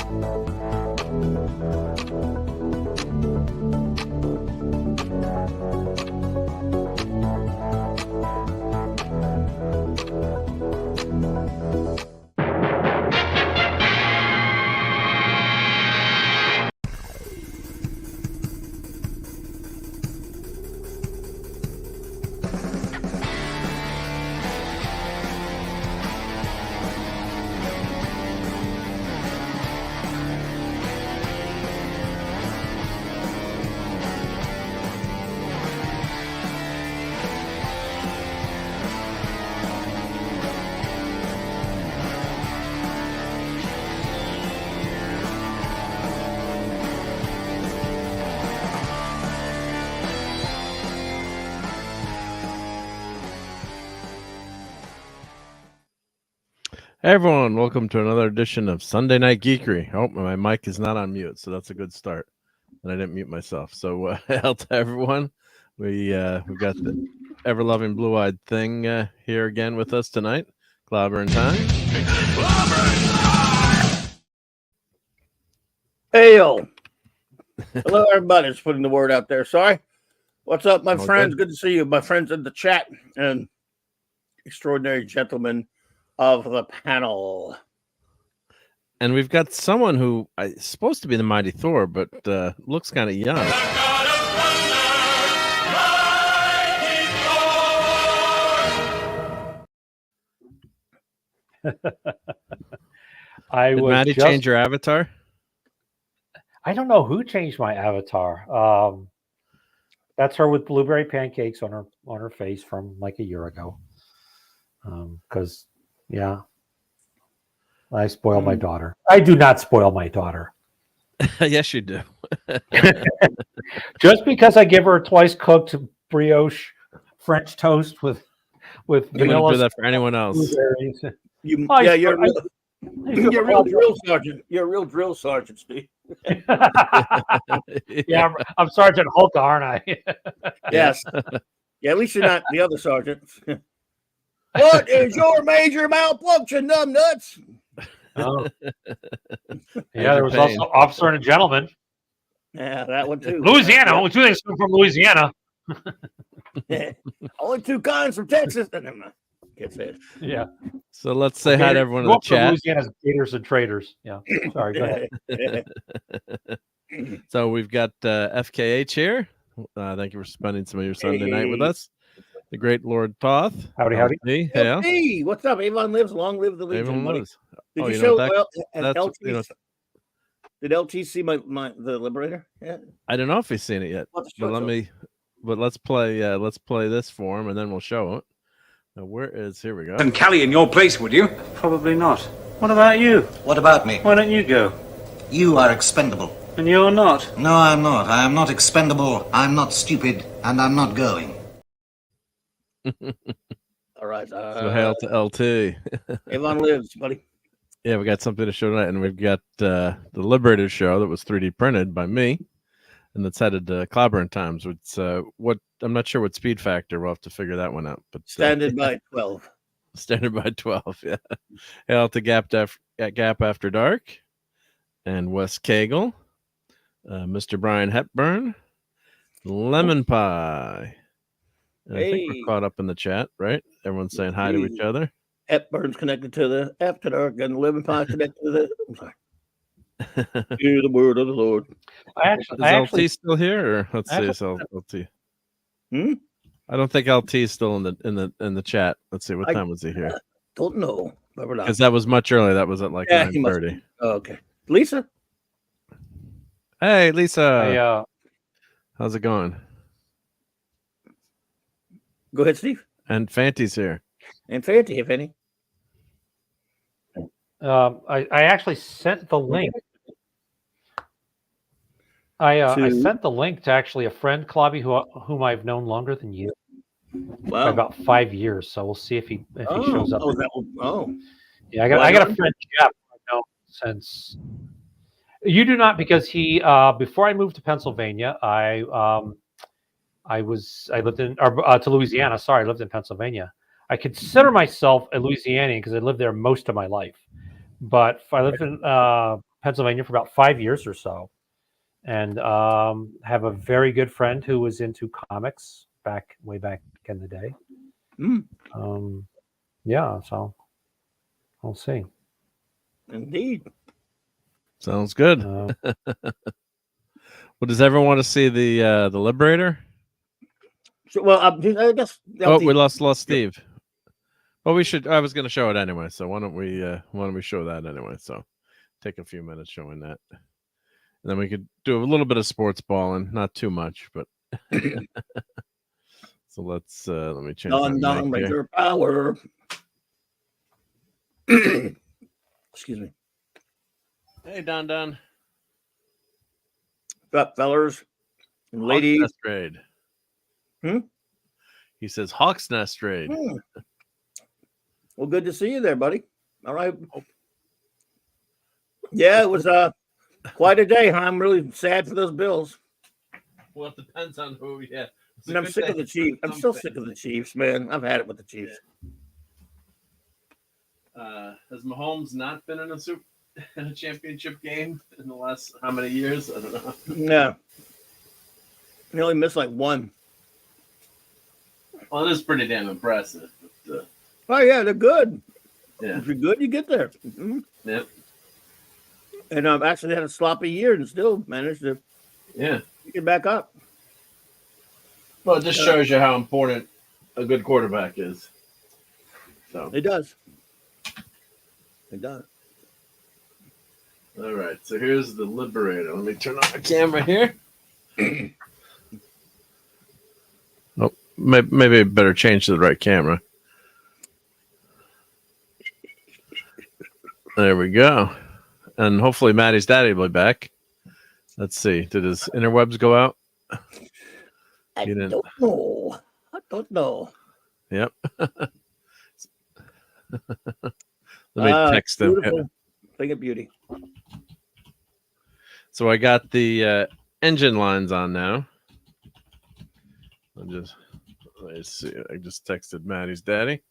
Hey everyone, welcome to another edition of Sunday Night Geekery. Oh, my mic is not on mute, so that's a good start. And I didn't mute myself. So hello to everyone. We've got the ever-loving blue-eyed thing here again with us tonight. Clobbering time. Hail. Hello, everybody. Just putting the word out there. Sorry. What's up, my friends? Good to see you. My friends in the chat and extraordinary gentlemen of the panel. And we've got someone who is supposed to be the Mighty Thor, but looks kind of young. Did Maddie change your avatar? I don't know who changed my avatar. That's her with blueberry pancakes on her face from like a year ago. Because yeah, I spoil my daughter. I do not spoil my daughter. Yes, you do. Just because I give her a twice cooked brioche French toast with vanilla. Do that for anyone else. You're a real drill sergeant. You're a real drill sergeant, Steve. Yeah, I'm Sergeant Hulk, aren't I? Yes. Yeah, at least you're not the other sergeant. What is your major malfunction, numbnuts? Oh. Yeah, there was also Officer and a Gentleman. Yeah, that one too. Louisiana. Only two things come from Louisiana. Only two kinds from Texas. Gets it. Yeah. So let's say hi to everyone in the chat. Louisiana's gators and traders. Yeah. Sorry, go ahead. So we've got FKH here. Thank you for spending some of your Sunday night with us. The great Lord Toth. Howdy, howdy. Yeah. Hey, what's up? Avon lives. Long live the Legion. Did you show did LT see the Liberator? Yeah. I don't know if he's seen it yet. But let's play this for him and then we'll show it. Now here we go. And Callie in your place, would you? Probably not. What about you? What about me? Why don't you go? You are expendable. And you're not? No, I'm not. I am not expendable. I'm not stupid. And I'm not going. All right. So hail to LT. Avon lives, buddy. Yeah, we got something to show tonight. And we've got the Liberator show that was 3D printed by me. And that's headed to Clobbering Times. It's I'm not sure what speed factor. We'll have to figure that one out. But standard by 12. Standard by 12. Yeah. Hail to Gap After Dark, and Wes Cagle, Mr. Brian Hepburn, Lemon Pie. And I think we're caught up in the chat, right? Everyone's saying hi to each other. Hepburn's connected to the After Dark, and Lemon Pie connected to the. I'm sorry. Hear the word of the Lord. Is LT still here, or let's see, is LT? I don't think LT is still in the chat. Let's see, what time was he here? Don't know. Because that was much earlier. That was at like 9:30. Oh, okay. Lisa. Hey, Lisa. Hey, how's it going? Go ahead, Steve. And Fanty's here. And Fanty, if any. I actually sent the link. I sent the link to actually a friend, Clobby, whom I've known longer than you. Wow. By about 5 years. So we'll see if he shows up. Yeah, I got a friend, Jeff, I've known since. You do not, because he before I moved to Pennsylvania, I lived in to Louisiana. Sorry, I lived in Pennsylvania. I consider myself a Louisianian because I lived there most of my life. But I lived in Pennsylvania for about 5 years or so, and have a very good friend who was into comics way back in the day. Yeah, so we'll see. Indeed. Sounds good. Well, does everyone want to see the Liberator? So, well, I guess. Oh, we lost Steve. Well, we should. I was going to show it anyway, so why don't we show that anyway? So, take a few minutes showing that, and then we could do a little bit of sports balling, not too much, but. So let's let me change. Non-Ranger power. Excuse me. Hey, Don. What's up, fellers and ladies? Hawk's Nest Raid. He says Hawk's Nest Raid. Well, good to see you there, buddy. All right. Yeah, it was quite a day, huh? I'm really sad for those Bills. Well, it depends on who. Yeah. And I'm sick of the Chiefs. I'm still sick of the Chiefs, man. I've had it with the Chiefs. Has Mahomes not been in a championship game in the last how many years? I don't know. Yeah. He only missed like one. Well, it is pretty damn impressive. But, oh, yeah, they're good. Yeah. If you're good, you get there. Mm-hmm. Yep. And I've actually had a sloppy year and still managed to get back up. Well, it just shows you how important a good quarterback is. So it does. It does. All right. So here's the Liberator. Let me turn on the camera here. Oh, maybe I better change to the right camera. There we go. And hopefully Maddie's daddy will be back. Let's see. Did his interwebs go out? I don't know. Yep. Let me text him. Beautiful. Thing of beauty. So I got the engine lines on now. Let's see. I just texted Maddie's daddy.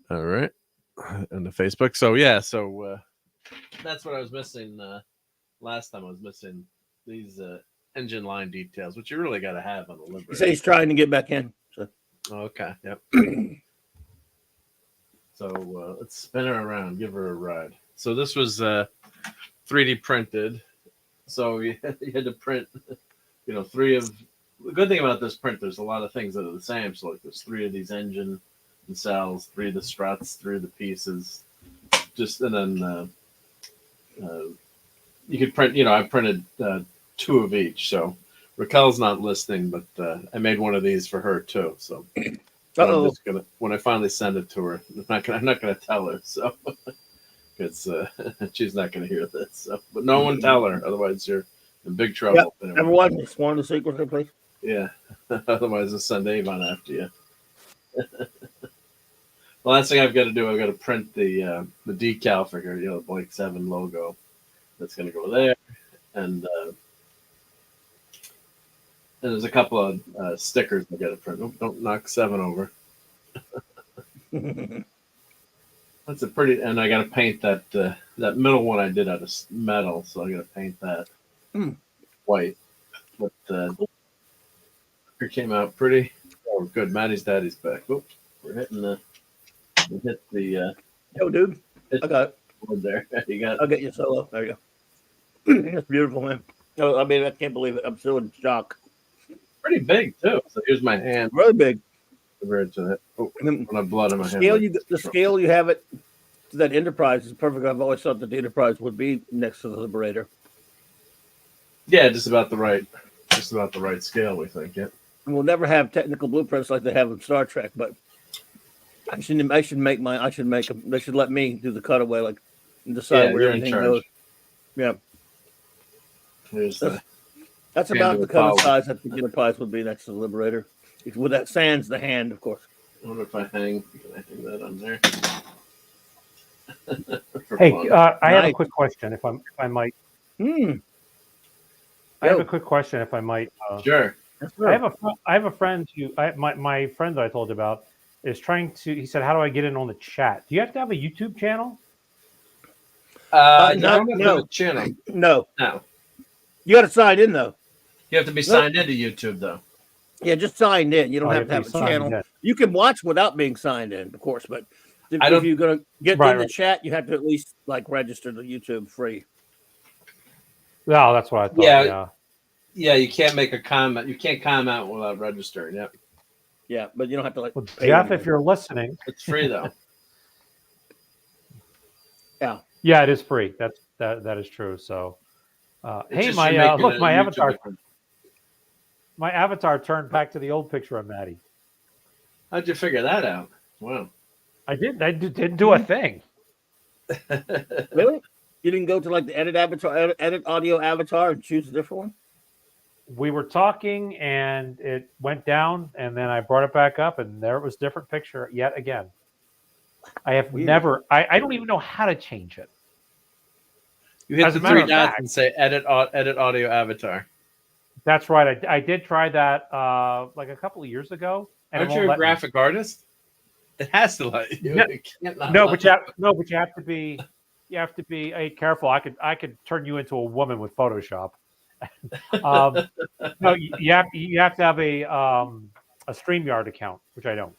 All right. And the Facebook. So yeah. So that's what I was missing last time. I was missing these engine line details, which you really got to have on the Liberator. He said he's trying to get back in. So. Okay. Yep. So let's spin her around, give her a ride. So this was 3D printed. So you had to print, three of. The good thing about this print, there's a lot of things that are the same. So like there's 3 of these engine nacelles, 3 of the struts, 3 of the pieces. And then you could print. I printed 2 of each. So Raquel's not listening, but I made one of these for her too. So. I'm just gonna, when I finally send it to her, I'm not gonna tell her, so because she's not gonna hear this. So, but no one tell her, otherwise you're in big trouble. Yep. Everyone, just want the secret, please. Yeah, otherwise they'll send Avon after you. The last thing I've got to do, I've got to print the decal for here, the Blake 7 logo. That's gonna go there, and there's a couple of stickers I got to print. Don't knock 7 over. That's a pretty, and I got to paint that middle one I did out of metal, so I got to paint that white. But it came out pretty. Oh, good. Maddie's daddy's back. Oops, we hit the. Yo, dude, I got it. There, you got it. I'll get you solo. There you go. That's beautiful, man. No, I mean, I can't believe it. I'm still in shock. Pretty big too. So here's my hand. Really big. Compared to that. Oh, when I have blood in my hand. The scale you have it to that Enterprise is perfect. I've always thought that the Enterprise would be next to the Liberator. Yeah, just about the right scale, we think. Yeah. And we'll never have technical blueprints like they have in Star Trek, but I should make mine. I should make them. They should let me do the cutaway, like and decide where everything goes. Yeah. That's about the kind of size that the Enterprise would be next to the Liberator. With that sans the hand, of course. I wonder if I hang that on there. Hey, I have a quick question, if I might. I have a quick question, if I might. Sure. I have a friend my friend that I told you about is trying to. He said, "How do I get in on the chat? Do you have to have a YouTube channel?" You no, don't have no. the channel. No. No. You got to sign in, though. You have to be signed into YouTube, though. Yeah, just signed in. You don't Oh, have to have a channel. in. You can watch without being signed in, of course, but if I don't- you're going to get Right, in the right. chat, you have to at least like register to YouTube free. No, that's what I thought. Yeah. Yeah. Yeah, you can't make a comment. You can't comment without registering. Yep. Yeah, but you don't have to like Well, pay Jeff, anything. if you're listening, It's free, though. Yeah. yeah, it is free. That is true. So, It's hey, just my you're making look, it my YouTube avatar, different. my avatar turned back to the old picture of Maddie. How'd you figure that out? Wow. I didn't do a thing. Really? You didn't go to like the edit audio avatar and choose a different one? We were talking and it went down, and then I brought it back up, and there it was different picture yet again. I have Weird. never. I don't even know how to change it. You hit As the a matter three of dots fact- and say edit audio avatar. That's right. I did try that like a couple of years ago. And it Aren't won't you a let me. graphic artist? It has to let you. No, It can't not No, let but you have to be. You have to be careful. I could turn you into a woman with Photoshop. No, you have to have a StreamYard account, which I don't.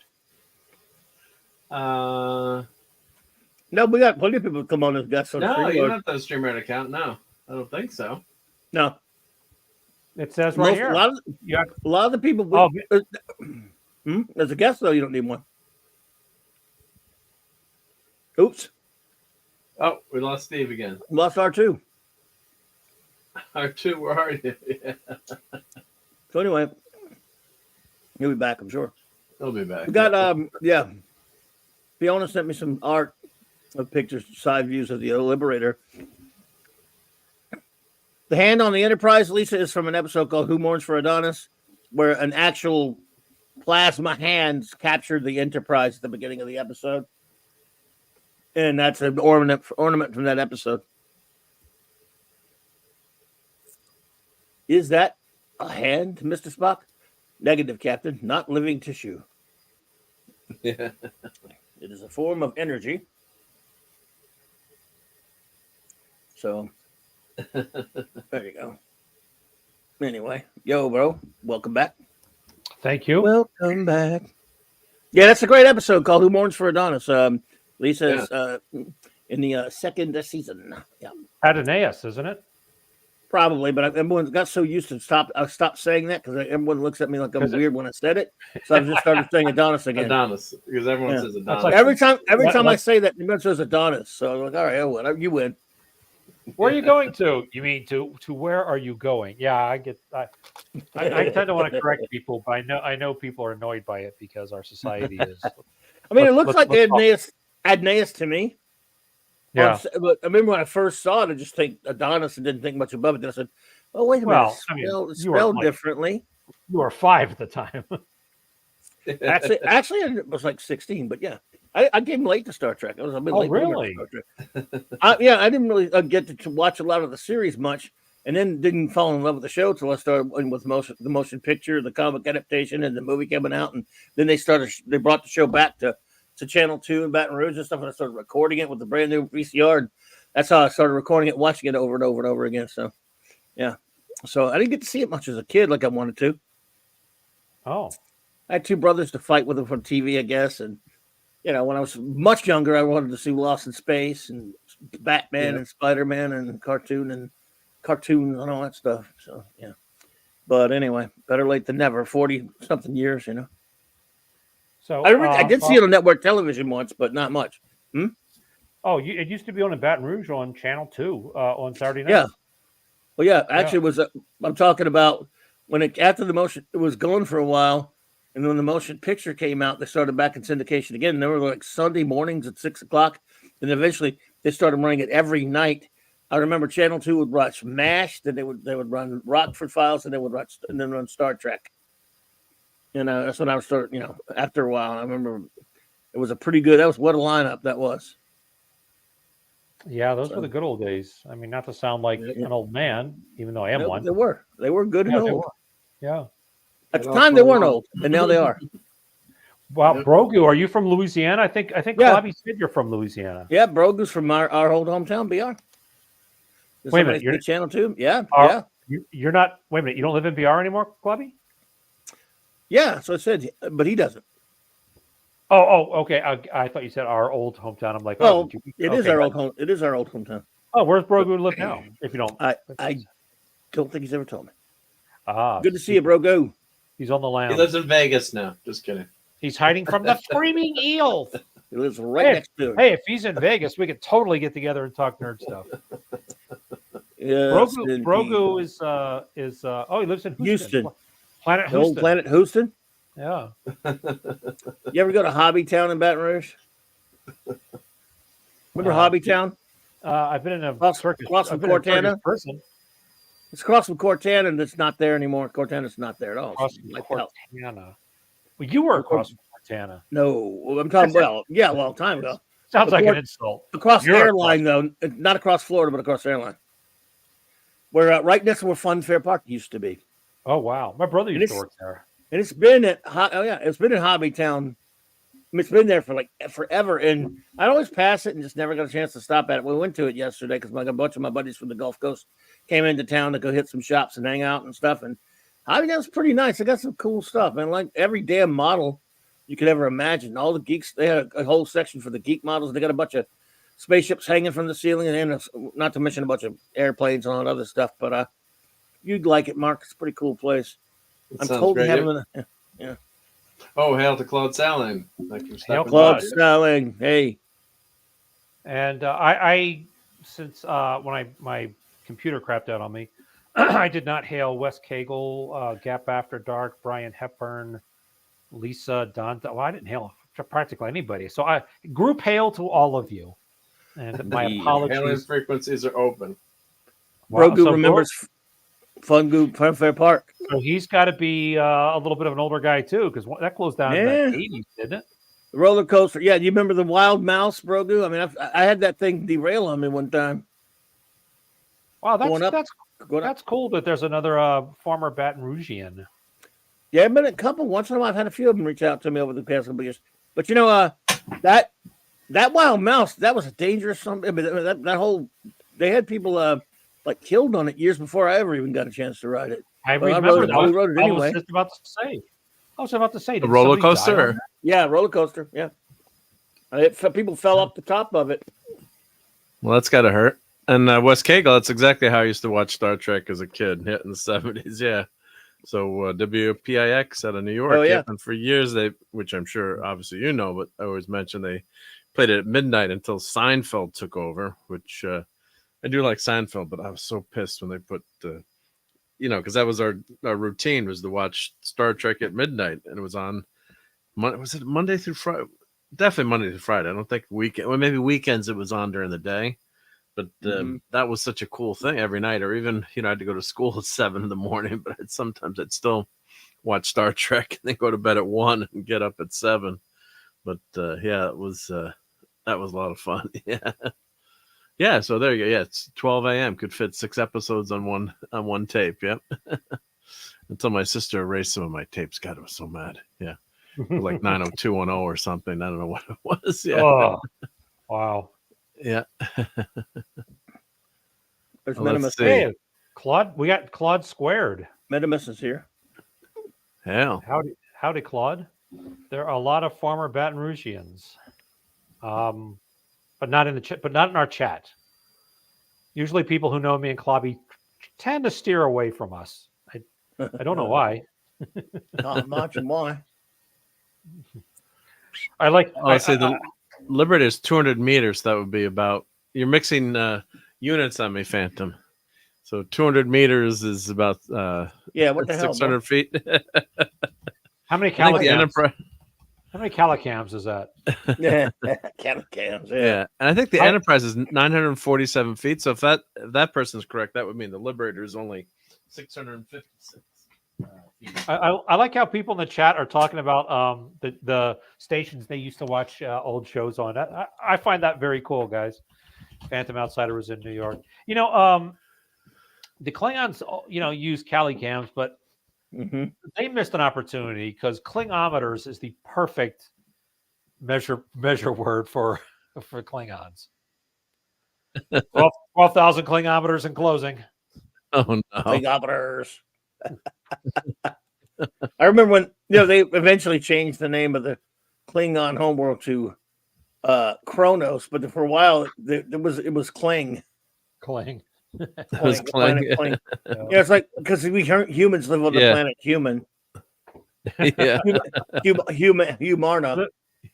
No, we got plenty of people come on as guests on No, StreamYard. you don't have to have a streamer account. No, I don't think so. No. It says right Most- here. A lot of, You have- a lot of the people. Oh, As a guest, though, you don't need one. Oops. Oh, we lost Steve again. Lost R2. R2, where are you? Yeah. So anyway, he'll be back, I'm sure. He'll be back. We got yeah. Fiona sent me some art of pictures, side views of the Liberator. The hand on the Enterprise, Lisa, is from an episode called Who Mourns for Adonis, where an actual plasma hand captured the Enterprise at the beginning of the episode. And that's an ornament from that episode. Is that a hand, Mr. Spock? Negative, Captain. Not living tissue. Yeah. It is a form of energy. So, there you go. Anyway, yo, bro, welcome back. Thank you. Welcome back. Yeah, that's a great episode called Who Mourns for Adonis. Lisa's in the second season. Yeah, Adonais, isn't it? probably, but everyone got so used to I stopped saying that because everyone looks at me like I'm Is it- weird when I said it. So I just started saying Adonis again. Adonis, because everyone Yeah. says That's Adonis. like- Every time I Let- say that, everyone says Adonis. So I'm like, all right, whatever, you win. Where are you going to? You mean to where are you going? Yeah, I tend to want to correct people, but I know people are annoyed by it because our society is. I mean, it Let's- looks like let's Adnaeus to me. Yeah. But I remember when I first saw it, I just think Adonis and didn't think much above it. Then I said, oh, wait a minute. Well, I mean, Spelled, you were spelled like- differently. You were 5 at the time. That's it. Actually, I was like 16, but yeah. I came late to Star Trek. I've been Oh, late bloomer to really? Star Trek. I didn't really get to watch a lot of the series much, and then didn't fall in love with the show until I started with the motion picture, the comic adaptation, and the movie coming out. And then they brought the show back to Channel 2 in Baton Rouge and stuff, and I started recording it with the brand new VCR. And that's how I started recording it, watching it over and over and over again. So, yeah. So I didn't get to see it much as a kid like I wanted to. Oh, I had two brothers to fight with them from TV, I guess. And, when I was much younger, I wanted to see Lost in Space and Batman and Spider-Man and cartoons and all that stuff. So, yeah. But anyway, better late than never. 40-something years, so I did see it on network television once, but not much. Oh, it used to be on in Baton Rouge on Channel 2 on Saturday night. Yeah. Well, yeah, actually, it was. I'm talking about when after the motion, it was gone for a while, and then when the motion picture came out, they started back in syndication again. And they were like Sunday mornings at 6:00, and eventually they started running it every night. I remember Channel 2 would watch MASH, then they would run Rockford Files, and then run Star Trek. That's when I started. After a while, I remember it was a pretty good. That was what a lineup that was. Yeah, those were the good old days. I mean, not to sound like an old man, even though I am one. They were good and Yeah, they old. were. Yeah. At the time, they weren't old, and now they are. Wow, Brogu, are you from Louisiana? I think Yeah. Klobby said you're from Louisiana. Yeah, Brogu's from our old hometown, BR. Wait a minute, you're Channel 2? Yeah, You're not. Wait a minute, you don't live in BR anymore, Klobby? yeah. So I said, but he doesn't. Okay. I thought you said our old hometown. I'm like, Well, did you, it is our old home. It is our old hometown. Oh, where's Brogu live now? If you don't, I don't think he's ever told me. Ah, Good to see you, Brogu. He's on the He lounge. lives in Vegas now. Just kidding. He's hiding from the screaming eels. He lives right next to him. Hey, if he's in Vegas, we could totally get together and talk nerd stuff. Yes, Brogu is he lives in Houston. Planet The old Houston. Planet Houston. Yeah. You ever go to Hobby Town in Baton Rouge? Remember Hobby Town? I've been in a Across from Cortana. Prison. It's across from Cortana, and it's not there anymore. Cortana's not there at all. Across from Cortana. Well, you were across from Cortana. No, I'm talking a long time ago. Sounds like an insult. Across the airline, though, not across Florida, but across the airline. We're right next to where Fun Fair Park used to be. Oh wow, my brother used to work there. And it's been it's been in Hobby Town. I mean, it's been there for like forever, and I'd always pass it and just never got a chance to stop at it. We went to it yesterday because a bunch of my buddies from the Gulf Coast came into town to go hit some shops and hang out and stuff. And Hobby Town's pretty nice. They got some cool stuff, man. Like every damn model you could ever imagine. All the geeks, they had a whole section for the geek models. They got a bunch of spaceships hanging from the ceiling, and not to mention a bunch of airplanes and all that other stuff. But you'd like it, Mark. It's a pretty cool place. I'm told they have them. Yeah. Oh, hail to Claude Salling. Claude Salling. Hey. And I since when my computer crapped out on me, I did not hail Wes Cagle, Gap After Dark, Brian Hepburn, Lisa Donda. Well, I didn't hail practically anybody. So I group hail to all of you. And my apologies. Hailing frequencies are open. Wow, Brogu remembers Fun Fair Park. So he's got to be a little bit of an older guy too, because that closed down in the 80s, didn't it? The roller coaster. Yeah, do you remember the Wild Mouse, Brogu? I mean, I had that thing derail on me one time. Wow, that's cool that there's another former Baton Rougean. Yeah, I've been a couple. Once in a while, I've had a few of them reach out to me over the past couple of years. But you know, that Wild Mouse, that was a dangerous something. I mean, that whole, they had people like killed on it years before I ever even got a chance to ride it. I remember that. We rode it anyway. I was about to say. The roller coaster? Yeah, roller coaster. Yeah. People fell off the top of it. Well, that's got to hurt. And Wes Cagle, that's exactly how I used to watch Star Trek as a kid in the 70s. Yeah. So WPIX out of New York. Oh, yeah. And for years, which I'm sure obviously you know, but I always mention they played it at midnight until Seinfeld took over, which I do like Seinfeld, but I was so pissed when they put because that was our routine, was to watch Star Trek at midnight, and it was on was it Monday through Friday? Definitely Monday through Friday. I don't think weekend, well, maybe weekends it was on during the day, but that was such a cool thing every night. Or even I had to go to school at 7 a.m, but sometimes I'd still watch Star Trek and then go to bed at 1 and get up at 7. But yeah, it was that was a lot of fun. Yeah. Yeah, so there you go. Yeah, it's 12 a.m. Could fit 6 episodes on one tape. Yep. Until my sister erased some of my tapes. God, I was so mad. Yeah. Like 90210 or something. I don't know what it was. Yeah. Oh, wow. Yeah. There's Minimus. Hey, Claude, we got Claude squared. Minimus is here. Hell. Howdy, Claude. There are a lot of former Baton Rougeans. But not in the chat, but not in our chat. Usually people who know me and Klobby tend to steer away from us. I don't know why. Not much and why. I say the Liberty is 200 meters. That would be about, you're mixing units on me, Phantom. So 200 meters is about what the 600 hell, feet. How many Calicams? How many Calicams is that? Yeah, Calicams. Yeah, and I think the Enterprise is 947 feet. So if that person's correct, that would mean the Liberator is only 656 feet. I like how people in the chat are talking about the stations they used to watch old shows on. I find that very cool, guys. Phantom Outsider was in New York. The Klingons, use Calicams, but They missed an opportunity because Klingometers is the perfect measure word for Klingons. 12,000 Klingometers in closing. Oh no. Klingometers. I remember when they eventually changed the name of the Klingon homeworld to Kronos, but for a while it was Kling. Kling. It was Planet Kling. Yeah, it's like because we humans live on the planet Human. Yeah. Humarna.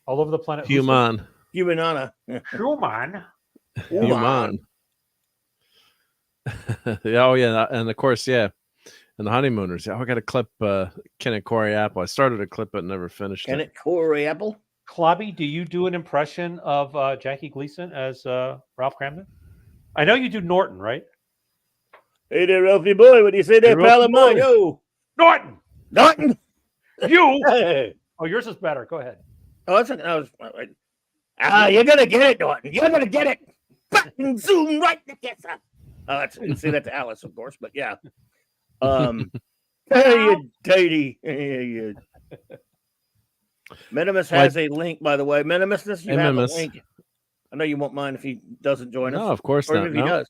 All over the planet. Human. Humanana. Human. Human. Oh yeah, and of course, yeah. And the honeymooners. Yeah, I got to clip Kenneth Corey Apple. I started to clip it and never finished Kenneth Corey Apple? Clobby, do you do an impression of Jackie Gleason as Ralph Cramden? I know you do Norton, right? Hey there, Ralphie boy. What do you say there, pal of mine? Yo. Norton! Norton! You! Hey. Oh, yours is better. Go ahead. Oh, that's okay. You're going to get it, Norton. You're going to get it. Button zoom right to kiss her. Oh, you say that to Alice, of course, but yeah. Hey, you dirty. Minimus has a link, by the way. Minimus, you have a link. I know you won't mind if he doesn't join us. No, of course or not. If he does.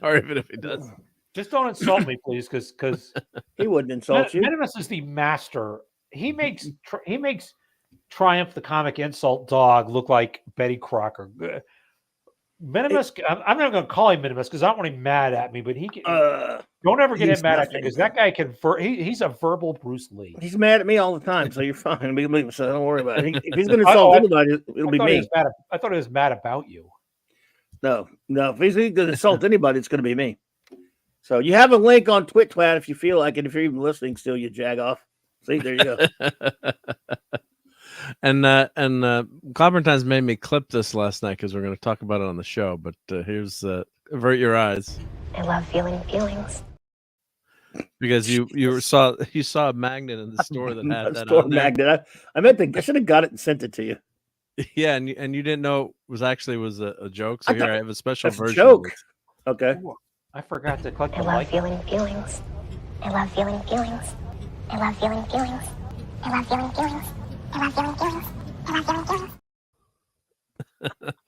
Or even if he does. Just don't insult me, please, because he wouldn't insult you. Minimus is the master. He makes Triumph the comic insult dog look like Betty Crocker. Minimus, I'm not going to call him Minimus because I don't want him mad at me, but he can. Don't ever get him mad at me because that guy can. He's a verbal Bruce Lee. He's mad at me all the time, so you're fine. So don't worry about it. If he's going to insult anybody, it'll be me. I thought he was mad about you. No. If he's going to insult anybody, it's going to be me. So you have a link on TwitTwat if you feel like it. If you're even listening still, you jag off. See, there you go. And Clobbertine's made me clip this last night because we're going to talk about it on the show. But here's avert your eyes. I love feeling feelings. Because you saw a magnet in the store that had that on there. Magnet. I should have got it and sent it to you. Yeah, and you didn't know it was a joke. So here I have a special version. Joke. Okay. Ooh, I forgot to click. I love feeling feelings. I love feeling feelings. I love feeling feelings. I love feeling feelings. I love feeling feelings. I love feeling feelings.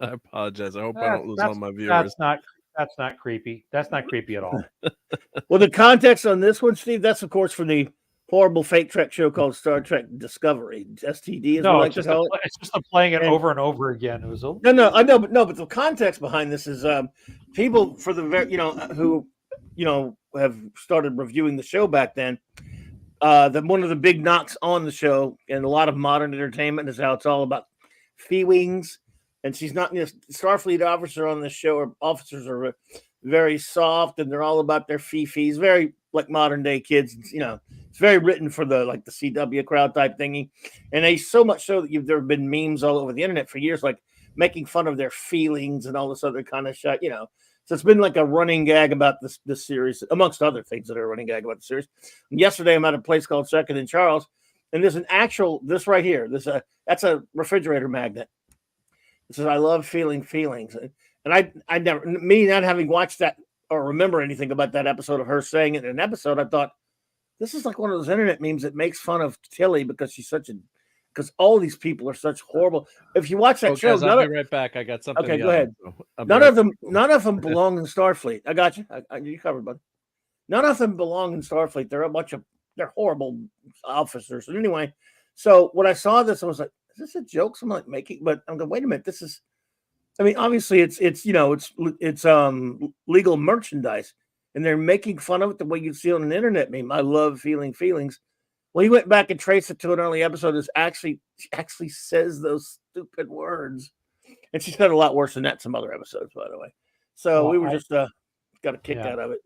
I apologize. I hope I don't lose all my viewers. That's not creepy. That's not creepy at all. Well, the context on this one, Steve, that's of course from the horrible fake Trek show called Star Trek Discovery. STD is no, what it's just playing it over and over again. It was no, I know, but the context behind this is people for the who have started reviewing the show back then. That one of the big knocks on the show and a lot of modern entertainment is how it's all about feelings. And she's not, Starfleet officer on this show, or officers are very soft and they're all about their fifis, very like modern day kids. It's very written for the CW crowd type thingy. And they so much so that there have been memes all over the internet for years, like making fun of their feelings and all this other kind of shit, So it's been like a running gag about this series, amongst other things that are a running gag about the series. And yesterday, I'm at a place called Second and Charles, and there's this right here. That's a refrigerator magnet. It says, "I love feeling feelings," and I never, me not having watched that or remember anything about that episode of her saying it in an episode, I thought this is like one of those internet memes that makes fun of Tilly because because all these people are such horrible. If you watch that show, I'll be right back. I got something. Okay, go ahead. None of them belong in Starfleet. I got you. You covered, buddy. None of them belong in Starfleet. They're horrible officers. And anyway, so when I saw this, I was like, is this a joke? Someone like making? But I'm going, wait a minute. This is. I mean, obviously, it's legal merchandise, and they're making fun of it the way you see on an internet meme. I love feeling feelings. Well, he went back and traced it to an early episode. She actually says those stupid words, and she said a lot worse than that. Some other episodes, by the way. So we were just got a kick out of it.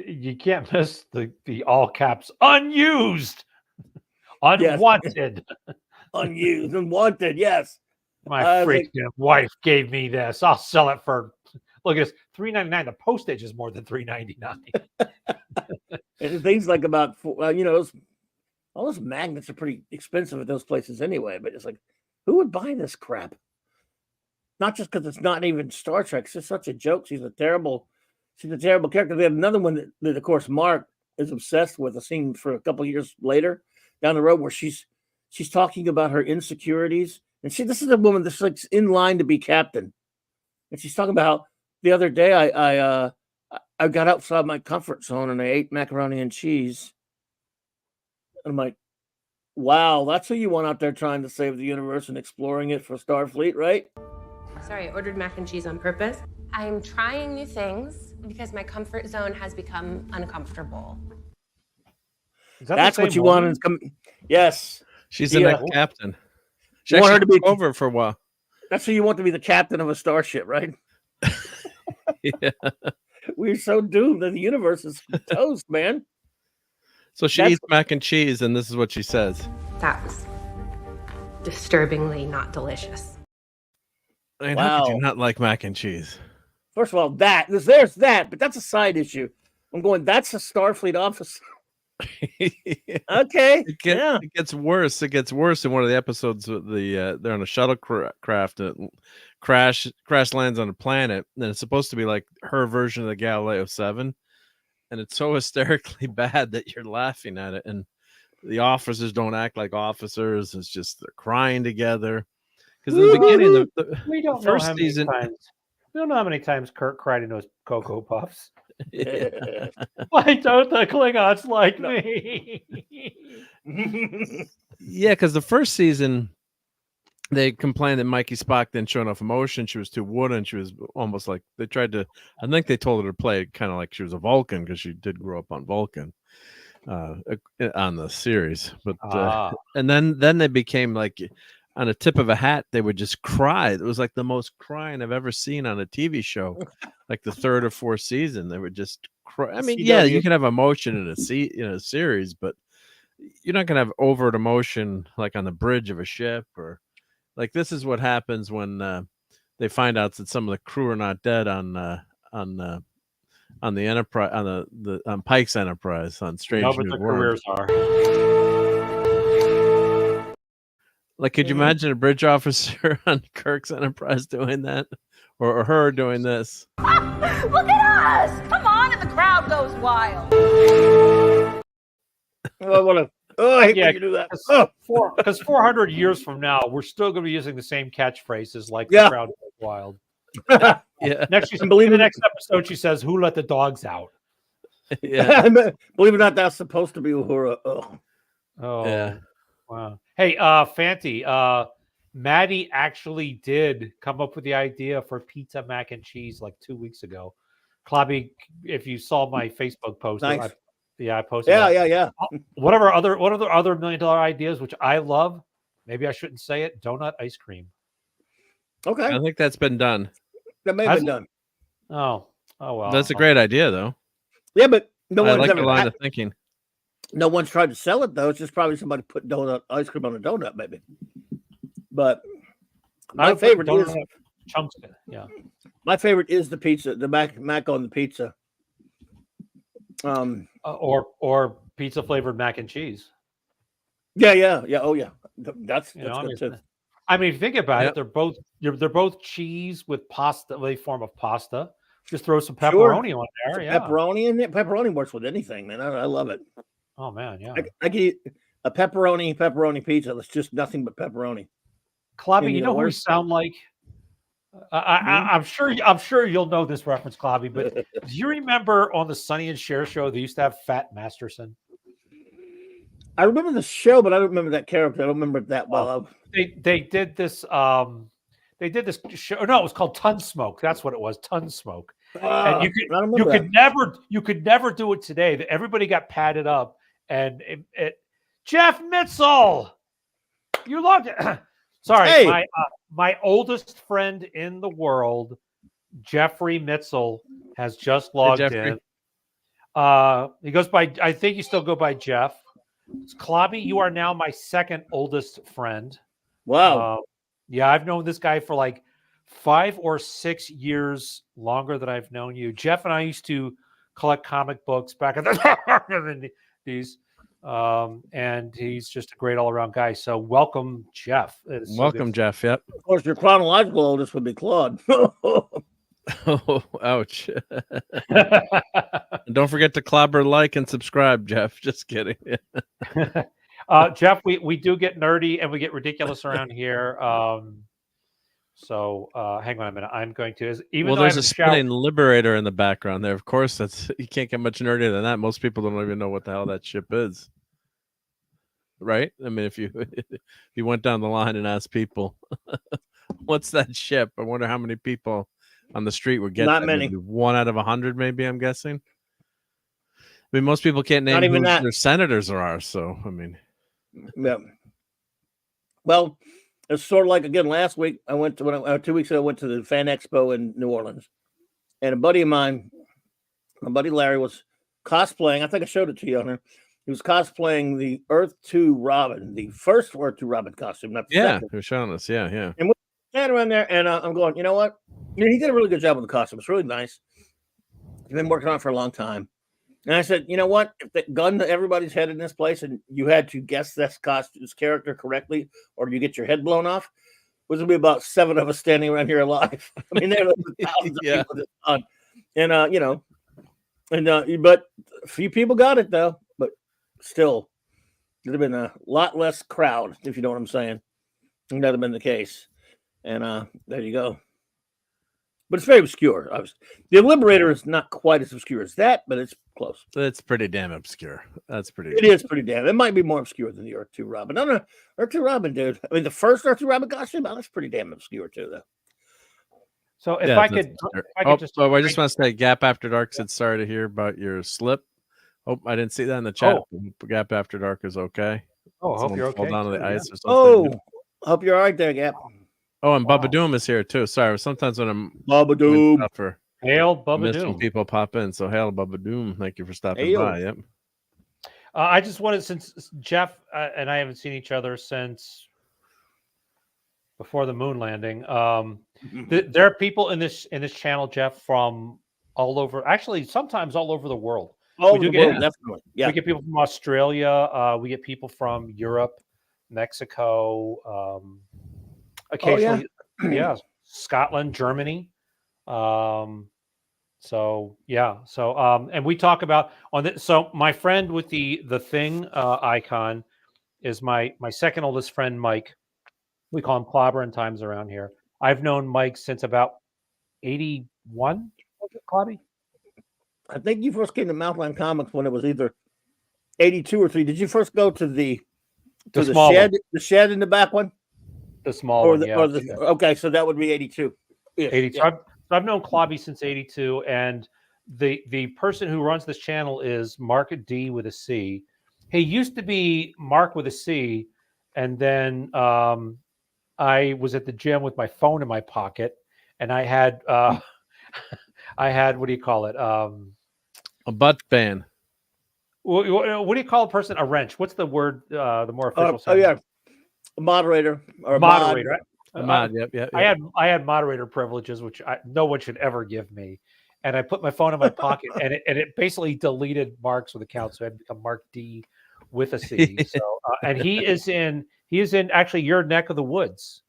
You can't miss the all caps unused, unwanted, unused, unwanted. Yes, my freaking wife gave me this. I'll sell it for. Look at this, $3.99. The postage is more than $3.99. And things like about all those magnets are pretty expensive at those places anyway. But it's like, who would buy this crap? Not just because it's not even Star Trek. It's just such a joke. She's a terrible character. They have another one that of course, Marc is obsessed with a scene for a couple of years later down the road where she's talking about her insecurities. And this is a woman that's like in line to be captain. And she's talking about the other day I got outside my comfort zone and I ate macaroni and cheese. And I'm like, wow, that's who you want out there trying to save the universe and exploring it for Starfleet, right? Sorry, I ordered mac and cheese on purpose. I'm trying new things because my comfort zone has become uncomfortable. That's what you want to come. Yes. She's the next captain. She want her to be over for a while. That's who you want to be the captain of a starship, right? Yeah. We're so doomed that the universe is toast, man. So she eats mac and cheese, and this is what she says. That was disturbingly not delicious. I mean, how could you not like mac and cheese? First of all, there's that, but that's a side issue. I'm going, that's a Starfleet officer. Okay. It gets worse. It gets worse in one of the episodes. With they're on a shuttlecraft and crash lands on a planet, and it's supposed to be like her version of the Galileo 7, and it's so hysterically bad that you're laughing at it. And the officers don't act like officers. It's just they're crying together. Because in the beginning, we don't know how many times. We don't know how many times Kirk cried in those Cocoa Puffs. Yeah. Why don't the Klingons like me? Yeah, because the first season, they complained that Mikey Spock didn't show enough emotion. She was too wooden. She was almost like they tried to. I think they told her to play kind of like she was a Vulcan because she did grow up on Vulcan on the series. But and then they became like on a tip of a hat. They would just cry. It was like the most crying I've ever seen on a TV show. Like the third or fourth season, they would just cry. I mean, yeah, you can have emotion in a series, but you're not gonna have overt emotion like on the bridge of a ship or. Like this is what happens when they find out that some of the crew are not dead on the Enterprise on Pike's Enterprise on Strange New Worlds. Careers are. Like, could you imagine a bridge officer on Kirk's Enterprise doing that, or her doing this? Look at us! Come on, and the crowd goes wild. I hate when you do that. Because 400 years from now, we're still going to be using the same catchphrases like the crowd goes wild. Yeah. Next, in the next episode, she says, "Who let the dogs out?" Yeah. Believe it or not, that's supposed to be Uhura. Oh, yeah. Wow. Hey, Fanti, Maddie actually did come up with the idea for pizza mac and cheese like 2 weeks ago. Klobby, if you saw my Facebook post, nice. I posted. Yeah. What are other $1 million ideas, which I love? Maybe I shouldn't say it. Donut ice cream. Okay, I think that's been done. That may have been done. Oh well. That's a great idea, though. Yeah, but I like the line of thinking. No one's tried to sell it though. It's just probably somebody put donut ice cream on a donut, maybe. But my favorite is chunks. Yeah, my favorite is the pizza, the mac on the pizza. Or pizza flavored mac and cheese. Yeah. Oh yeah, that's good too. I mean, think about it. They're both cheese with pasta, a form of pasta. Just throw some pepperoni on there. Yeah, pepperoni works with anything, man. I love it. Oh man, yeah. I can eat a pepperoni pizza that's just nothing but pepperoni. Klobby, you know who we sound like? I'm sure you'll know this reference, Klobby, but do you remember on the Sonny and Cher show they used to have Fat Masterson? I remember the show, but I don't remember that character. I don't remember it that well. They did this show. No, it was called Ton Smoke. That's what it was, Ton Smoke. And you could never do it today. Everybody got padded up, and Jeff Mitchell, you logged it. Sorry, hey. My oldest friend in the world, Jeffrey Mitchell, has just logged in. He goes by, I think you still go by Jeff. Klobby, you are now my second oldest friend. Wow. Yeah, I've known this guy for like 5 or 6 years longer than I've known you. Jeff and I used to collect comic books back in the 90s. And he's just a great all-around guy. So welcome, Jeff. Welcome, Jeff. Yep. Of course, your chronological oldest would be Claude. Oh, ouch. And don't forget to clobber, like, and subscribe, Jeff. Just kidding. Jeff, we do get nerdy and we get ridiculous around here. So hang on a minute. I'm going to even though there's I a haven't showered- spinning Liberator in the background there. Of course, that's you can't get much nerdier than that. Most people don't even know what the hell that ship is. Right? I mean, if you went down the line and asked people, what's that ship? I wonder how many people on the street would get Not that. many. Maybe 1 out of 100, maybe, I'm guessing. I mean, most people can't name Not even who that. their senators are. So, I mean, Yeah. Well, it's sort of like again last week. I went to 2 weeks ago. I went to the Fan Expo in New Orleans, and a buddy of mine, my buddy Larry, was cosplaying. I think I showed it to you on there. He was cosplaying the Earth 2 Robin, the first Earth 2 Robin costume. Not the yeah, second. they're showing us. Yeah, yeah. And we're standing around there, and I'm going, you know what? He did a really good job with the costume. It's really nice. He's been working on it for a long time. And I said, you know what? If the gun to everybody's head in this place and you had to guess this costume's character correctly, or you get your head blown off, was going to be about 7 of us standing around here alive. I mean, there are thousands of people this on. And, you know, and but a few people got it, though. But still, there'd have been a lot less crowd, if you know what I'm saying. That'd have been the case. And there you go. But it's very obscure. Obviously. The Liberator is not quite as obscure as that, but it's close. It's pretty damn obscure. That's pretty. It is pretty damn. It might be more obscure than the Earth 2 Robin. No, Earth 2 Robin, dude. I mean, the first Earth 2 Robin costume, that's pretty damn obscure too, though. So if I could just. I just want to say, Gap After Dark said sorry to hear about your slip. Hope I didn't see that in the chat. Gap After Dark is okay. Oh, I hope you're okay. Fall down to the ice or something. Oh, hope you're all right there, Gap. Oh, and Bubba Doom is here too. Sorry, sometimes when I'm Bubba Doom, hail Bubba missing Doom. people pop in. So hail Bubba Doom. Thank you for stopping Hail. by. Yep. I just wanted, since Jeff and I haven't seen each other since before the moon landing. There are people in this channel, Jeff, from all over. Actually, sometimes all over the world. All we over do the get, world, definitely. Yeah, we get people from Australia. We get people from Europe, Mexico. Occasionally, yeah, Scotland, Germany. So yeah, so and we talk about on this. So my friend with the thing icon is my second oldest friend, Mike. We call him Clobber in times around here. I've known Mike since about 81. Clobby? I think you first came to Mouthline Comics when it was either 82 or 3. Did you first go to the small shed, one. the shed in the back one? The small one, yeah. Okay, so that would be 82. Yeah, 82. yeah. I've known Clobby since 82, and the person who runs this channel is Marc D with a C. He used to be Mark with a C, and then I was at the gym with my phone in my pocket, and I had what do you call it? A butt band. What do you call a person? A wrench. What's the word? The more official. Oh yeah, a moderator or a moderator. Mod. Yep. I had moderator privileges, which no one should ever give me. And I put my phone in my pocket, and it basically deleted Mark's with account, so I had become Marc D with a C. So and he is in actually your neck of the woods.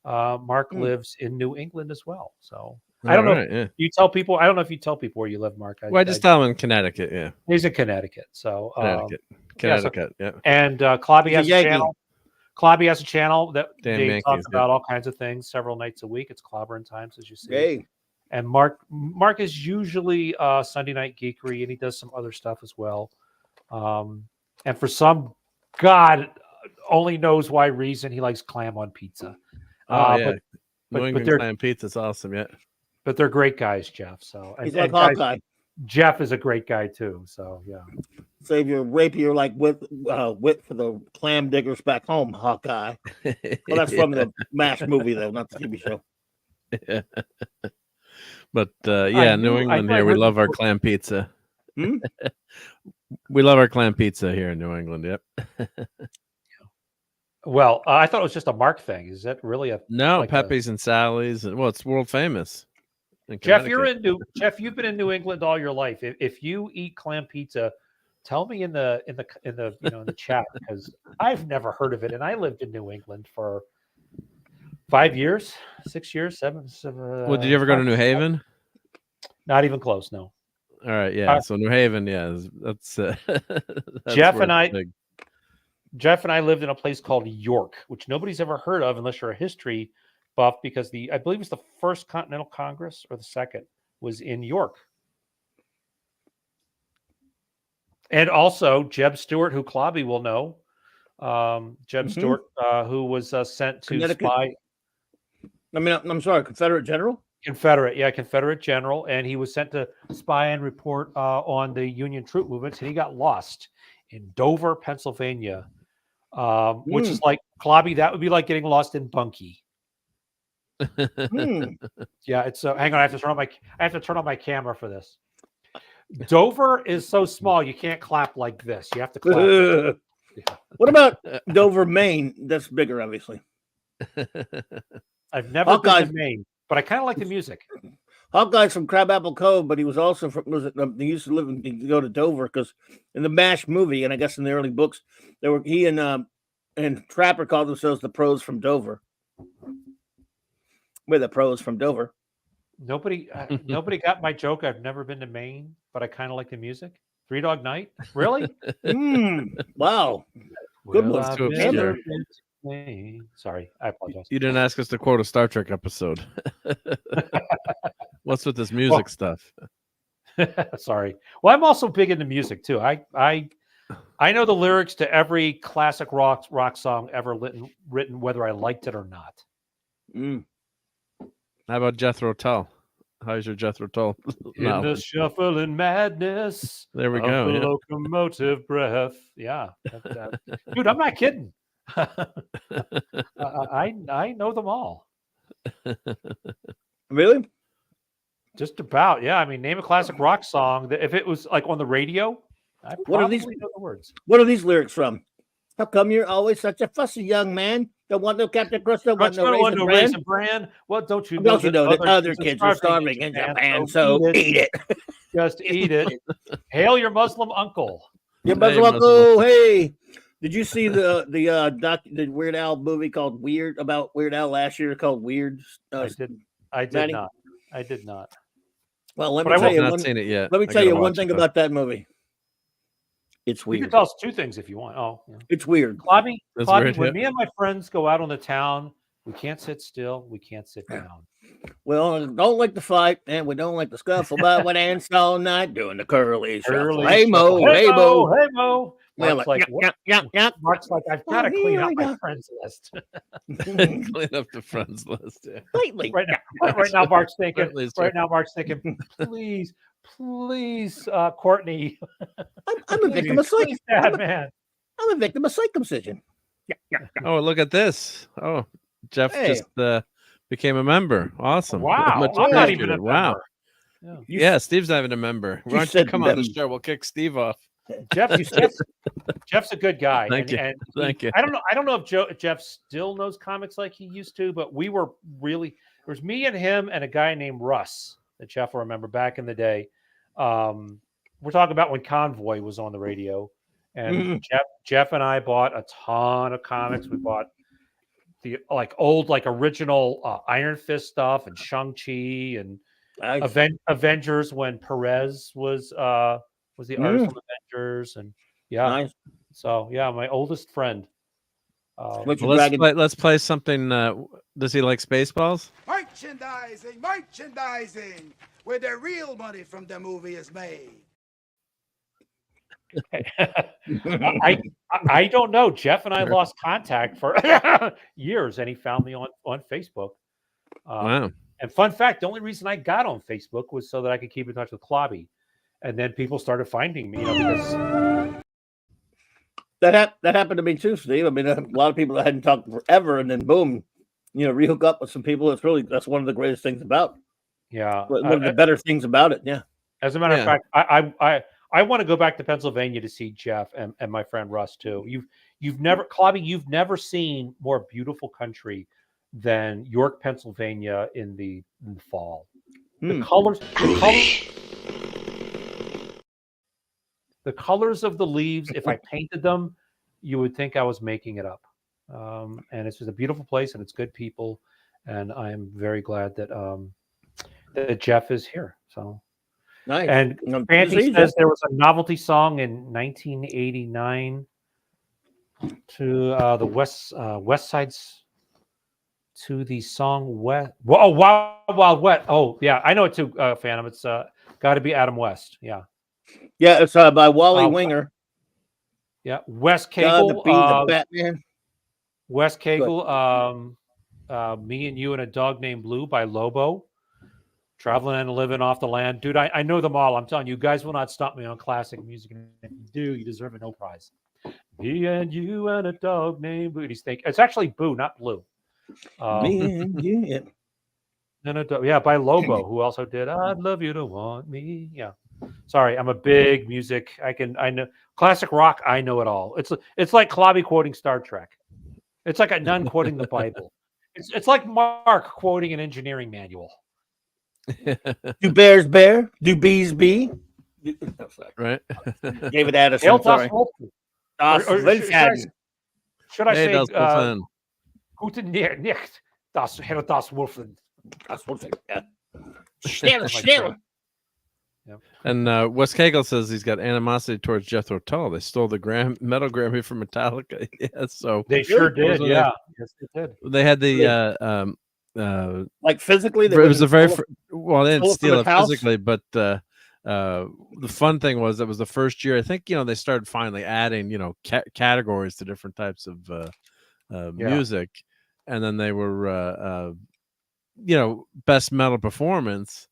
Mark lives in New England as well. So I don't know. If you tell people. I don't know if you tell people where you live, Mark. I just tell them in Connecticut. Yeah, he's in Connecticut. So Connecticut. Yeah. And Clobby has a channel. Clobby has a channel that they talk about all kinds of things several nights a week. It's Clobber in Times, as you see. Hey. And Mark is usually Sunday Night Geekery, and he does some other stuff as well. And for some God only knows why reason, he likes clam on pizza. New England clam pizza is awesome. Yeah. But they're great guys, Jeff. So he's like Hawkeye. Jeff is a great guy too. So yeah. Save your rapier like wit for the clam diggers back home, Hawkeye. Well, that's from the MASH movie though, not the TV show. Yeah. But New England here, we love our clam pizza. We love our clam pizza here in New England. Yep. Well, I thought it was just a Mark thing. Is that really a Pepe's and Sally's, and it's world famous. Jeff, you've been in New England all your life. If you eat clam pizza, tell me in the in the chat, because I've never heard of it, and I lived in New England for 5 years, 6 years, seven. Well, did you ever go to New Haven? Not even close. No. All right, yeah. So New Haven, yeah, that's, that's Jeff where and it's I. big. Jeff and I lived in a place called York, which nobody's ever heard of unless you're a history buff, because I believe it's the first Continental Congress or the second was in York. And also Jeb Stewart, who Clobby will know, Jeb Stewart, who was sent to spy. I mean, I'm sorry, Confederate general? Confederate general, and he was sent to spy and report on the Union troop movements, and he got lost in Dover, Pennsylvania, which is like Clobby. That would be like getting lost in Bunkie. Yeah, it's hang on. I have to turn on my camera for this. Dover is so small you can't clap like this. You have to clap. What about Dover, Maine? That's bigger, obviously. I've never been to Maine, but I kind of like the music. Hawkeye's from Crabapple Cove, but he was also from. He used to live to go to Dover because in the MASH movie, and I guess in the early books, he and Trapper called themselves the Pros from Dover. We're the Pros from Dover. Nobody got my joke. I've never been to Maine, but I kind of like the music. Three Dog Night, really? Wow, good one. Too obscure. Sorry, I apologize. You didn't ask us to quote a Star Trek episode. What's with this music stuff? Sorry. Well, I'm also big into music too. I know the lyrics to every classic rock song ever written, whether I liked it or not. How about Jethro Tull? How's your Jethro Tull? In the shuffling madness. There we go. The locomotive breath. Yeah, dude, I'm not kidding. I know them all. Really? Just about. Yeah. I mean, name a classic rock song that if it was like on the radio, I probably know the words. What are these lyrics from? How come you're always such a fussy young man? Don't want no Captain Crunch, don't want no Raisin Bran. Well, don't you know that other kids are starving in Japan, so eat it. Just eat it. Hail your Muslim uncle. Your Muslim uncle. Hey, did you see the Weird Al movie called Weird about Weird Al last year called Weird? I did not. Well, let me tell you one. Seen it yet. Let me tell you one thing about that movie. It's weird. You can tell us two things if you want. Oh, yeah. It's weird. Clobby, when me and my friends go out on the town, we can't sit still. We can't sit down. Well, I don't like to fight, and we don't like to scuffle, but we dance all night doing the curly shuffle. Hey, Mo. Hey, Mo. Hey, Mo. Mark's like, Mark's like, I've got to clean up my friends list. Clean up the friends list. Yeah. Right now, Mark's thinking. Please, Courtney. I'm a victim of circumcision. Man. I'm a victim of circumcision. Oh, look at this. Oh, Jeff just became a member. Awesome. Wow. I'm not even a member. Wow. Yeah, Steve's not even a member. Why don't you come on the show? We'll kick Steve off. Jeff's a good guy. Thank you. I don't know if Jeff still knows comics like he used to, but we were really, there was me and him and a guy named Russ that Jeff will remember back in the day. We're talking about when Convoy was on the radio, and Jeff and I bought a ton of comics. We bought the old original Iron Fist stuff and Shang-Chi and Avengers when Perez was the artist of Avengers, and so my oldest friend. Let's play something. Does he like Spaceballs? Merchandising, where the real money from the movie is made. I don't know. Jeff and I lost contact for years, and he found me on Facebook. Wow. And fun fact, the only reason I got on Facebook was so that I could keep in touch with Clobby. And then people started finding me, because that happened to me too, Steve. I mean, a lot of people that hadn't talked forever, and then boom, rehook up with some people. That's one of the greatest things about. Yeah, one of the better things about it. Yeah. As a matter of fact, I want to go back to Pennsylvania to see Jeff and my friend Russ too. You've never seen more beautiful country than York, Pennsylvania in the fall. The colors of the leaves, if I painted them, you would think I was making it up. And it's just a beautiful place, and it's good people. And I'm very glad that that Jeff is here. So Nice. And Fancy says there was a novelty song in 1989 to the West Side's to the song West. Oh, Wild Wet. Oh, yeah, I know it too, Phantom. It's got to be Adam West. Yeah. Yeah, it's by Wally Winger. Yeah, Wes Cagle. Be the Batman. Wes Cagle. Me and You and a Dog Named Blue by Lobo. Traveling and Living Off the Land. Dude, I know them all. I'm telling you, you guys will not stop me on classic music. And if you do, you deserve a no prize. Me and You and a Dog Named Blue. It's actually Boo, not Blue. Me and You. Yeah, by Lobo, who also did I'd Love You to Want Me. Yeah. Sorry, I'm a big music. I know classic rock. I know it all. It's like Klobby quoting Star Trek. It's like a nun quoting the Bible. It's like Mark quoting an engineering manual. Do bears bear? Do bees bee? Right. David Addison. Sorry. Should I say Guten Nacht, das Herr das Wolfen. Das Wolfen. Yeah. Still. And Wes Cagle says he's got animosity towards Jethro Tull. They stole the metal Grammy from Metallica. Yeah, so they sure did. Yeah, yes, they did. They had the like physically. It was a very well. They didn't steal it physically, but the fun thing was that was the first year. I think they started finally adding categories to different types of music, and then they were best metal performance.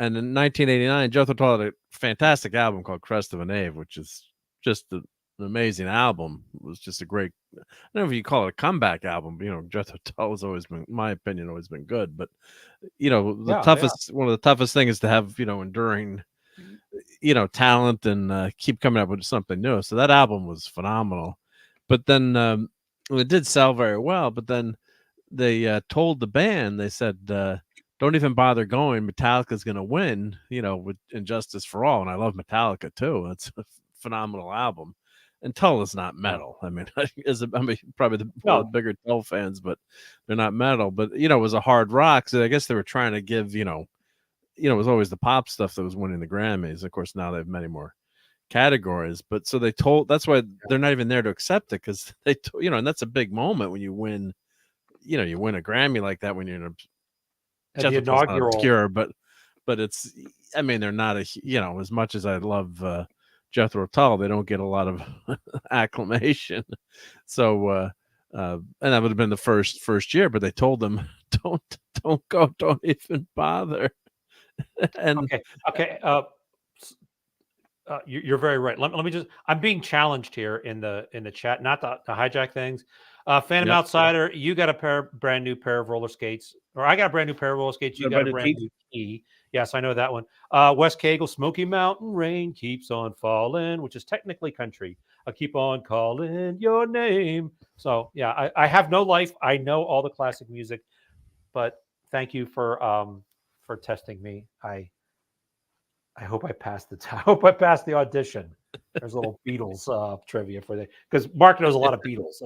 And in 1989, Jethro Tull had a fantastic album called Crest of a Knave, which is just an amazing album. It was just a great, I don't know if you call it a comeback album, but, Jethro Tull has always been, in my opinion, always been good. But, one of the toughest things is to have, enduring, talent and keep coming up with something new. So that album was phenomenal. But then it did sell very well. But then they told the band, they said, don't even bother going. Metallica's going to win, with Injustice for All. And I love Metallica too. It's a phenomenal album. And Tull is not metal. I mean, probably the bigger Tull fans, but they're not metal. But, it was a hard rock. So I guess they were trying to give, it was always the pop stuff that was winning the Grammys. Of course, now they have many more categories. But so that's why they're not even there to accept it, because they, and that's a big moment when you win, you win a Grammy like that when you're in a the inaugural obscure, but it's, I mean, they're not as much as I love Jethro Tull, they don't get a lot of acclamation. So and that would have been the first year, but they told them don't go, don't even bother. And okay. You're very right. Let me just, I'm being challenged here in the chat, not to hijack things. Phantom Outsider, you got a brand new pair of roller skates, or I got a brand new pair of roller skates. You got a brand new key. Yes, I know that one. Wes Cagle, Smoky Mountain Rain keeps on falling, which is technically country. I keep on calling your name. So yeah, I have no life. I know all the classic music, but thank you for testing me. I hope I passed the audition. There's a little Beatles trivia for that, because Mark knows a lot of Beatles.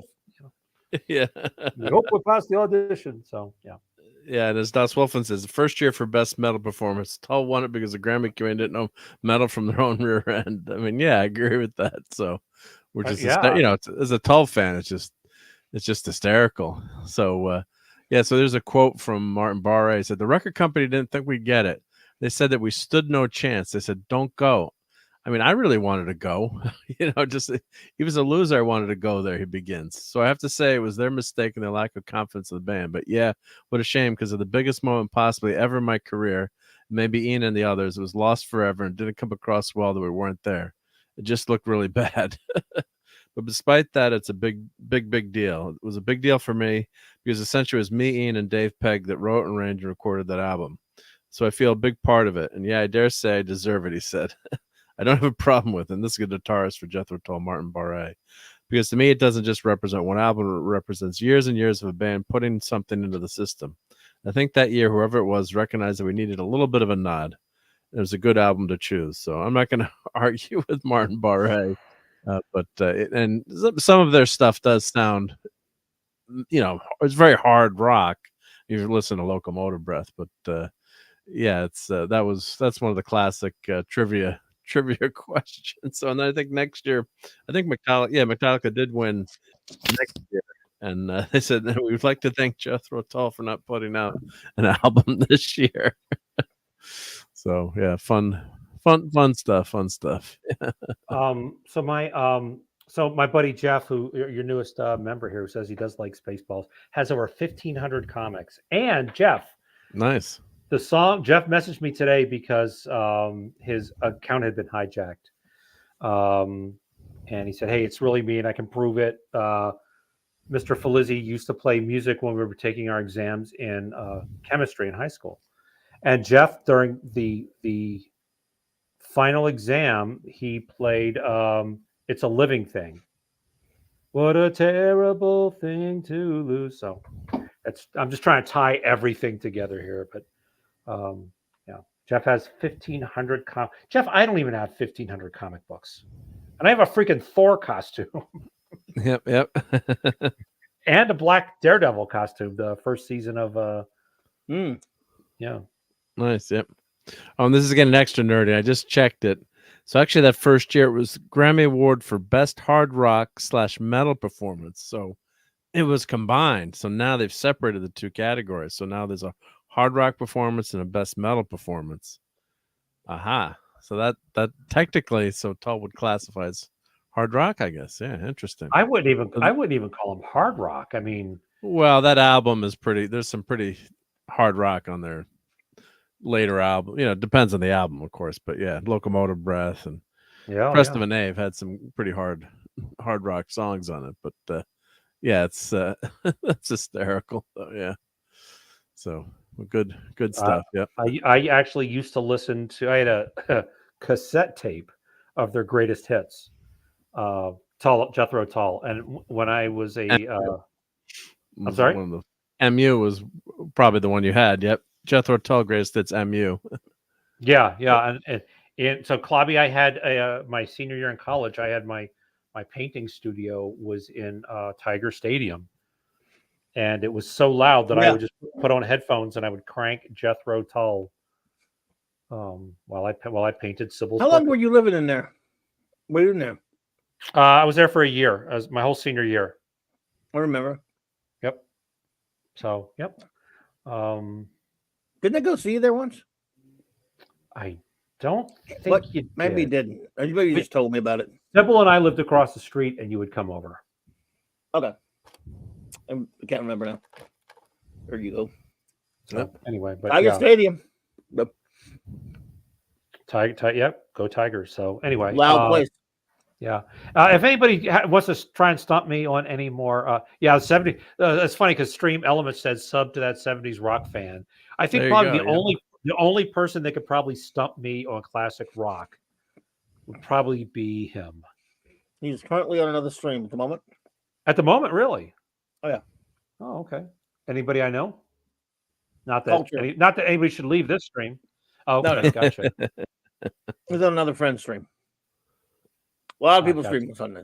Yeah. I hope we passed the audition. So yeah. Yeah, and as Das Wolfen says, the first year for best metal performance, Tull won it because the Grammy committee didn't know metal from their own rear end. I mean, yeah, I agree with that. So we're just, as a Tull fan, it's just hysterical. So so there's a quote from Martin Barre. He said, the record company didn't think we'd get it. They said that we stood no chance. They said, don't go. I mean, I really wanted to go, he was a loser. I wanted to go there. He begins. So I have to say it was their mistake and their lack of confidence in the band. But yeah, what a shame, because of the biggest moment possibly ever in my career, maybe Ian and the others, it was lost forever and didn't come across well that we weren't there. It just looked really bad. But despite that, it's a big deal. It was a big deal for me because essentially it was me, Ian, and Dave Pegg that wrote and arranged and recorded that album. So I feel a big part of it. And yeah, I dare say I deserve it, he said. I don't have a problem with it. And this is a guitarist for Jethro Tull, Martin Barre. Because to me, it doesn't just represent one album. It represents years and years of a band putting something into the system. I think that year, whoever it was, recognized that we needed a little bit of a nod. It was a good album to choose. So I'm not going to argue with Martin Barre. But some of their stuff does sound, it's very hard rock. You listen to Locomotive Breath. But yeah, it's that's one of the classic trivia questions. So, and I think next year, I think Metallica did win next year, and they said we would like to thank Jethro Tull for not putting out an album this year. So yeah, fun stuff. So my buddy Jeff, who your newest member here, who says he does like Spaceballs, has over 1,500 comics. And Jeff, nice. The song, Jeff messaged me today because his account had been hijacked. And he said, "Hey, it's really me, and I can prove it. Mr. Felizi used to play music when we were taking our exams in chemistry in high school." And Jeff, during the final exam, he played "It's a Living Thing." What a terrible thing to lose. So I'm just trying to tie everything together here, but yeah, Jeff has 1,500 Jeff, I don't even have 1,500 comic books, and I have a freaking Thor costume. Yep. And a black Daredevil costume, the first season of yeah. Nice, yep. Oh, and this is getting extra nerdy. I just checked it. So actually that first year it was Grammy Award for Best Hard Rock / Metal Performance. So it was combined. So now they've separated the two categories. So now there's a hard rock performance and a best metal performance. Aha. So that technically, so Tull would classify as hard rock, I guess. Yeah, interesting. I wouldn't even call them hard rock. I mean, well, that album is pretty. There's some pretty hard rock on their later album. You know, it depends on the album, of course. But yeah, Locomotive Breath and Crest of a Knave had some pretty hard rock songs on it. But yeah, it's that's hysterical. So, yeah. So good stuff. Yeah. I actually used to listen to. I had a cassette tape of their greatest hits. Jethro Tull, and when I was I'm sorry, one of the MU was probably the one you had. Yep, Jethro Tull greatest hits MU. yeah, and so Klobby, I had my senior year in college. I had my painting studio was in Tiger Stadium, and it was so loud that I would just put on headphones and I would crank Jethro Tull while I painted Sybil's. How long were you living in there? Were you in there? I was there for a year, as my whole senior year. I remember. Yep. So, yep. Didn't I go see you there once? I don't think you did. Maybe you didn't. Maybe you just told me about it. Sybil and I lived across the street, and you would come over. Okay. I can't remember now. There you go. So, anyway, but Tiger Stadium. Yep. Go Tigers. So, anyway. Loud place. Yeah. If anybody wants to try and stump me on any more, 70. It's funny because Stream Element says sub to that 70s rock fan. I think probably the only person that could probably stump me on classic rock would probably be him. He's currently on another stream at the moment. At the moment, really? Oh yeah. Oh, okay. Anybody I know? Not that anybody should leave this stream. Oh, okay. No. Gotcha. He's on another friend's stream. A lot of people stream on Sunday.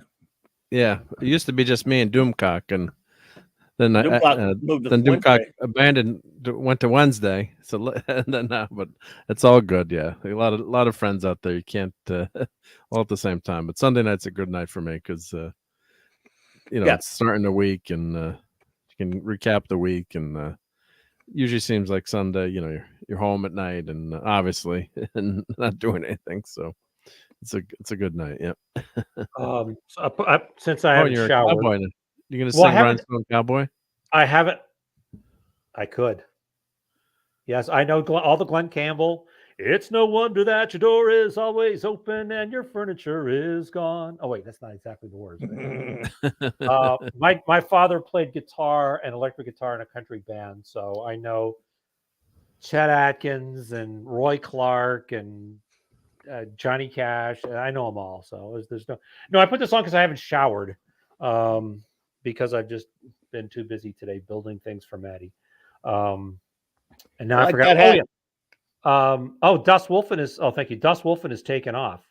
Yeah, it used to be just me and Doomcock, and then Doomcock abandoned, went to Wednesday. So and then but it's all good. Yeah, a lot of friends out there. You can't all at the same time. But Sunday night's a good night for me because it's starting the week, and you can recap the week, and usually seems like Sunday. You're home at night, and obviously and not doing anything. So. It's a good night. Yep. Since I haven't showered, you're gonna sing Rhinestone Cowboy? I haven't. I could. Yes, I know all the Glenn Campbell. It's no wonder that your door is always open and your furniture is gone. Oh wait, that's not exactly the words. My father played guitar and electric guitar in a country band, so I know Chet Atkins and Roy Clark and Johnny Cash. I know them all. So there's no. I put this on because I haven't showered, because I've just been too busy today building things for Maddie. And now I forgot. Dust Wolfen is. Oh, thank you. Dust Wolfen is taken off.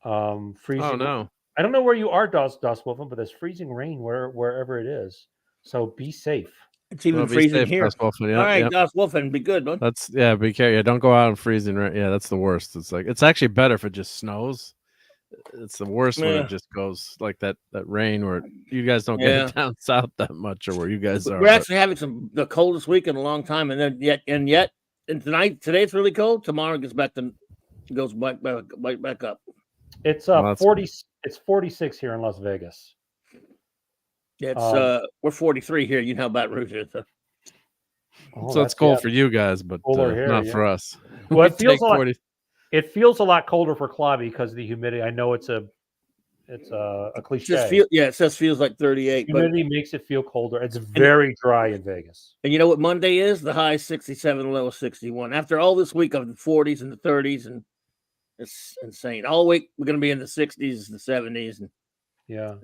Freezing. Oh no. I don't know where you are, Dust Wolfen, but there's freezing rain wherever it is. So be safe. It's even Well, be freezing safe, here. Dust Wolfen. Yeah, All right, yeah. Dust Wolfen, be good, man. That's be careful. Yeah, don't go out in freezing. Right? Yeah, that's the worst. It's like it's actually better if it just snows. It's the worst when it just goes like that rain where you guys don't get it down south that much or where you guys are. We're actually having the coldest week in a long time, and then yet today it's really cold. Tomorrow it gets goes back up. It's 40. It's 46 here in Las Vegas. Yeah, it's we're 43 here. You know about Rouge is. So it's cold for you guys, but not for us. Well, it feels a lot colder for Clavi because of the humidity. I know it's a cliche. It says feels like 38. Humidity makes it feel colder. It's very dry in Vegas. And you know what Monday is? The high is 67, the low is 61. After all this week of the 40s and the 30s, and it's insane. All week we're going to be in the 60s, the 70s, and yeah.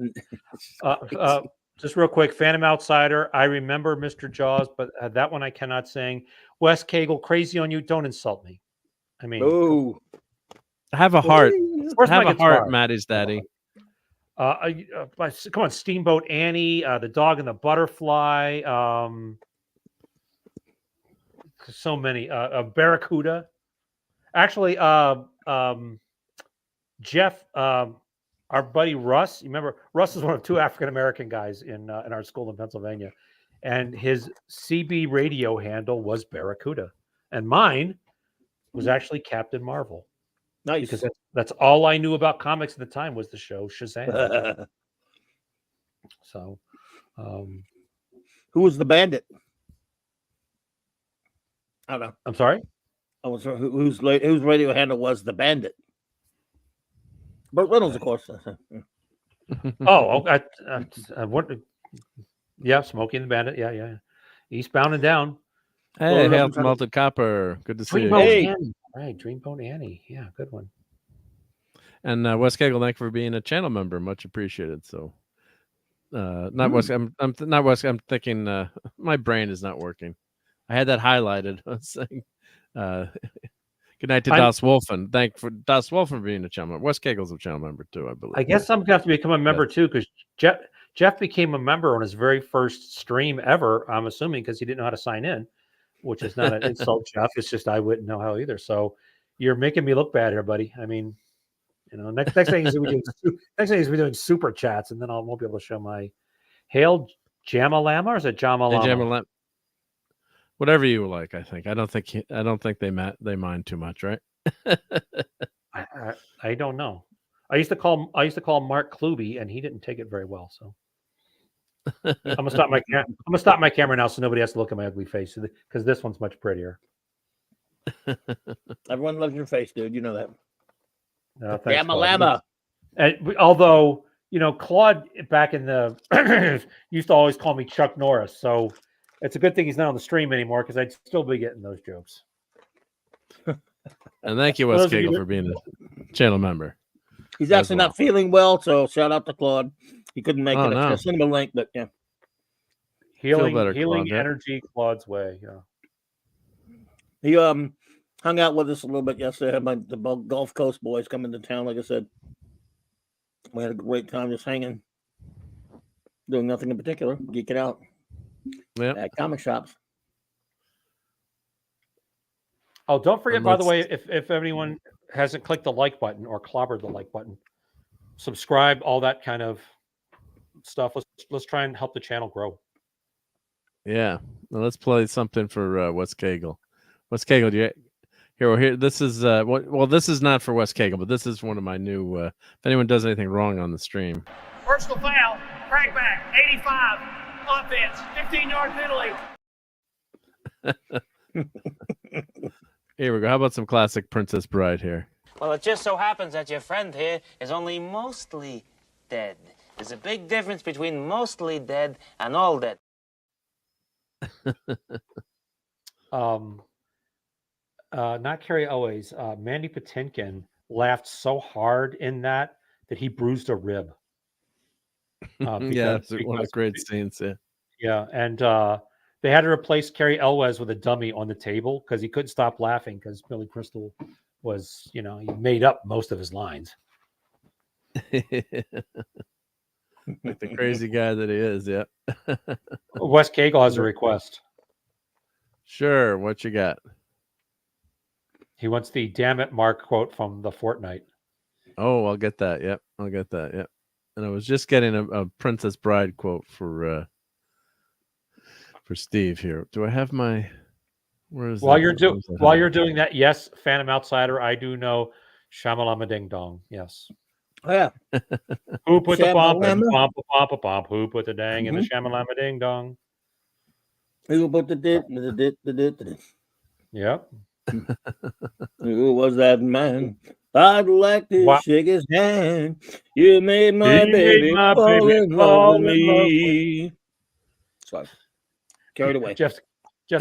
Just real quick, Phantom Outsider. I remember Mr. Jaws, but that one I cannot sing. Wes Cagle, crazy on you. Don't insult me. I mean, have a heart. Have a heart, Maddie's daddy. Come on, Steamboat Annie, the Dog and the Butterfly. So many. Barracuda. Actually, Jeff, our buddy Russ. You remember Russ is one of 2 African American guys in our school in Pennsylvania, and his CB radio handle was Barracuda, and mine was actually Captain Marvel. Nice, because that's all I knew about comics at the time was the show Shazam. So, who was the Bandit? I don't know. I'm sorry. Whose radio handle was the Bandit? Burt Reynolds, of course. What? Yeah, Smokey and the Bandit. Yeah. Eastbound and Down. Hey, Hail to Melted Copper. Good to see you. Annie. Right, Dreamboat Annie. Yeah, good one. And Wes Cagle, thank you for being a channel member. Much appreciated. So, not Wes. I'm not Wes. I'm thinking my brain is not working. I had that highlighted. I was saying, good night to Das Wolfen. Thank for Das Wolfen for being a channel member. Wes Cagle's a channel member too, I believe. I guess I'm going to have to become a member too, because Jeff became a member on his very first stream ever. I'm assuming because he didn't know how to sign in. Which is not an insult, Jeff. It's just I wouldn't know how either. So you're making me look bad here, buddy. I mean, next thing is we're doing super chats, and then I won't be able to show my Hail Jamalama, or is it Jamalama? Hey, Jamalama. Whatever you like, I think. I don't think they mind too much, right? I don't know. I used to call Mark Kluby, and he didn't take it very well. So. I'm gonna stop my camera now, so nobody has to look at my ugly face, because this one's much prettier. Everyone loves your face, dude. You know that. Yamalama. Although Claude back in the used to always call me Chuck Norris, so it's a good thing he's not on the stream anymore, because I'd still be getting those jokes. And thank you, Wes Cagle, for being a channel member. He's actually not feeling well, so shout out to Claude. He couldn't make it. I sent him a link, but yeah. Healing energy Claude's way. Yeah. He hung out with us a little bit yesterday. I had the Gulf Coast boys come into town, like I said. We had a great time just hanging, doing nothing in particular, geeking out at comic shops. Oh, don't forget, by the way, if anyone hasn't clicked the like button or clobbered the like button, subscribe, all that kind of stuff. Let's try and help the channel grow. Yeah. Well, let's play something for Wes Cagle. Wes Cagle, here. This is this is not for Wes Cagle, but this is one of my new. If anyone does anything wrong on the stream, personal foul, crackback, 85, offense, 15-yard penalty. Here we go. How about some classic Princess Bride here? Well, it just so happens that your friend here is only mostly dead. There's a big difference between mostly dead and all dead. Not Carrie Always. Mandy Patinkin laughed so hard in that he bruised a rib. Yeah, it's one of the great scenes. Yeah, and they had to replace Carrie Elwes with a dummy on the table because he couldn't stop laughing because Billy Crystal was, he made up most of his lines. Like the crazy guy that he is. Yeah. Wes Cagle has a request. Sure. What you got? He wants the "Damn it, Mark" quote from the Fortnite. Oh, I'll get that. Yep. I'll get that. Yep. And I was just getting a Princess Bride quote for Steve here. Do I have my? Where is While that? you're doing that, yes, Phantom Outsider. I do know Shamalama Ding Dong. Yes. Oh, yeah. Who put the bump and Shamalama. bump? Who put the dang in the Shamalama Ding Dong? Who put the dit? Yep. Who was that man? I'd like to shake his hand. You made my baby fall in love with me. Sorry. Carried away. Jeff's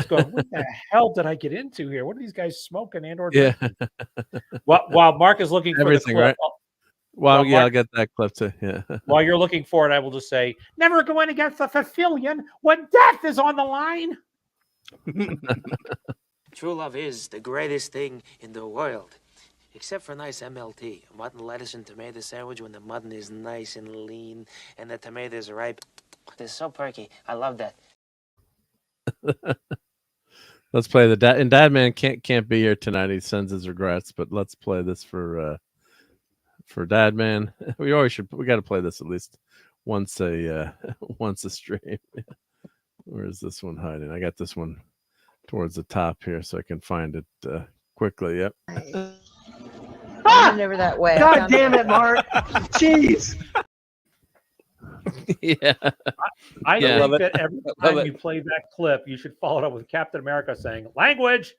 going, what the hell did I get into here? What are these guys smoking and or Yeah. While Mark is looking for everything, the clip, right? Well, yeah, I'll get that clip too. Yeah. While you're looking for it, I will just say, never going against the Sicilian when death is on the line. True love is the greatest thing in the world. Except for nice MLT, mutton, lettuce, and tomato sandwich when the mutton is nice and lean and the tomatoes are ripe. They're so perky. I love that. Let's play the dad. And Dadman can't be here tonight. He sends his regrets, but let's play this for Dadman. We got to play this at least once a stream. Where is this one hiding? I got this one towards the top here, so I can find it quickly. Yep. Never that way. God damn it, Mark. Jeez. Yeah. I think that every time you play that clip, you should follow it up with Captain America saying, language.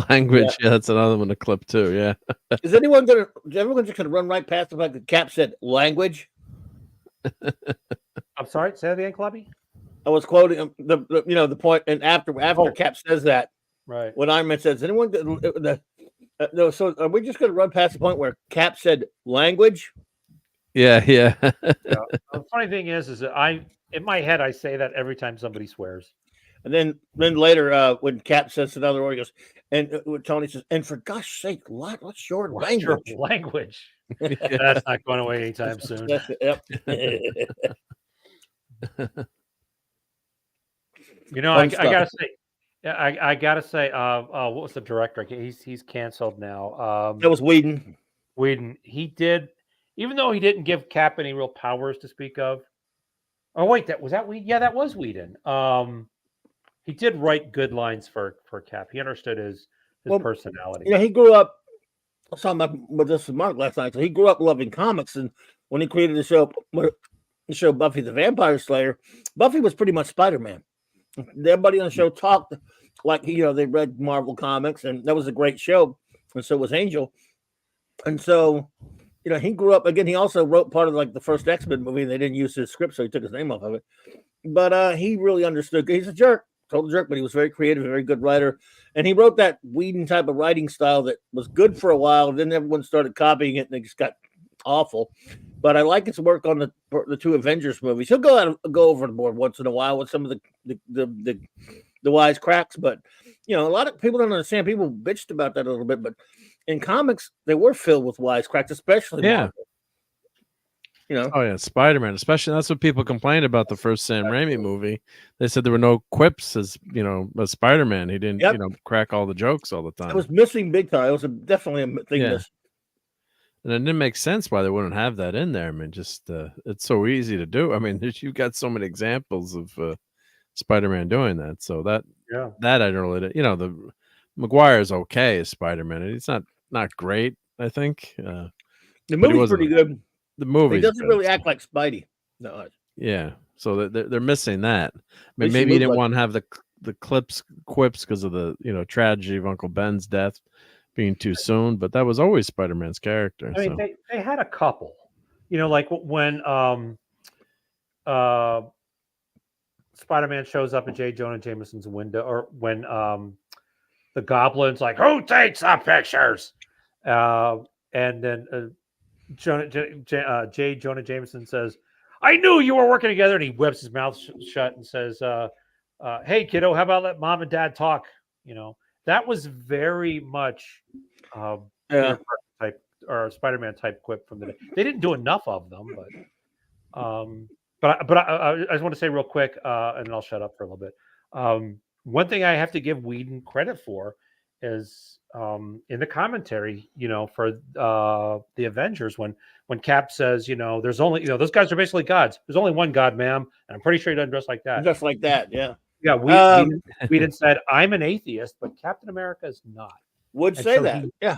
Language. Yeah, that's another one to clip too. Yeah. Is everyone just gonna run right past the fact that Cap said language? I'm sorry, say that again, Clubby. I was quoting the point, and after Cap says that, right? When Iron Man says, "Anyone?" So are we just going to run past the point where Cap said language? Yeah. The funny thing is that in my head I say that every time somebody swears, and then later when Cap says another word, he goes, and Tony says, "And for gosh sake, what's your language?" Language. That's not going away anytime soon. Yep. I gotta say, I gotta say, what was the director? He's canceled now. That was Whedon. He did, even though he didn't give Cap any real powers to speak of. Oh wait, was that Whedon? Yeah, that was Whedon. He did write good lines for Cap. He understood his personality. Yeah, he grew up. I was talking about with this with Mark last night. So he grew up loving comics, and when he created the show Buffy the Vampire Slayer, Buffy was pretty much Spider-Man. Everybody on the show talked like they read Marvel comics, and that was a great show, and so was Angel. And so, he grew up again. He also wrote part of the first X-Men movie, and they didn't use his script, so he took his name off of it. But he really understood. He's a jerk, total jerk, but he was very creative, a very good writer, and he wrote that Whedon type of writing style that was good for a while. Then everyone started copying it, and it just got awful. But I like his work on the two Avengers movies. He'll go overboard once in a while with some of the wise cracks, but a lot of people don't understand. People bitched about that a little bit, but in comics they were filled with wise cracks, especially Marvel. Oh yeah, Spider-Man, especially. That's what people complained about the first Sam Raimi movie. They said there were no quips as Spider-Man. He didn't crack all the jokes all the time. It was missing big time. It was definitely a thing. Yeah. And it didn't make sense why they wouldn't have that in there. I mean, just it's so easy to do. I mean, you've got so many examples of Spider-Man doing that. So that I don't really, the Maguire's okay as Spider-Man. It's not great, I think. The movie's pretty good. The movie doesn't really act like Spidey. No. Yeah. So they're missing that. I mean, maybe you didn't want to have the quips because of the tragedy of Uncle Ben's death being too soon, but that was always Spider-Man's character. I mean, they had a couple, like when Spider-Man shows up at J. Jonah Jameson's window, or when the Goblin's like, "Who takes the pictures?" And then J. Jonah Jameson says, "I knew you were working together," and he whips his mouth shut and says, "Hey, kiddo, how about let mom and dad talk?" That was very much type or Spider-Man type quip from the day. They didn't do enough of them, but But I just want to say real quick, and then I'll shut up for a little bit. One thing I have to give Whedon credit for is in the commentary, for the Avengers, when Cap says, there's only, those guys are basically gods. There's only one God, ma'am, and I'm pretty sure he doesn't dress like that. Just like that, yeah. Yeah, Whedon said, I'm an atheist, but Captain America is not. Would And say so that, yeah.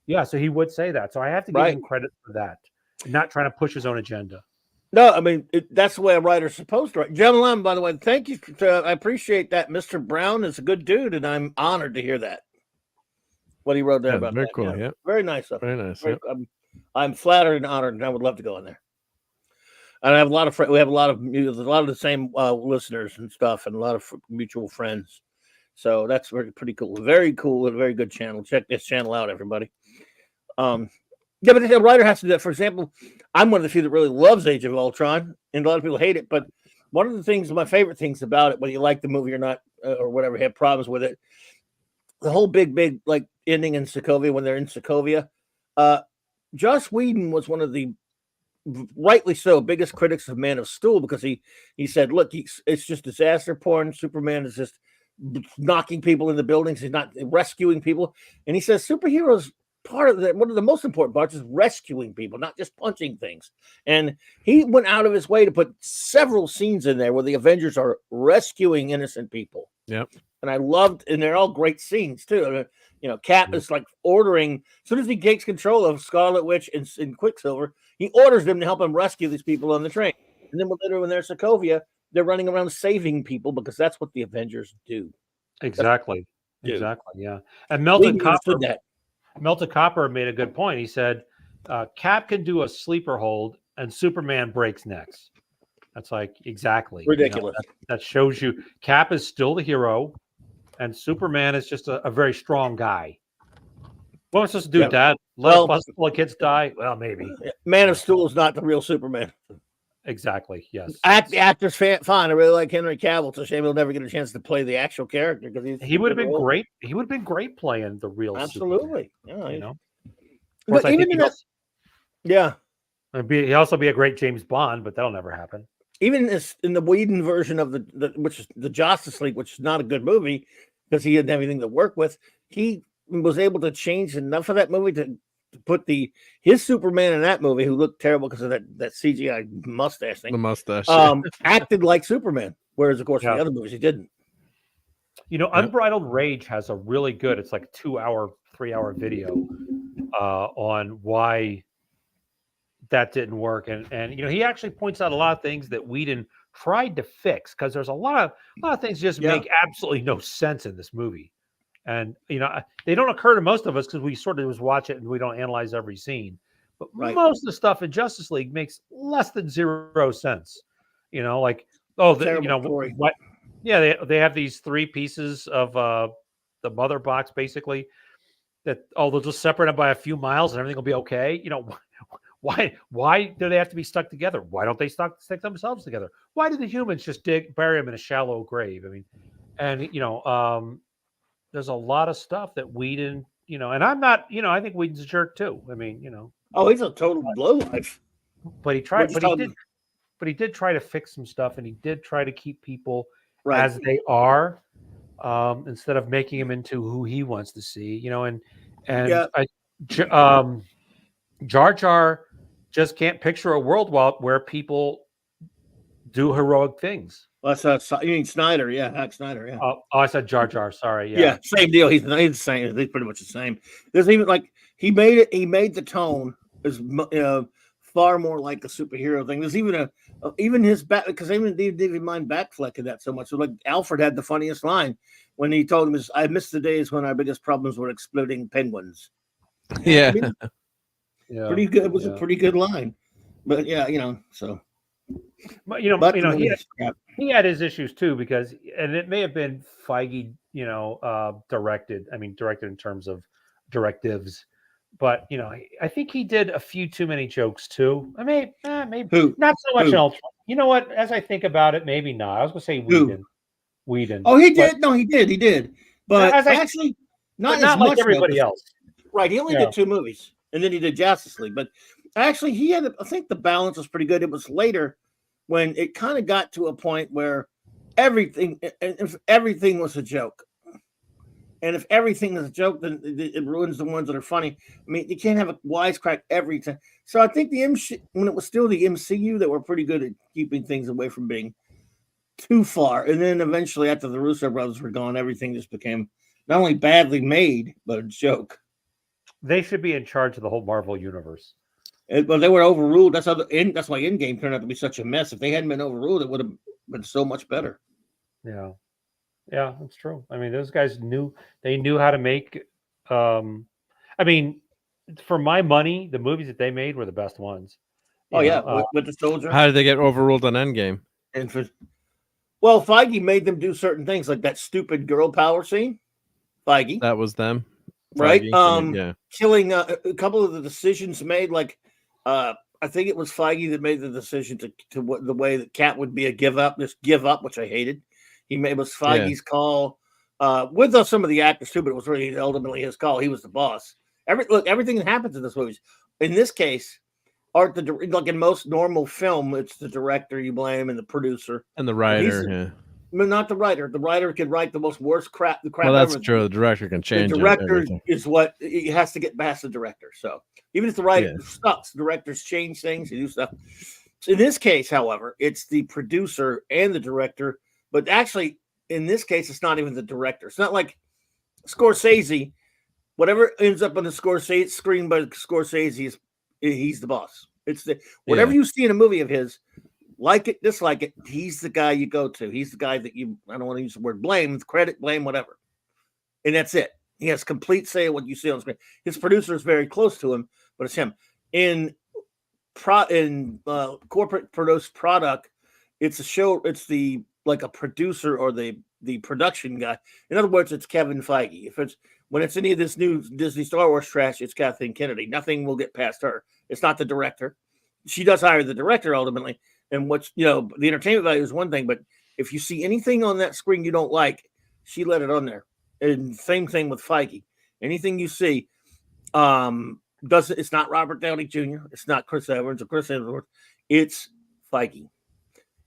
Yeah, so he would say that. So I have to give him credit for that, not trying to push his own agenda. No, I mean, that's the way a writer's supposed to write. Gentlemen, by the way, thank you. I appreciate that. Mr. Brown is a good dude, and I'm honored to hear that. What he wrote there about very that. cool, yeah. Very nice of Very him. nice. I'm flattered and honored, and I would love to go in there. And I have a lot of friends. We have a lot of the same listeners and stuff, and a lot of mutual friends. So that's pretty cool. Very cool and very good channel. Check this channel out, everybody. Yeah, but the writer has to do that. For example, I'm one of the few that really loves Age of Ultron, and a lot of people hate it. But one of the things, my favorite things about it, whether you like the movie or not, or whatever, have problems with it, the whole big like ending in Sokovia when they're in Sokovia. Joss Whedon was one of the, rightly so, biggest critics of Man of Steel, because he said, look, it's just disaster porn. Superman is just knocking people in the buildings. He's not rescuing people. And he says superheroes, part of that, one of the most important parts is rescuing people, not just punching things. And he went out of his way to put several scenes in there where the Avengers are rescuing innocent people. Yep. And I loved, and they're all great scenes too. Cap is like ordering, as soon as he takes control of Scarlet Witch and Quicksilver, he orders them to help him rescue these people on the train. And then later when they're Sokovia, they're running around saving people, because that's what the Avengers do. Exactly. Exactly. Yeah. And Melton Copper made a good point. He said, Cap can do a sleeper hold and Superman breaks necks. That's like, exactly. Ridiculous. That shows you Cap is still the hero and Superman is just a very strong guy. What am I supposed to do, Dad? Let a bus full of kids die? Well, maybe. Man of Steel is not the real Superman. Exactly. Yes. The actor's fine. I really like Henry Cavill. It's a shame he'll never get a chance to play the actual character, because he would have been great. He would have been great playing the real. Absolutely. Superman, yeah. But even in that, yeah. He'd also be a great James Bond, but that'll never happen. Even in the Whedon version of which is the Justice League, which is not a good movie because he didn't have anything to work with, he was able to change enough of that movie to put his Superman in that movie, who looked terrible because of that CGI mustache thing. The mustache. Acted like Superman, whereas of course in the other movies he didn't. Unbridled Rage has a really good, it's like 3-hour video on why that didn't work, and he actually points out a lot of things that Whedon tried to fix, because there's a lot of things just make absolutely no sense in this movie. And they don't occur to most of us because we sort of just watch it and we don't analyze every scene. But most of the stuff in Justice League makes less than 0 sense. They have these 3 pieces of the mother box, basically, that they'll just separate them by a few miles and everything will be okay. Why do they have to be stuck together? Why don't they stick themselves together? Why do the humans just bury them in a shallow grave? I mean, and there's a lot of stuff that Whedon, and I'm not, I think Whedon's a jerk too. I mean, Oh, he's a total lowlife. But he tried, but he did try to fix some stuff, and he did try to keep people as they are, instead of making them into who he wants to see, Jar Jar just can't picture a world where people do heroic things. Well, that's you mean Snyder, Zack Snyder, yeah. Oh, I said Jar Jar. Sorry, yeah, same deal. He's the same. He's pretty much the same. There's even he made the tone is far more like a superhero thing. There's even his back, because I didn't mind Batfleck in that so much. So like Alfred had the funniest line when he told him, "I miss the days when our biggest problems were exploding penguins." Yeah, pretty good. It was a pretty good line, but so. But he had his issues too, because, and it may have been Feige, directed. I mean, directed in terms of directives, but I think he did a few too many jokes too. I mean, maybe not so much. Ultron. You know what? As I think about it, maybe not. I was going to say Whedon. Oh, he did. No, he did. But actually, not like everybody else. Right. He only did 2 movies, and then he did Justice League. But Actually, I think the balance was pretty good. It was later when it kind of got to a point where if everything was a joke. And if everything is a joke, then it ruins the ones that are funny. I mean, you can't have a wisecrack every time. So I think when it was still the MCU, that were pretty good at keeping things away from being too far. And then eventually, after the Russo brothers were gone, everything just became not only badly made, but a joke. They should be in charge of the whole Marvel universe. Well, they were overruled. That's why Endgame turned out to be such a mess. If they hadn't been overruled, it would have been so much better. Yeah. Yeah, that's true. I mean, those guys knew how to make. I mean, for my money, the movies that they made were the best ones. With the soldier. How did they get overruled on Endgame? Well, Feige made them do certain things, like that stupid girl power scene. Feige, that was them, right? Yeah, killing a couple of the decisions made, like I think it was Feige that made the decision to what the way that Cat would be a give up, which I hated. It was Feige's call with some of the actors too, but it was really ultimately his call. He was the boss. Everything that happens in this movie, in this case, like in most normal film, it's the director you blame and the producer and the writer. Not the writer. The writer could write the worst crap. Well, that's true. The director can change. The director is what it has to get past the director. So even if the writer sucks, directors change things, they do stuff. So in this case, however, it's the producer and the director. But actually, in this case, it's not even the director. It's not like Scorsese. Whatever ends up on the Scorsese screen by Scorsese he's the boss. It's whatever you see in a movie of his, like it, dislike it, he's the guy you go to. He's the guy that I don't want to use the word blame, credit, blame, whatever. And that's it. He has complete say of what you see on screen. His producer is very close to him, but it's him. In corporate produced product, it's a show. It's like a producer or the production guy. In other words, it's Kevin Feige. When it's any of this new Disney Star Wars trash, it's Kathleen Kennedy. Nothing will get past her. It's not the director. She does hire the director ultimately. And the entertainment value is one thing, but if you see anything on that screen you don't like, she let it on there. And same thing with Feige. Anything you see, it's not Robert Downey Jr. It's not Chris Evans or Chris Hemsworth. It's Feige.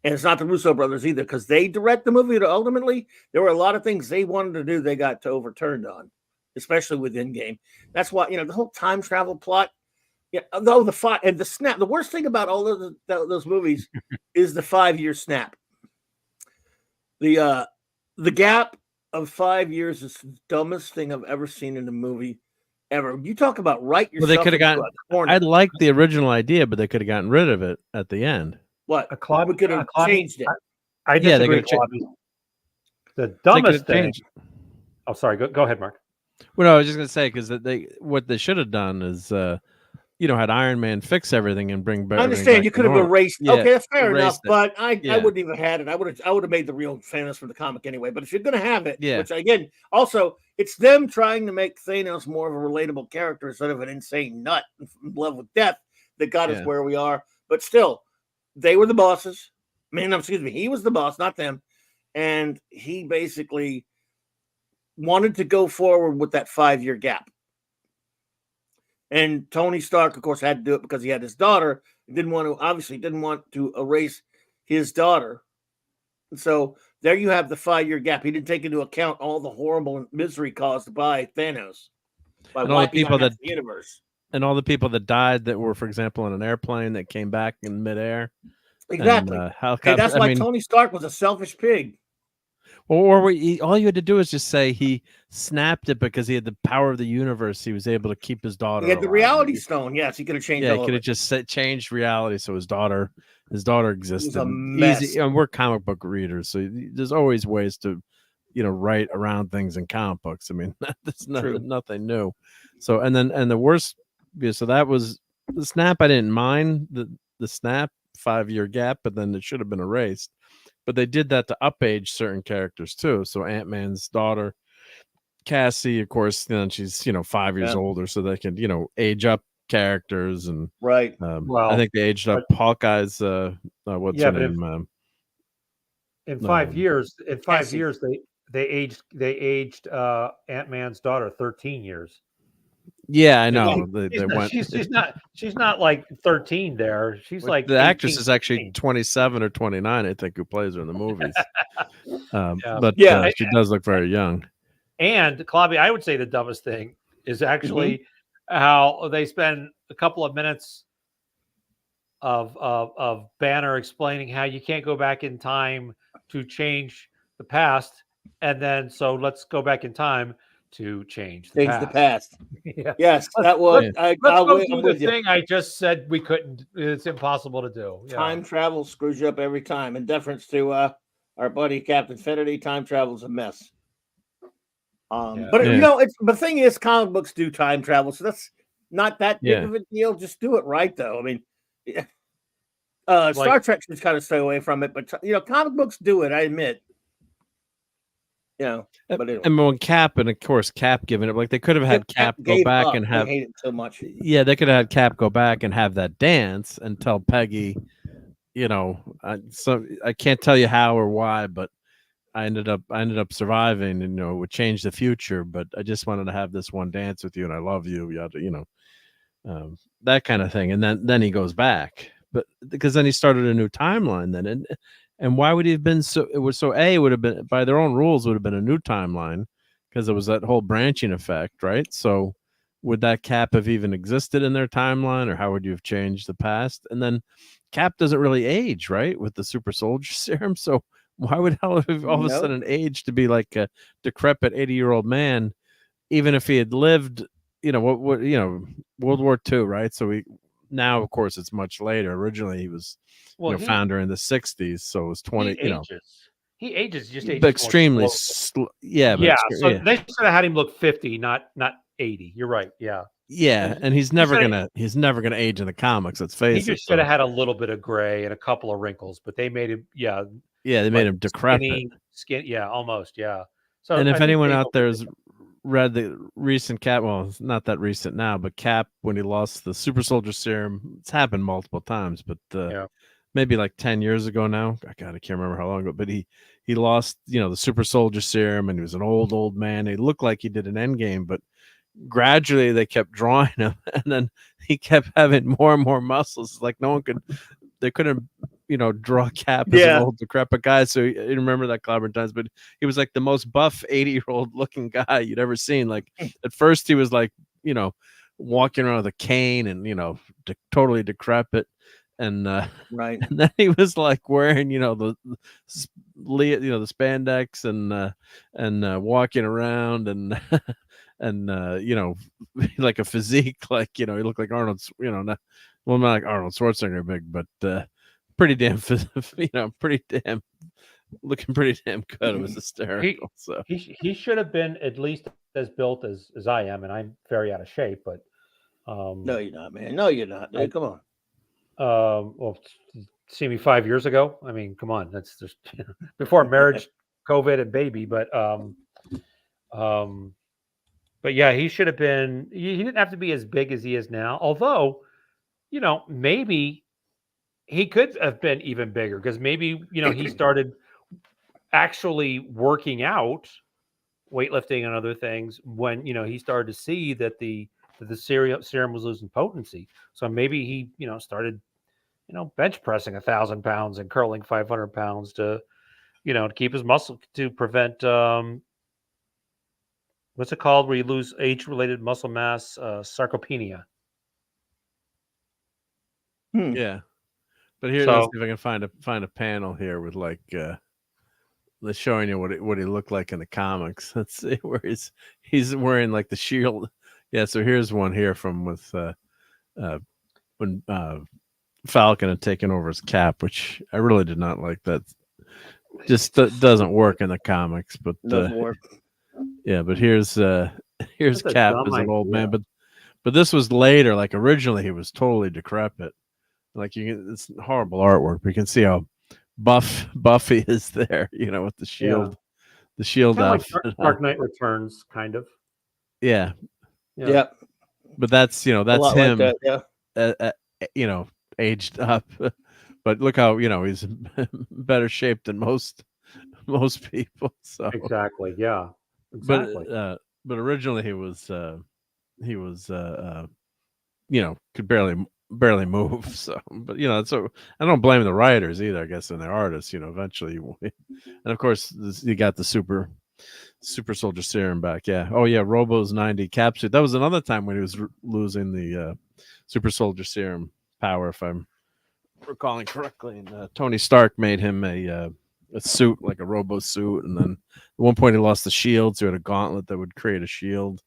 And it's not the Russo brothers either, because they direct the movie. Ultimately, there were a lot of things they wanted to do they got overturned on, especially with Endgame. That's why, the whole time travel plot, though the snap, the worst thing about all of those movies is the 5-year snap. The gap of 5 years is the dumbest thing I've ever seen in a movie ever. You talk about write yourself. Well, they could have gotten. I'd like the original idea, but they could have gotten rid of it at the end. What? We could have changed it. I disagree. The dumbest thing. Oh, sorry. Go ahead, Mark. Well, no, I was just going to say, because what they should have done is, had Iron Man fix everything and bring back. I understand you could have erased. Yeah, okay, that's fair enough. But I wouldn't even have had it. I would have made the real Thanos for the comic anyway. But if you're going to have it, which again, also it's them trying to make Thanos more of a relatable character instead of an insane nut in love with death that got us where we are. But still, they were the bosses. He was the boss, not them. And he basically wanted to go forward with that 5-year gap. And Tony Stark, of course, had to do it because he had his daughter. He didn't want to erase his daughter. And so there you have the 5-year gap. He didn't take into account all the horrible misery caused by Thanos. By and all the people the universe. And all the people that died that were, for example, in an airplane that came back in midair. Exactly. And, that's why Tony Stark was a selfish pig. Or all you had to do is just say he snapped it because he had the power of the universe. He was able to keep his daughter. He had the reality stone. Yes, he could have changed. Yeah, he could have just changed reality so his daughter existed. It was a mess. Easy, and we're comic book readers, so there's always ways to, write around things in comic books. I mean, that's nothing new. So and the worst. So that was the snap. I didn't mind the snap 5-year gap, but then it should have been erased. But they did that to upage certain characters too. So Ant-Man's daughter, Cassie, of course, she's 5 years older, so they can age up characters and right. I think they aged up Hawkeye's. What's her name? In 5 years, they aged Ant-Man's daughter 13 years. Yeah, I You know, know. They went. She's not like 13 there. She's like the actress 18, is actually 19. 27 or 29, I think, who plays her in the movies. Yeah. But Yeah. she does look very young. And Claudia, I would say the dumbest thing is actually how they spend a couple of minutes of Banner explaining how you can't go back in time to change the past, and then so let's go back in time to change the Change past. the past. Yeah. Yes, that was. Let's go do the thing I just said we couldn't. It's impossible to do. Yeah. Time travel screws you up every time. In deference to our buddy Captain Finity, time travel's a mess. But you know, the thing is, comic books do time travel, so that's not that big of a deal. Just do it right, though. I mean, Star Trek should kind of stay away from it, but you know, comic books do it. I admit. You know, but anyway. And when Cap, and of course Cap giving it, like they could have had Cap go back and have. I hate it so much. Yeah, they could have had Cap go back and have that dance and tell Peggy, you know, so I can't tell you how or why, but I ended up surviving, and you know, it would change the future. But I just wanted to have this one dance with you, and I love you, you know, that kind of thing. And then he goes back, but because then he started a new timeline then, and why would he have been so? It was so A would have been by their own rules would have been a new timeline because it was that whole branching effect, right? So would that Cap have even existed in their timeline, or how would you have changed the past? And then Cap doesn't really age, right, with the super soldier serum. So why would hell have all of a sudden age to be like a decrepit 80-year-old man, even if he had lived, you know, what you know, World War II, right? So now, of course, it's much later. Originally, he was founder in the 60s, so it was 20. He ages just extremely So they should have had him look 50, not 80. You're right. Yeah. Yeah, and he's never gonna age in the comics. Let's face it. He just should have had a little bit of gray and a couple of wrinkles, but they made him. Yeah, they made him decrepit. Skin. Yeah, almost. Yeah. So, and if anyone out there has read the recent Cap, well, it's not that recent now, but Cap, when he lost the super soldier serum, it's happened multiple times, but maybe like 10 years ago now. I can't remember how long ago, but he lost, you know, the super soldier serum, and he was an old man. He looked like he did an Endgame, but gradually they kept drawing him, and then he kept having more and more muscles. Like they couldn't, you know, draw Cap as an old decrepit guy. So you remember that clever times, but he was like the most buff 80-year-old looking guy you'd ever seen. Like at first he was like, you know, walking around with a cane and, you know, totally decrepit. And right, and then he was like wearing, you know, the spandex and walking around and and you know, like a physique, like, you know, he looked like Arnold, you know, not like Arnold Schwarzenegger big, but pretty damn, you know, looking pretty damn good. It was hysterical. He should have been at least as built as I am, and I'm very out of shape. But no, you're not, man. No, you're not. Hey, come on. Well, see me 5 years ago. I mean, come on, that's just before marriage, COVID, and baby. But yeah, he should have been. He didn't have to be as big as he is now. Although, you know, maybe he could have been even bigger because maybe, you know, he started actually working out, weightlifting and other things when, you know, he started to see that the serum was losing potency. So maybe he, you know, started, you know, bench pressing 1,000 pounds and curling 500 pounds to, you know, to keep his muscle, to prevent what's it called where you lose age-related muscle mass? Sarcopenia. Yeah, but here, let's see if I can find a panel here with like showing you what he looked like in the comics. Let's see where he's wearing like the shield. Yeah, so here's one here from with when Falcon had taken over his Cap, which I really did not like. That just doesn't work in the comics, but doesn't work. Yeah, but here's Cap as an old man, but this was later. Like originally, he was totally decrepit. Like it's horrible artwork, but you can see how buff he is there. You know, with the shield, the shield outfit. Like Dark Knight Returns, kind of. Yeah. Yep. But that's, you know, that's him. Like that, you know, aged up. But look how, you know, he's in better shape than most people. So exactly, yeah. Exactly. But originally he was he was you know, could barely move. So, but you know, so I don't blame the writers either, I guess, and the artists. You know, eventually, and of course, you got the super soldier serum back. Yeah. Oh yeah, Robo's 90 capsule. That was another time when he was losing the super soldier serum power, if I'm recalling correctly. And Tony Stark made him a suit, like a Robo suit, and then at one point he lost the shield, so he had a gauntlet that would create a shield.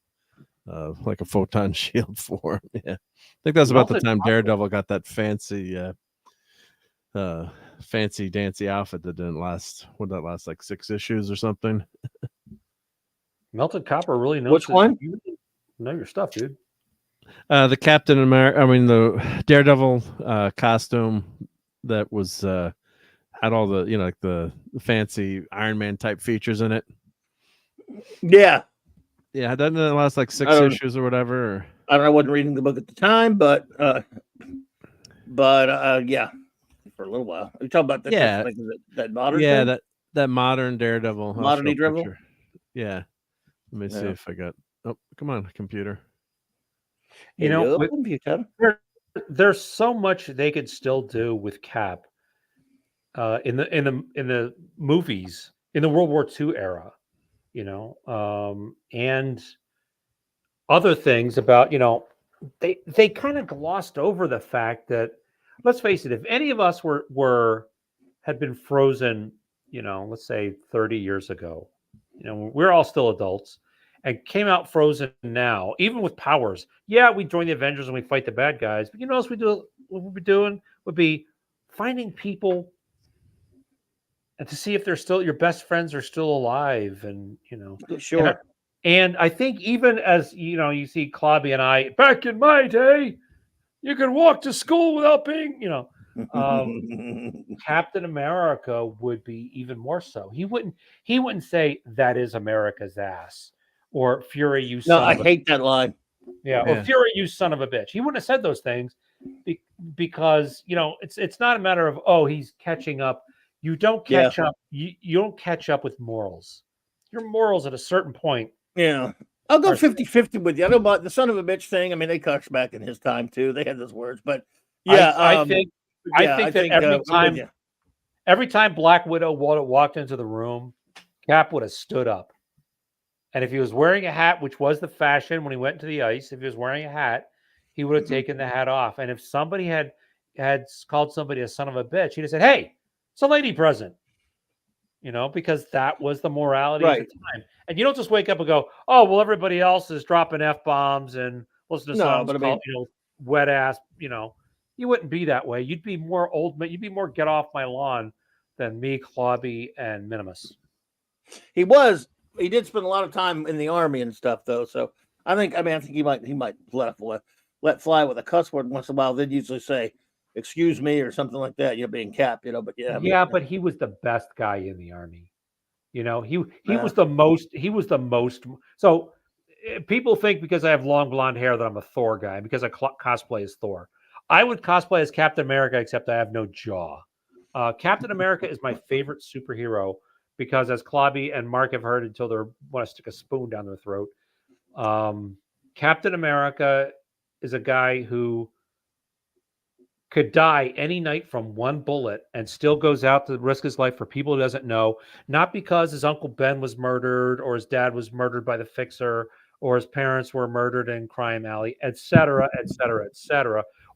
Like a photon shield for him. Yeah, I think that's about the time Daredevil got that fancy dancy outfit that didn't last. Would that last like 6 issues or something? Melted Copper really knows. Which one? You know your stuff, dude. The Captain America. I mean, the Daredevil costume that was had all the, you know, like the fancy Iron Man type features in it. Yeah. Yeah, doesn't it last like 6 issues or whatever? Or... I don't know. I wasn't reading the book at the time, but yeah, for a little while. Are you talking about that? Like, that modern? Yeah, thing? that modern Daredevil. Modern Daredevil. Yeah. Let me see if I got. Oh, come on, computer. You know, there's so much they could still do with Cap in the movies in the World War II era. You know, and other things about, you know, they kind of glossed over the fact that, let's face it, if any of us had been frozen, you know, let's say 30 years ago, you know, we're all still adults and came out frozen now, even with powers. Yeah, we join the Avengers and we fight the bad guys, but you know what else what we'd be doing would be finding people and to see if they're still your best friends are still alive, and you know, sure. And I think even as you know, you see Clobby and I back in my day, you could walk to school without being, you know, Captain America would be even more so. He wouldn't say that is America's ass or Fury, you. No, I hate that line. Yeah, or Fury, you son of a bitch. He wouldn't have said those things because you know it's not a matter of he's catching up. You don't catch up. You don't catch up with morals. Your morals at a certain point. Yeah. I'll go 50-50 with you. I know about the son of a bitch thing. I mean, they cussed back in his time too. They had those words, but yeah, I think that every time Black Widow walked into the room, Cap would have stood up. And if he was wearing a hat, which was the fashion when he went into the ice, if he was wearing a hat, he would have taken the hat off. And if somebody had called somebody a son of a bitch, he'd have said, "Hey, it's a lady present." You know, because that was the morality at the time. And you don't just wake up and go, "Oh, well, everybody else is dropping F-bombs and listen to songs called, you know, wet ass." You know, you wouldn't be that way. You'd be more you'd be more get off my lawn than me, Clobby, and Minimus. He did spend a lot of time in the army and stuff, though. So I think he might let fly with a cuss word once in a while. They'd usually say, "Excuse me," or something like that. You're being Cap, you know. But but he was the best guy in the army. You know, he was the most. He was the most. So people think because I have long blonde hair that I'm a Thor guy because I cosplay as Thor. I would cosplay as Captain America, except I have no jaw. Captain America is my favorite superhero because, as Clobby and Mark have heard until they want to stick a spoon down their throat, Captain America is a guy who could die any night from one bullet and still goes out to risk his life for people he doesn't know, not because his Uncle Ben was murdered or his dad was murdered by the Fixer or his parents were murdered in Crime Alley, et cetera,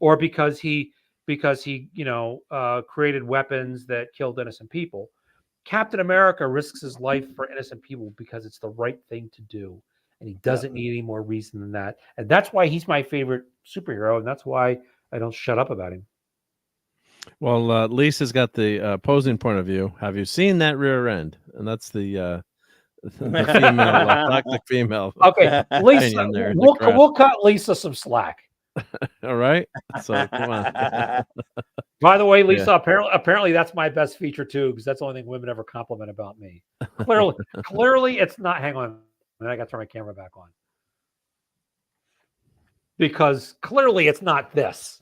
or because he you know created weapons that killed innocent people. Captain America risks his life for innocent people because it's the right thing to do, and he doesn't need any more reason than that. And that's why he's my favorite superhero, and that's why I don't shut up about him. Well, Lisa's got the opposing point of view. Have you seen that rear end? And that's the female, toxic female. Okay, Lisa, we'll cut Lisa some slack. All right. So come on. By the way, Lisa, apparently that's my best feature too, because that's the only thing women ever compliment about me. Clearly, it's not. Hang on, I got to turn my camera back on because clearly it's not this.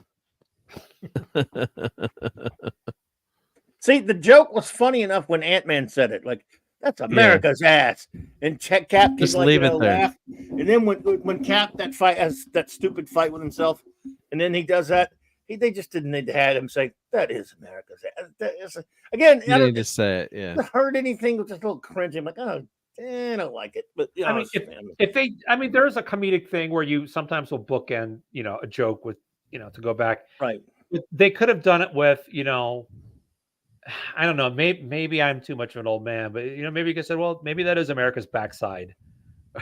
See, the joke was funny enough when Ant-Man said it. Like That's America's ass. And Cap can Just leave it there. laugh. And then when Cap has that stupid fight with himself, and then he does that, they just didn't need to have him say that is America's ass. That is, again, You need to say it. Yeah. Heard anything with just a little cringe. I'm like, oh, I don't like it. But I mean, there's a comedic thing where you sometimes will bookend, a joke with, to go back. Right. They could have done it with, I don't know. Maybe I'm too much of an old man, but maybe you could say, well, maybe that is America's backside,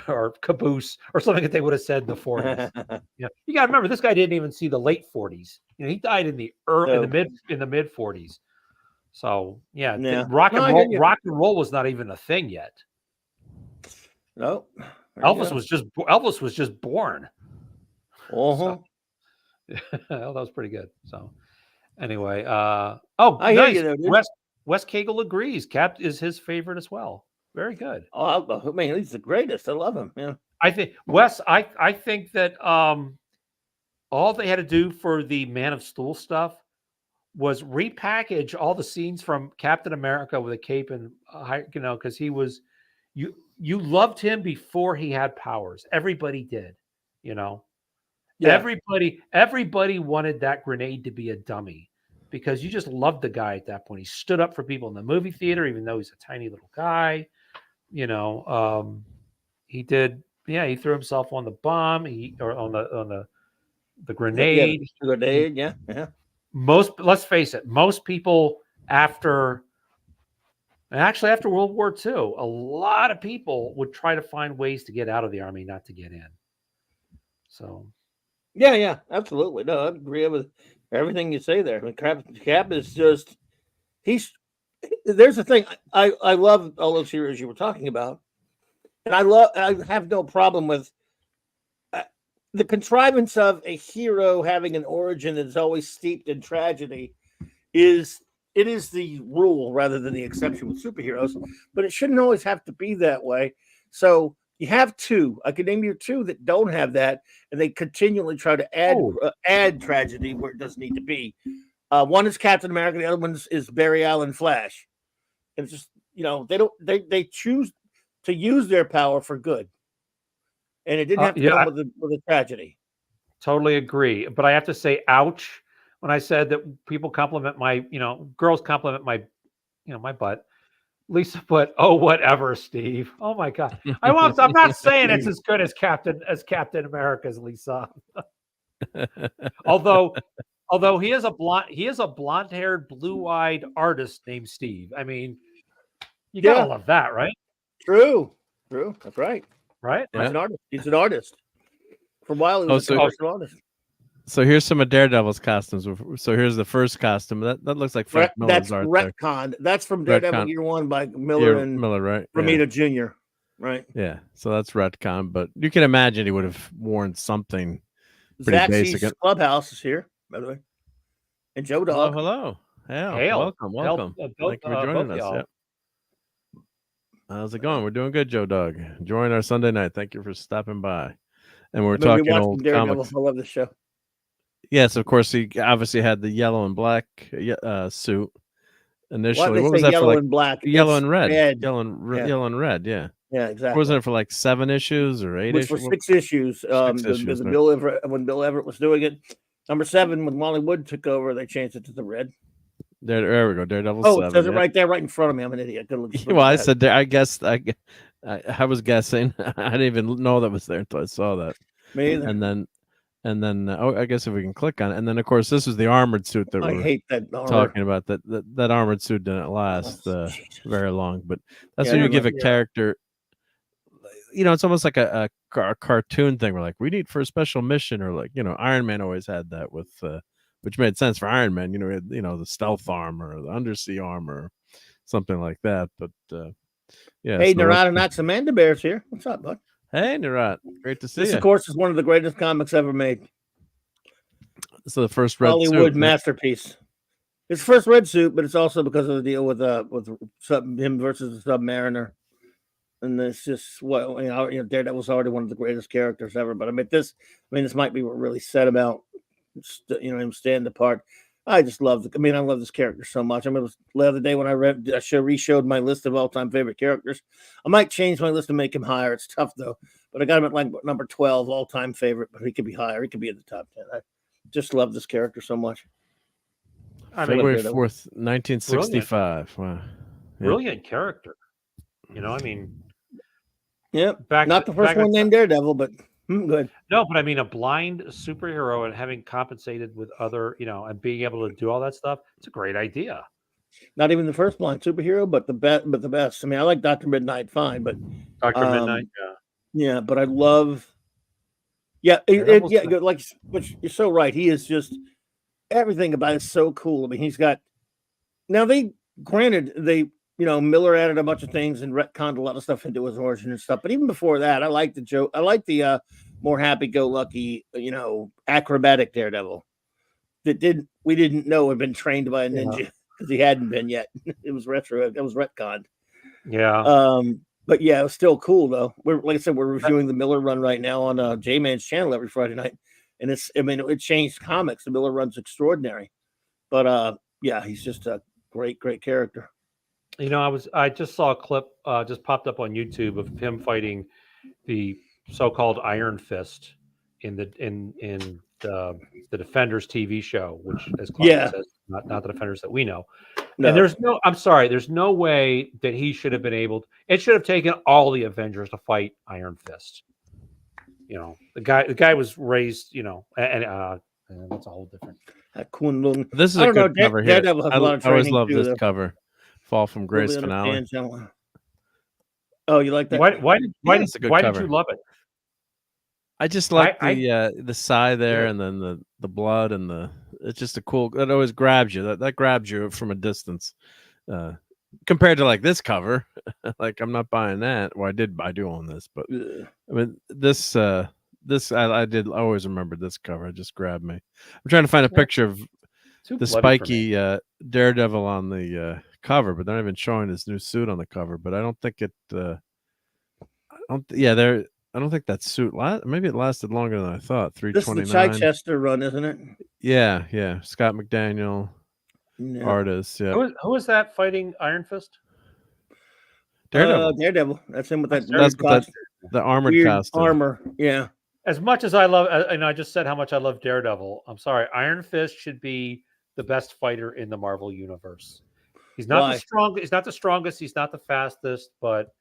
or caboose, or something that they would have said in the 40s. You got to remember, this guy didn't even see the late 40s. He died in the mid 40s. So rock and roll was not even a thing yet. No, Elvis was just born. So, that was pretty good. So. Anyway, I hear you there, dude. Wes Cagle agrees. Cap is his favorite as well. Very good. Oh, man, he's the greatest. I love him. Yeah. I think Wes. I think that all they had to do for the Man of Steel stuff was repackage all the scenes from Captain America with a cape and because he was you loved him before he had powers. Everybody did. Yeah. Everybody wanted that grenade to be a dummy because you just loved the guy at that point. He stood up for people in the movie theater, even though he's a tiny little guy. He did. Yeah, he threw himself on the bomb. On the grenade. Yeah, grenade. Yeah. Let's face it. Most people after World War II, a lot of people would try to find ways to get out of the army, not to get in. So. Yeah, absolutely. No, I agree with everything you say there. I mean, Cap is just there's the thing. I love all those heroes you were talking about, and I have no problem with the contrivance of a hero having an origin that's always steeped in tragedy. It is the rule rather than the exception with superheroes, but it shouldn't always have to be that way. So. You have two. I can name you two that don't have that, and they continually try to add tragedy where it doesn't need to be. One is Captain America. The other one is Barry Allen Flash. And it's just they choose to use their power for good, and it didn't have to come with a tragedy. Totally agree, but I have to say, ouch, when I said that people compliment my girls compliment my my butt. Lisa put, "Oh, whatever, Steve." Oh my God, I'm not saying it's as good as Captain America's, Lisa. although he is a blonde-haired, blue-eyed artist named Steve. I mean, you gotta love that, right? True. That's right. Right? He's an artist. He's an artist. For a while, he was an artist. So here's some of Daredevil's costumes. So here's the first costume. That looks like Frank Miller's art. That's retcon. That's from Daredevil Year One by Miller right? Romita Jr. Right. Yeah. So that's retcon, but you can imagine he would have worn something pretty basic. Clubhouse is here, by the way, and Joe Dog. Hello. Welcome. Thank you for joining us. Yeah. How's it going? We're doing good, Joe Dog. Enjoying our Sunday night. Thank you for stopping by. And we're talking old comics. I love the show. Yes, of course. He obviously had the yellow and black suit initially. What was that yellow for? And black. Yellow and red. Red. Yellow and red. Yeah. Yeah, exactly. Wasn't it for like 7 issues or 8 issues? For 6 issues. Bill Everett, when Bill Everett was doing it. Number 7, when Wally Wood took over, they changed it to the red. There we go. Daredevil 7. It says it right there, right in front of me. I'm an idiot. Well, I said, I guess I was guessing. I didn't even know that was there until I saw that. Me either. And then I guess if we can click on it, and then of course this is the armored suit that we're talking about. That armored suit didn't last very long, but that's when you give a character. It's almost like a cartoon thing. We're like, we need for a special mission, or like Iron Man always had that with, which made sense for Iron Man. The stealth armor, or the undersea armor, something like that. But yeah. Hey, Narada Knox Amanda Bear's here. What's up, bud? Hey, Narat. Great to see you. This, of course, is one of the greatest comics ever made. So the first red Hollywood suit, masterpiece. It's the first red suit, but it's also because of the deal with him versus the Submariner. And it's just Daredevil was already one of the greatest characters ever. But this might be what really set about him standing apart. I just love I love this character so much. I mean, the other day when I re-showed my list of all-time favorite characters. I might change my list to make him higher. It's tough though, but I got him at like number 12 all-time favorite. But he could be higher. He could be in the top 10. I just love this character so much. February 4th, 1965. Wow, brilliant character. You know, I mean, yeah, not the first one named Daredevil, but good. No, but I mean, a blind superhero and having compensated with other, you know, and being able to do all that stuff. It's a great idea. Not even the first blind superhero, but the best. I mean, I like Dr. Midnight fine, but Dr. Midnight, yeah, but I love. Yeah, like, but you're so right. He is just everything about it is so cool. I mean, he's got. Now Miller added a bunch of things and retconned a lot of stuff into his origin and stuff. But even before that, I like the joke. I like the more happy-go-lucky, acrobatic Daredevil that we didn't know had been trained by a ninja because he hadn't been yet. It was retro. It was retconned. Yeah. But yeah, it was still cool though. Like I said, we're reviewing the Miller run right now on J-Man's channel every Friday night, and it changed comics. The Miller run's extraordinary, but yeah, he's just a great character. You know, I just saw a clip just popped up on YouTube of him fighting the so-called Iron Fist in the Defenders TV show, which as Claudia says, not the Defenders that we know. No. And there's no way that he should have been able to, it should have taken all the Avengers to fight Iron Fist. You know, the guy was raised, and that's a whole different. This is a good cover here. I always love this cover. Fall from Grace finale. Oh, you like that? Why did you love it? I just like the sigh there, and then the blood, and it's just a cool. It always grabs you. That grabs you from a distance. Compared to like this cover, like I'm not buying that. Well, I do own this, but I mean this I always remember this cover. It just grabbed me. I'm trying to find a picture of the spiky Daredevil on the cover, but they're not even showing his new suit on the cover. But I don't think it. I don't think that suit maybe it lasted longer than I thought. 329. This is the Chichester run, isn't it? Yeah. Scott McDaniel, artist. Yeah. Who was that fighting Iron Fist? Daredevil. That's him with that. The armored costume. Armor. Yeah. As much as I love, and I just said how much I love Daredevil. I'm sorry, Iron Fist should be the best fighter in the Marvel universe. He's not the strongest. He's not the strongest. He's not the fastest, but.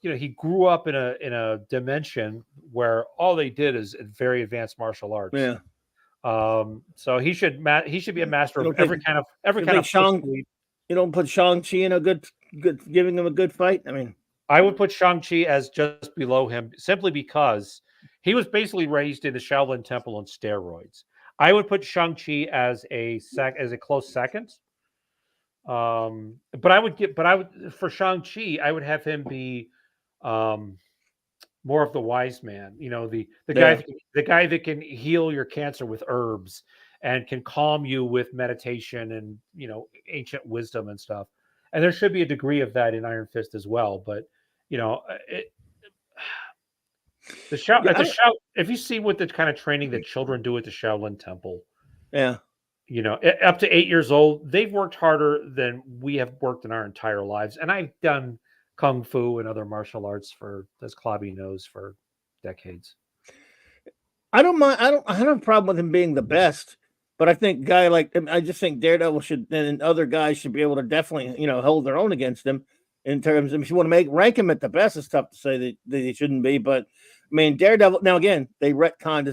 He grew up in a dimension where all they did is very advanced martial arts. Yeah. So he should be a master of every kind of. You don't put Shang-Chi in a good, giving him a good fight. I mean, I would put Shang-Chi as just below him simply because he was basically raised in the Shaolin Temple on steroids. I would put Shang-Chi as a close second. For Shang-Chi, I would have him be more of the wise man, the guy that can heal your cancer with herbs and can calm you with meditation and ancient wisdom and stuff. And there should be a degree of that in Iron Fist as well. But if you see what the kind of training that children do at the Shaolin Temple, up to 8 years old, they've worked harder than we have worked in our entire lives. And I've done kung fu and other martial arts as Klobby knows, for decades. I don't mind. I don't have a problem with him being the best, but I think I just think Daredevil and other guys should be able to definitely, hold their own against him in terms of, if you want to rank him at the best, it's tough to say that he shouldn't be, but I mean, Daredevil. Now again, they retconned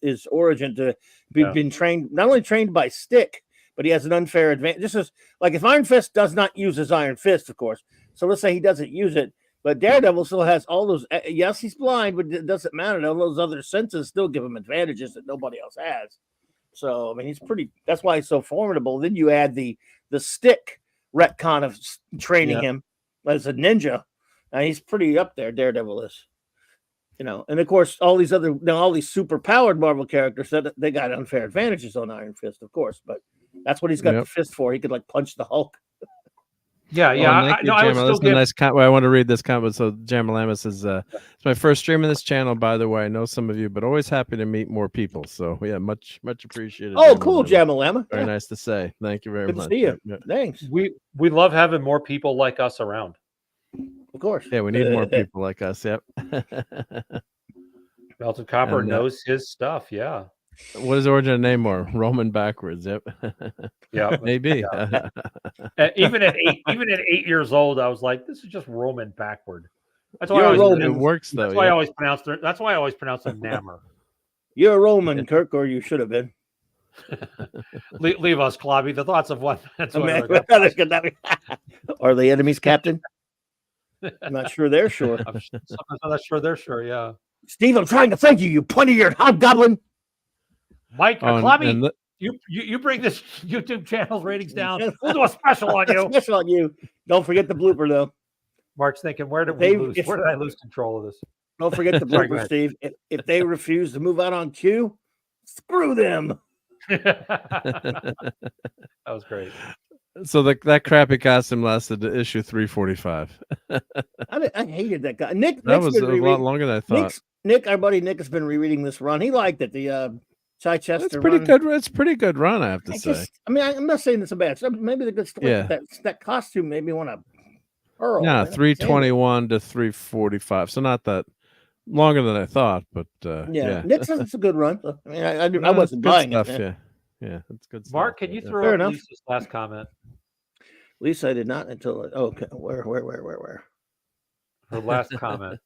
his origin to be been trained, not only trained by Stick, but he has an unfair advantage. This is like if Iron Fist does not use his Iron Fist, of course. So let's say he doesn't use it, but Daredevil still has all those. Yes, he's blind, but it doesn't matter. All those other senses still give him advantages that nobody else has. So I mean, he's pretty. That's why he's so formidable. Then you add the Stick retcon of training him as a ninja, and he's pretty up there. Daredevil is. And of course, all these super powered Marvel characters that they got unfair advantages on Iron Fist, of course, but that's what he's got the fist for. He could punch the Hulk. Yeah, yeah. Thank you, I would Jamala. still This is a give. nice comment. I want to read this comment. So Jamalama says, it's my first stream on this channel, by the way. I know some of you, but always happy to meet more people. So yeah, much appreciated. Oh, cool, Jamalama. Very nice to say. Thank you very Good much. to see you. Yeah. Thanks. We love having more people like us around. Of course. Yeah, we need more people like us. Yep. Melted Copper And, knows his stuff. Yeah. What is the origin of Namor? Roman backwards. Yep. Yeah. Maybe. Yeah. Even at 8 years old, I was like, this is just Roman backward. That's why it works though. That's why I always pronounce it. That's why I always pronounce it Namor. You're a Roman, Kirk, or you should have been. Leave us, Clobby. The thoughts of what? That's what Are the enemies, Captain? I'm not sure they're sure. I'm not sure they're sure. Yeah. Steve, I'm trying to thank you. You pointy-eared hobgoblin. Mike, Clobby, you bring this YouTube channel's ratings down. We'll do a special on you. Special on you. Don't forget the blooper, though. Mark's thinking, where did I lose control of this? Don't forget the blooper, Steve. If they refuse to move out on cue, screw them. That was great. So that crappy costume lasted to issue 345. I hated that guy. Nick. That was a lot longer than I thought. Nick, our buddy Nick, has been rereading this run. He liked it. The Chichester. It's pretty good. It's pretty good run, I have to say. I'm not saying it's a bad stuff. Maybe the good story. Yeah. That costume made me want to hurl. Yeah, 321 to 345. So not that longer than I thought, but yeah. Nick says it's a good run. I mean, I wasn't buying stuff, it. Yeah, it's good stuff. Mark, can you throw up Lisa's last comment? Lisa, I did not until okay. Where? Her last comment.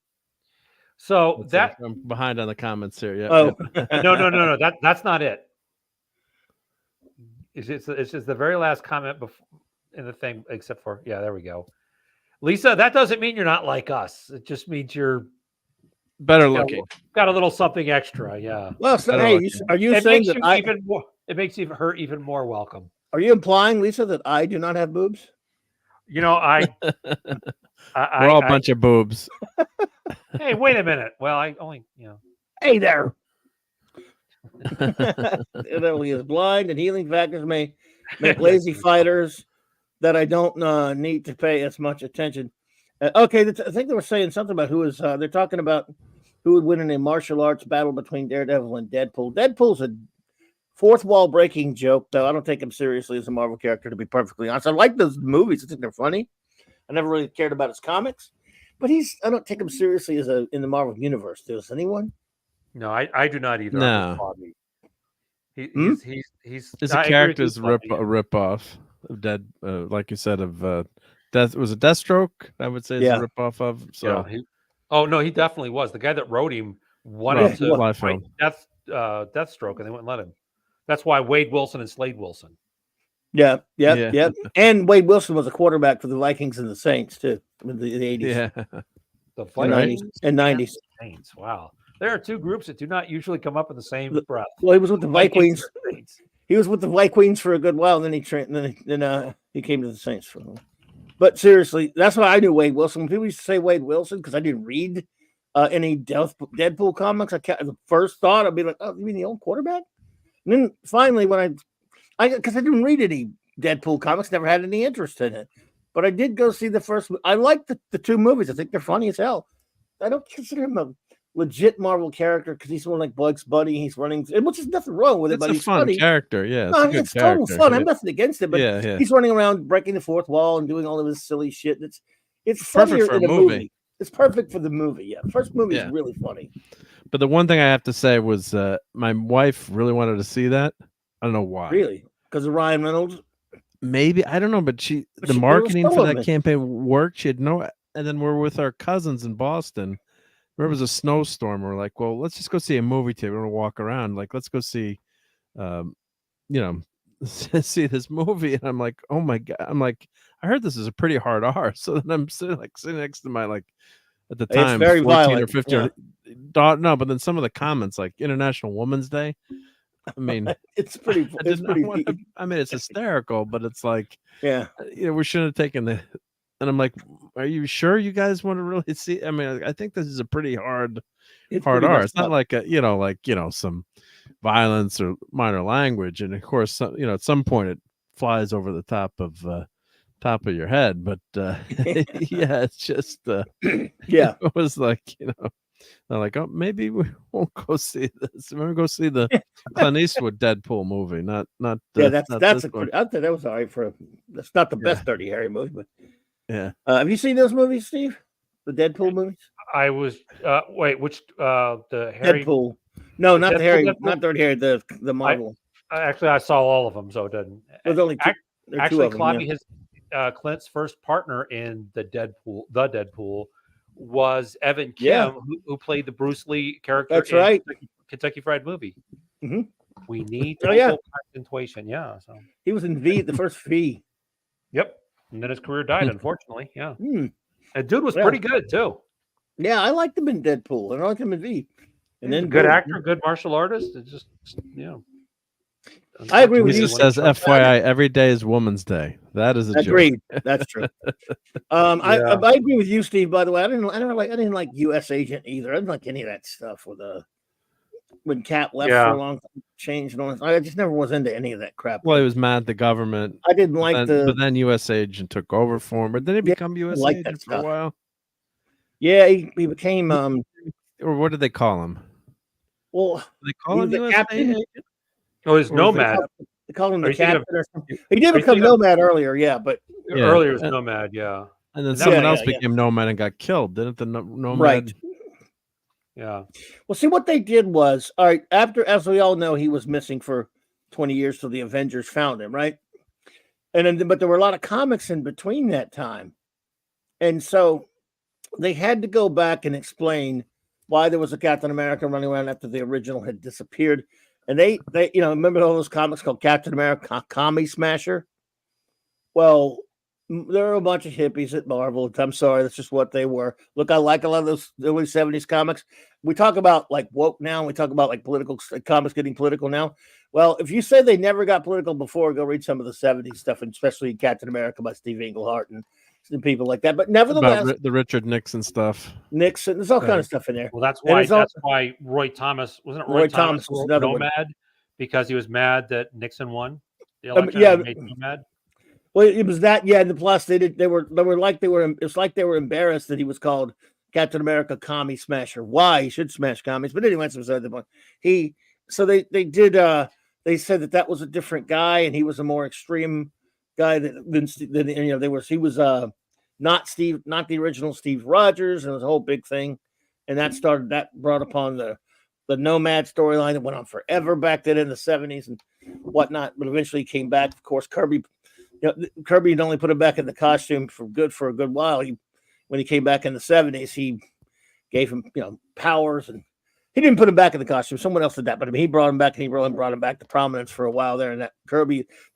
So I'm behind on the comments here. Yeah. Oh no. That's not it. It's just the very last comment before in the thing, except for there we go. Lisa, that doesn't mean you're not like us. It just means you're better looking. Got a little something extra. Yeah. Well, so, hey, are you saying that it makes her even more welcome? Are you implying, Lisa, that I do not have boobs? You know, we're all a bunch of boobs. Hey, wait a minute. Well, I only, Hey there. It only is blind and healing factors may make lazy fighters that I don't need to pay as much attention. Okay, I think they were saying something about who is. They're talking about who would win in a martial arts battle between Daredevil and Deadpool. Deadpool's a fourth wall breaking joke, though. I don't take him seriously as a Marvel character, to be perfectly honest. I like those movies. I think they're funny. I never really cared about his comics, but I don't take him seriously as in the Marvel universe. Does anyone? No, I do not either. No. He's his character's a rip off of Dead, like you said, of Death. Was it Deathstroke? I would say it's a rip off of. So he definitely was. The guy that wrote him wanted to write Deathstroke, and they wouldn't let him. That's why Wade Wilson and Slade Wilson. Yeah. And Wade Wilson was a quarterback for the Vikings and the Saints too, in the 80s. Yeah, the Vikings and 90s. Saints. Wow, there are two groups that do not usually come up in the same breath. Well, he was with the Vikings. He was with the Vikings for a good while, and then he came to the Saints for a while. But seriously, that's why I knew Wade Wilson. When people used to say Wade Wilson, because I didn't read any Deadpool comics, the first thought I'd be like, "Oh, you mean the old quarterback?" And then finally, when because I didn't read any Deadpool comics, never had any interest in it. But I did go see the first. I like the two movies. I think they're funny as hell. I don't consider him a legit Marvel character because he's one like Bugs Bunny. He's running, which is nothing wrong with it. But he's a fun funny character. Yeah, it's total fun. I'm nothing against it, but he's running around breaking the fourth wall and doing all of this silly shit. It's perfect for a movie. It's perfect for the movie. Yeah, first movie is really funny. But the one thing I have to say was my wife really wanted to see that. I don't know why. Really? Because of Ryan Reynolds? Maybe. I don't know, but the marketing for that campaign worked. She had and then we're with our cousins in Boston. There was a snowstorm. We're like, well, let's just go see a movie today. We're going to walk around. Like, let's go see, see this movie. And I'm like, oh my God. I'm like, I heard this is a pretty hard R. So then I'm sitting next to my, at the time, it's very 14 violent. or 15 daughter. No, but then some of the comments, like International Women's Day. I mean, it's pretty. It's hysterical, but it's like, we shouldn't have taken the. And I'm like, are you sure you guys want to really see? I mean, I think this is a pretty hard R. It's not like some violence or minor language, and of course, at some point it flies over the top top of your head, but yeah, it's just Yeah. it was like, they're like, oh, maybe we won't go see this. We're gonna go see the Clint Eastwood Deadpool movie, not Yeah, not that's this a one. I thought that was all right that's not the best Dirty Harry movie, but Yeah. have you seen those movies, Steve? The Deadpool movies? I was wait, which the Harry Deadpool. No, not the Harry, Deadpool? not Dirty Harry, the Marvel. Actually, I saw all of them, so it doesn't. There's only two. There are two Actually, of them, Clobby, yeah. his Clint's first partner in the Deadpool was Evan Kim, Yeah. who played the Bruce Lee character. That's in right. Kentucky Fried Movie. Mm-hmm. We need Oh, yeah. total concentration. Yeah. So He was in V, the first V. yep. And then his career died, unfortunately. Yeah. Hmm. And dude was Yeah. pretty good too. Yeah, I liked him in Deadpool, and I liked him in V. And then Good boom. actor, good martial artist. It's just I agree with He you. just says, FYI, every day is Woman's Day. That is a Agreed. joke. That's true. I agree with you, Steve. By the way, I didn't like U.S. Agent either. I didn't like any of that stuff with when Cap left for a long time, changed and all that. I just never was into any of that crap. Well, he was mad at the government. I didn't like but then U.S. Agent took over for him. But then he become U.S. like Agent that for a stuff. while. Yeah, he became or what did they call him? Well, they call him the U.S. captain. Agent? Oh, he's Nomad. They called him Are the you thinking captain or something. He did become Nomad earlier, yeah, but earlier was Nomad, yeah. And then someone else became Nomad and got killed, didn't the Nomad? Right. Yeah. Well, see, what they did was, all right, after, as we all know, he was missing for 20 years till the Avengers found him, right? And then, but there were a lot of comics in between that time. And so they had to go back and explain why there was a Captain America running around after the original had disappeared. And they remember all those comics called Captain America Commie Smasher? Well, there were a bunch of hippies at Marvel. I'm sorry, that's just what they were. Look, I like a lot of those early 70s comics. We talk about like woke now, and we talk about like political comics getting political now. Well, if you say they never got political before, go read some of the 70s stuff, and especially Captain America by Steve Englehart and people like that. But nevertheless, about the Richard Nixon stuff. Nixon, there's all kind of stuff in there. Well, that's why Roy Thomas wasn't it Roy Thomas was another Nomad one. because he was mad that Nixon won the election. Yeah, made him mad. Well, it was that, yeah. And the plus, it's like they were embarrassed that he was called Captain America Commie Smasher. Why? He should smash commies. But anyway, that's beside the point. They said that was a different guy, and he was a more extreme guy than he was not the original Steve Rogers, and it was a whole big thing. And that brought upon the Nomad storyline that went on forever back then in the 70s and whatnot, but eventually came back. Of course, Kirby had only put him back in the costume for a good while. When he came back in the 70s, he gave him, powers, and he didn't put him back in the costume. Someone else did that, but I mean, he brought him back, and he brought him back to prominence for a while there. And that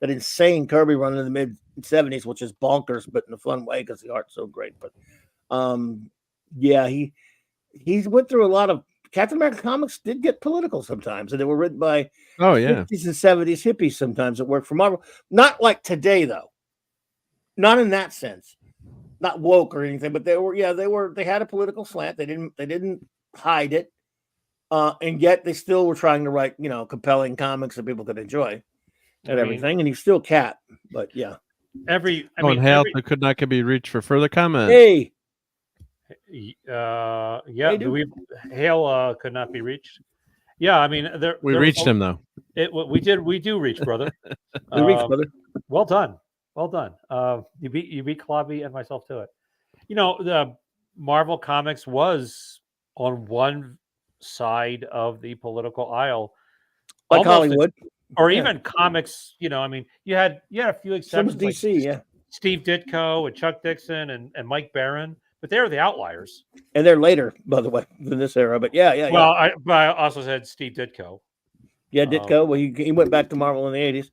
insane Kirby run in the mid 70s, which is bonkers, but in a fun way because the art's so great. But he went through a lot of Captain America comics. Did get political sometimes, and they were written by 50s and 70s hippies sometimes that worked for Marvel. Not like today, though. Not in that sense. Not woke or anything, but they had a political slant. They didn't hide it. And yet they still were trying to write, compelling comics that people could enjoy and everything. And he's still Cap, but yeah. Hale could not be reached for further comment. Hey. Hale could not be reached. Yeah, I mean, we reached him though. We do reach, brother. We reached, brother. Well done. You beat Clobby and myself to it. The Marvel Comics was on one side of the political aisle, like Hollywood, or even comics. You had a few exceptions. Some DC, like Steve Ditko and Chuck Dixon and Mike Barron, but they were the outliers. And they're later, by the way, than this era. But yeah. Well, I also said Steve Ditko. Yeah, Ditko. Well, he went back to Marvel in the 80s.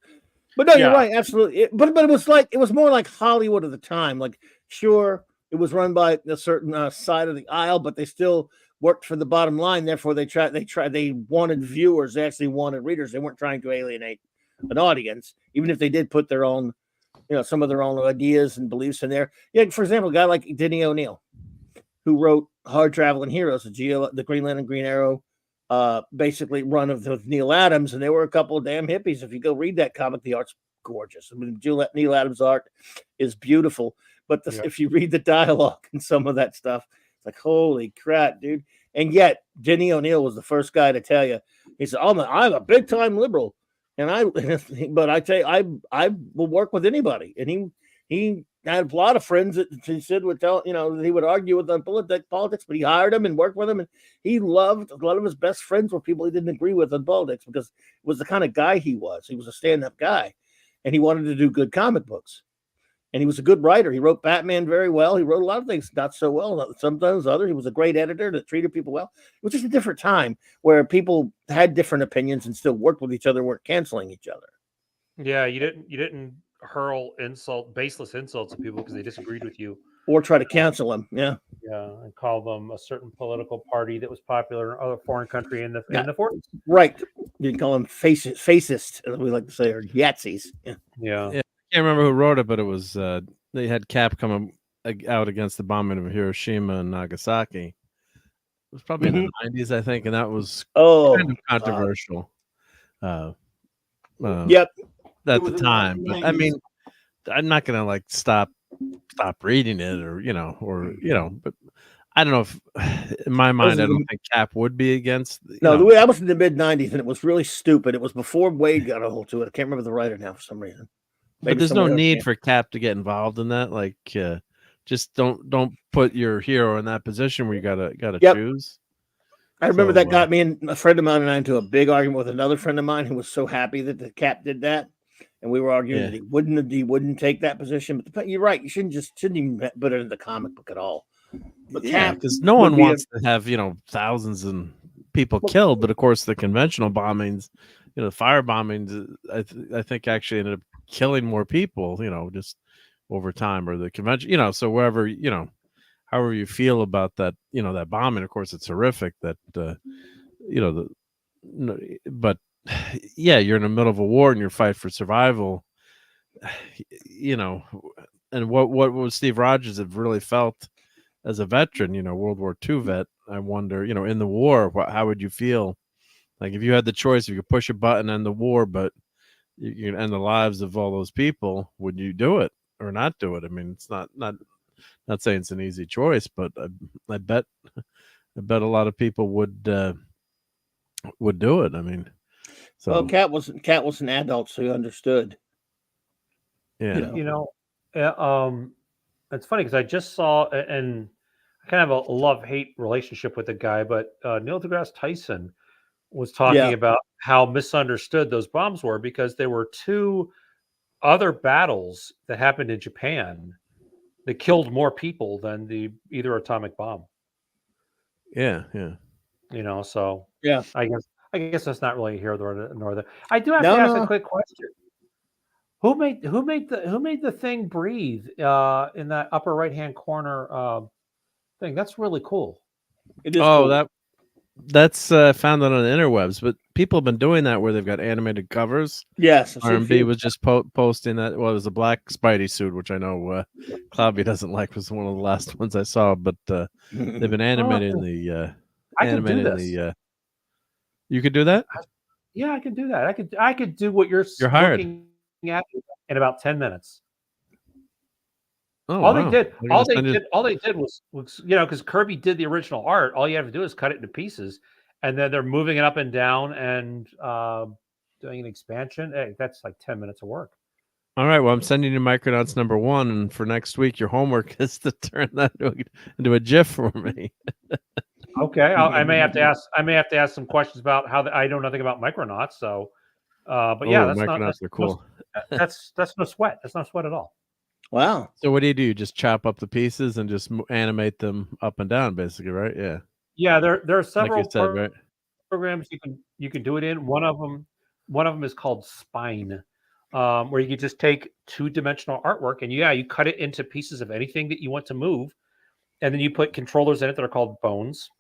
But no, you're right, absolutely. But it was more like Hollywood at the time. Like, sure, it was run by a certain side of the aisle, but they still worked for the bottom line. Therefore, they wanted viewers. They actually wanted readers. They weren't trying to alienate an audience, even if they did put their own, some of their own ideas and beliefs in there. Yeah, for example, a guy like Denny O'Neil, who wrote Hard Traveling Heroes, the Green Lantern, Green Arrow, basically run of Neil Adams, and there were a couple of damn hippies. If you go read that comic, the art's gorgeous. I mean, Neil Adams' art is beautiful, but if you read the dialogue and some of that stuff, it's like, holy crap, dude. And yet, Denny O'Neil was the first guy to tell you, he said, I'm a big time liberal. But I tell you, I will work with anybody. And he had a lot of friends that he said would tell, he would argue with on politics, but he hired them and worked with them. And he loved, a lot of his best friends were people he didn't agree with on politics because it was the kind of guy he was. He was a stand-up guy and he wanted to do good comic books. And he was a good writer. He wrote Batman very well. He wrote a lot of things not so well. Sometimes others. He was a great editor that treated people well. It was just a different time where people had different opinions and still worked with each other, weren't canceling each other. Yeah, you didn't hurl baseless insults at people because they disagreed with you, or try to cancel them. Yeah, and call them a certain political party that was popular in other foreign country in the 40s. Right, you can call them fascist, as we like to say, or Yatsies. Yeah. I can't remember who wrote it, but it was they had Cap come out against the bombing of Hiroshima and Nagasaki. It was probably in the 90s, I think, and that was kind of controversial. Yep. At the time, but I mean, I'm not gonna stop reading it, but I don't know if in my mind I don't think Cap would be against. No, that was in the mid '90s, and it was really stupid. It was before Wade got a hold to it. I can't remember the writer now for some reason. But there's no need for Cap to get involved in that. Just don't put your hero in that position where you gotta choose. I remember that got me and a friend of mine and I into a big argument with another friend of mine who was so happy that the Cap did that. And we were arguing that he wouldn't take that position. But you're right. You shouldn't even put it in the comic book at all. But because no one wants to have thousands and people killed. But of course, the conventional bombings, fire bombings, I think actually ended up killing more people. Just over time, or the convention. So wherever however you feel about that, that bombing. Of course, it's horrific. That but. Yeah, you're in the middle of a war and you're fighting for survival, and what would Steve Rogers have really felt as a veteran, World War II vet? I wonder, in the war, how would you feel? Like if you had the choice, if you could push a button and end the war, but you can end the lives of all those people, would you do it or not do it? I mean, it's not saying it's an easy choice, but I bet a lot of people would do it. I mean. So, well, Cat was an adult, so he understood. Yeah, it's funny because I just saw, and I kind of have a love-hate relationship with the guy, but Neil deGrasse Tyson was talking about how misunderstood those bombs were because there were two other battles that happened in Japan that killed more people than either atomic bomb. Yeah. So yeah, I guess that's not really here nor there. I do have to ask a quick question. Who made the thing breathe in that upper right hand corner thing? That's really cool. It is cool. That's found on the interwebs, but people have been doing that where they've got animated covers. Yes, R&B was just posting that. Well, it was a black Spidey suit, which I know Cloudy doesn't like. Was one of the last ones I saw, but they've been animating You could do that? Yeah, I can do that. I could do what you're hired looking at in about 10 minutes. Oh, all they did was because Kirby did the original art. All you have to do is cut it into pieces, and then they're moving it up and down and doing an expansion. Hey, that's like 10 minutes of work. All right. Well, I'm sending you Micronauts #1, and for next week, your homework is to turn that into a GIF for me. Okay, I may have to ask some questions about how I know nothing about Micronauts. So, but yeah, Micronauts are cool. That's no sweat. That's not sweat at all. Wow. So what do? You just chop up the pieces and just animate them up and down, basically, right? Yeah. Yeah, there are several right? programs you can do it in. One of them is called Spine, where you can just take 2-dimensional artwork and you cut it into pieces of anything that you want to move, and then you put controllers in it that are called bones.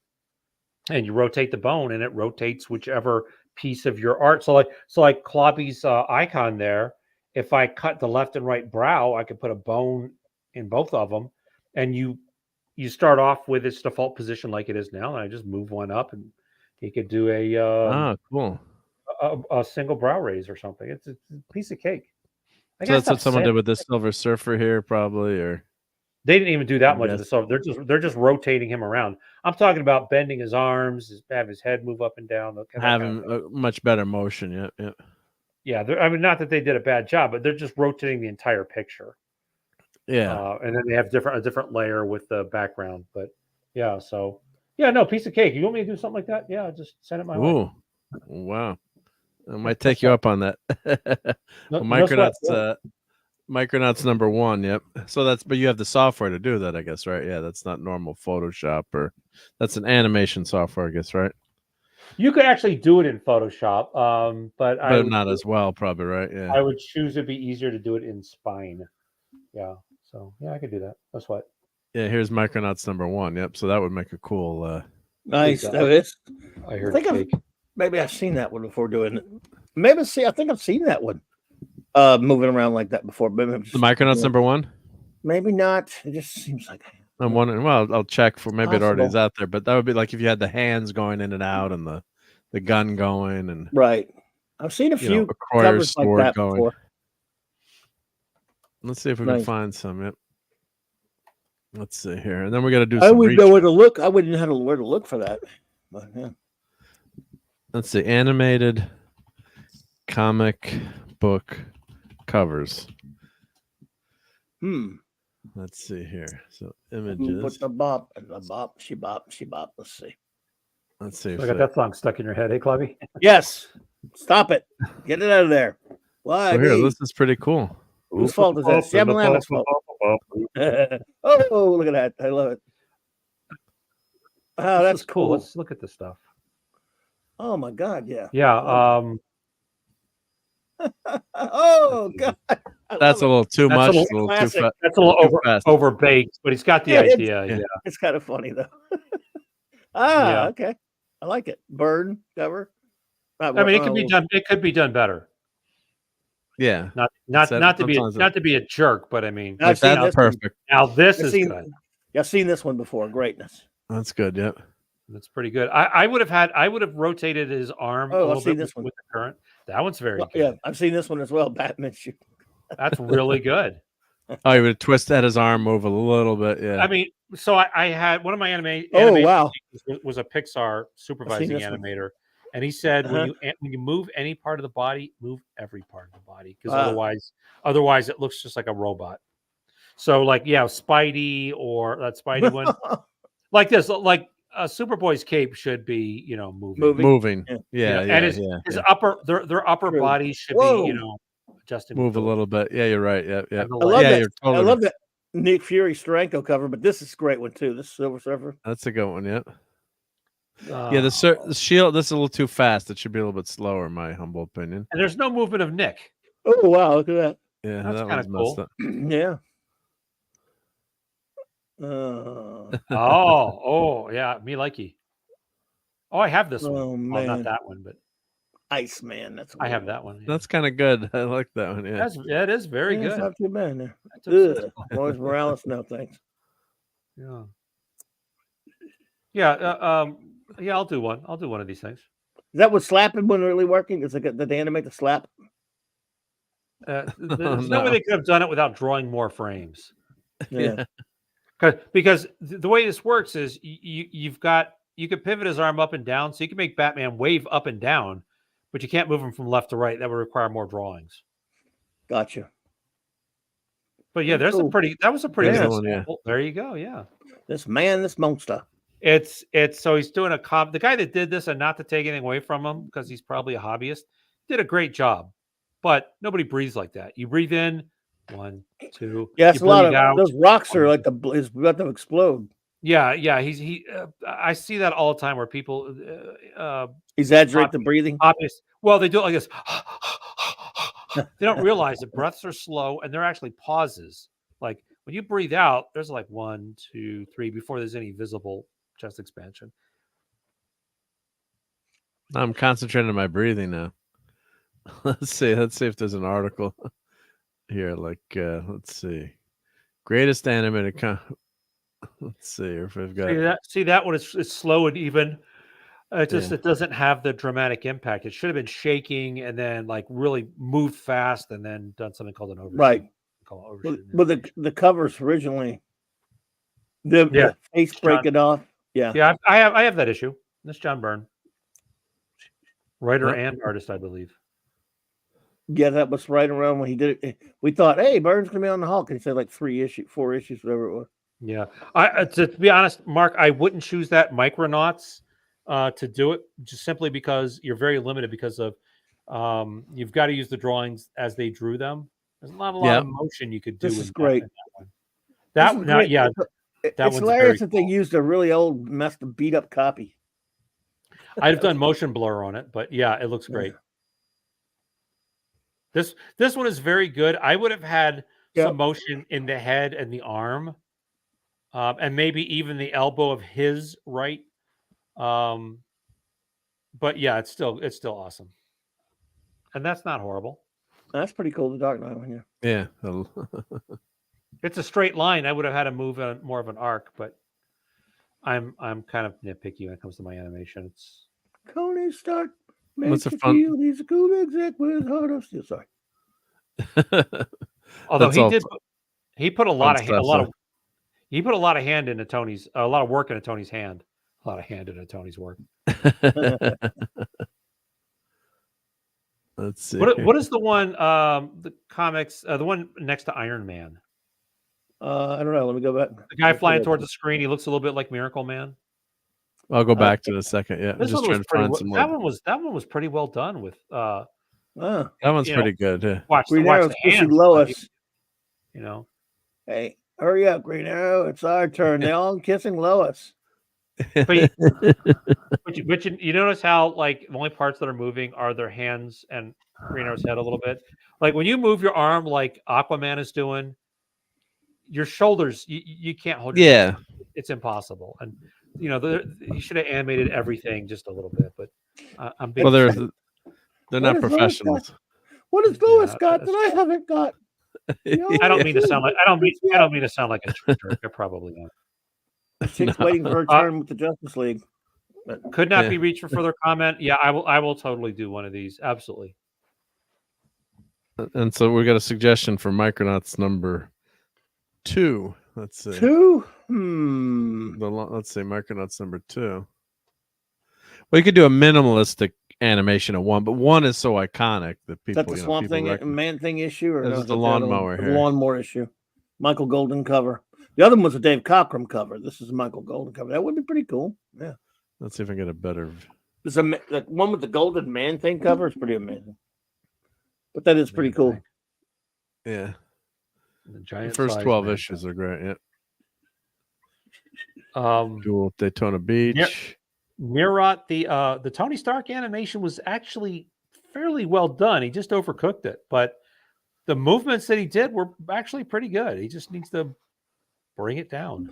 And you rotate the bone, and it rotates whichever piece of your art. So like Clobby's icon there. If I cut the left and right brow, I could put a bone in both of them, and you start off with its default position like it is now, and I just move one up, and you could do cool, a single brow raise or something. It's a piece of cake. I So guess that's what someone did with this Silver Surfer here, probably, or they didn't even do that I much of the guess. stuff. They're just rotating him around. I'm talking about bending his arms, have his head move up and down. That kind of having thing. a much better motion. Yeah, yeah. Yeah, I mean, not that they did a bad job, but they're just rotating the entire picture. Yeah. And then they have a different layer with the background. But yeah, so yeah, no, piece of cake. You want me to do something like that? Yeah, just send it my way. Ooh, wow. I might take you up on that. No, Well, no sweat. Micronauts number 1. Yep. So but you have the software to do that, I guess, right? Yeah, that's not normal Photoshop, or that's an animation software, I guess, right? You could actually do it in Photoshop, but not as well, probably, right? Yeah. I would choose it'd be easier to do it in Spine. Yeah. So yeah, I could do that. No sweat. Yeah, here's Micronauts number 1. Yep. So that would make a cool. Nice. That is. I heard think maybe I've seen that one before doing it. Maybe I think I've seen that one. Moving around like that before. Maybe the Micronauts number 1. Maybe not. It just seems like I'm wondering. Well, I'll check for maybe it already is out there, but that would be like if you had the hands going in and out and the gun going and right. I've seen a few covers like that before. Let's see if we can find some. Yep. Let's see here, and then we got to do. I wouldn't know where to look. I wouldn't know where to look for that. But yeah. Let's see, animated comic book covers. Let's see here. So images. Put the bop and the bop, she bop, she bop. Let's see. Let's see. I got that song stuck in your head, hey, Clubby? Yes. Stop it. Get it out of there. Why? So here, this is pretty cool. Whose fault is that? Shyamalan's fault. Oh, look at that. I love it. Oh, that's cool. Let's look at this stuff. Oh my God, yeah. Yeah. Oh God. That's a little too much. That's a little overbaked, but he's got the idea. Yeah. It's kind of funny though. Okay. I like it. Burn cover. I mean, it could be done. It could be done better. Yeah. Not to be a jerk, but I mean, that's perfect. Now this is good. Yeah, I've seen this one before. Greatness. That's good. Yep. That's pretty good. I would have rotated his arm a little bit with the current. That one's very good. Yeah, I've seen this one as well. Batman shoot. That's really good. Oh, he would twist at his arm, move a little bit. Yeah. I mean, so I had one of my animation was a Pixar supervising animator, and he said when you move any part of the body, move every part of the body, because otherwise it looks just like a robot. So like Spidey or that Spidey one, like this, like Superboy's cape should be moving. Yeah, and his upper their upper body should be adjusting. Move a little bit. Yeah, you're right. Yeah. I love that. I love that Nick Fury Stranko cover, but this is a great one too. This Silver Surfer. That's a good one. Yeah. The shield. This is a little too fast. It should be a little bit slower, in my humble opinion. And there's no movement of Nick. Oh wow! Look at that. Yeah, that's that kind of cool. Up. Yeah. Yeah, me likey. Oh, I have this one. Oh man, not that one, but Iceman. I have that one. Yeah. That's kind of good. I like that one. Yeah, it is very good. It's not too bad. There. Morris Morales, no thanks. Yeah. Yeah. I'll do one. I'll do one of these things. Is that what slapping when really working? Is it did they animate the slap? There's no way they could have done it without drawing more frames. Yeah. Because the way this works is you could pivot his arm up and down, so you can make Batman wave up and down, but you can't move him from left to right. That would require more drawings. Gotcha. But yeah, that was a pretty good one. Yeah. There you go. Yeah. This monster. It's so he's doing the guy that did this, and not to take anything away from him because he's probably a hobbyist, did a great job. But nobody breathes like that. You breathe in, 1, 2. Yeah, it's a lot of those rocks are like is about to explode. Yeah. I see that all the time where people exaggerate the breathing. Obvious. Well, they do it like this. They don't realize that breaths are slow and they're actually pauses. Like when you breathe out, there's like 1, 2, 3 before there's any visible chest expansion. I'm concentrating on my breathing now. Let's see if there's an article here. Like, let's see, greatest animated. Let's see if we've got. See that one is slow and even. It doesn't have the dramatic impact. It should have been shaking and then like really moved fast and then done something called an overshoot. Right. But the covers originally, the face breaking off. Yeah. Yeah, I have that issue. This John Byrne, writer and artist, I believe. Yeah, that was right around when he did it. We thought, hey, Byrne's gonna be on the Hulk, and he said like 4 issues, whatever it was. Yeah, to be honest, Mark, I wouldn't choose that Micronauts to do it just simply because you're very limited because of you've got to use the drawings as they drew them. There's not a lot of motion you could do. This is great. That one. It's hilarious that they used a really old, messed up, beat up copy. I'd have done motion blur on it, but yeah, it looks great. This one is very good. I would have had some motion in the head and the arm, and maybe even the elbow of his right. But yeah, it's still awesome, and that's not horrible. That's pretty cool. The Dark Knight one, yeah. It's a straight line. I would have had to move more of an arc, but I'm kind of nitpicky when it comes to my animation. It's Tony Stark. What's a fun? He's a cool exec with heart of steel. Sorry. Although he put a lot of hand into Tony's, a lot of work into Tony's hand, a lot of hand into Tony's work. Let's see. What is the one? The comics, the one next to Iron Man. I don't know. Let me go back. The guy flying towards the screen. He looks a little bit like Miracle Man. I'll go back to it in a second. Yeah, this one was that one was pretty well done with. That one's pretty good. Yeah. Watch the hand, Lois. You know, hey, hurry up, Green Arrow! It's our turn. They're all kissing Lois. But you notice how like the only parts that are moving are their hands and Green Arrow's head a little bit. Like when you move your arm, like Aquaman is doing, your shoulders you can't hold. Yeah, it's impossible. And you know you should have animated everything just a little bit. But I'm big. Well, they're not professionals. What has Lois got that I haven't got? I don't mean to sound like a jerk. I probably not. Chick's waiting for her turn with the Justice League. Could not be reached for further comment. Yeah, I will totally do one of these. Absolutely. And so we got a suggestion for Micronauts number 2. Let's see. 2? Let's say Micronauts number 2. Well, you could do a minimalistic animation of 1, but 1 is so iconic that people. Is that the Swamp Thing, Man Thing issue, or this is the lawnmower here? Lawnmower issue. Michael Golden cover. The other one was a Dave Cockrum cover. This is a Michael Golden cover. That would be pretty cool. Yeah. Let's see if I can get a better. The one with the Golden Man Thing cover is pretty amazing. But that is pretty cool. Yeah. The first 12 issues are great. Yeah. Dual Daytona Beach. Murat, the Tony Stark animation was actually fairly well done. He just overcooked it, but the movements that he did were actually pretty good. He just needs to bring it down.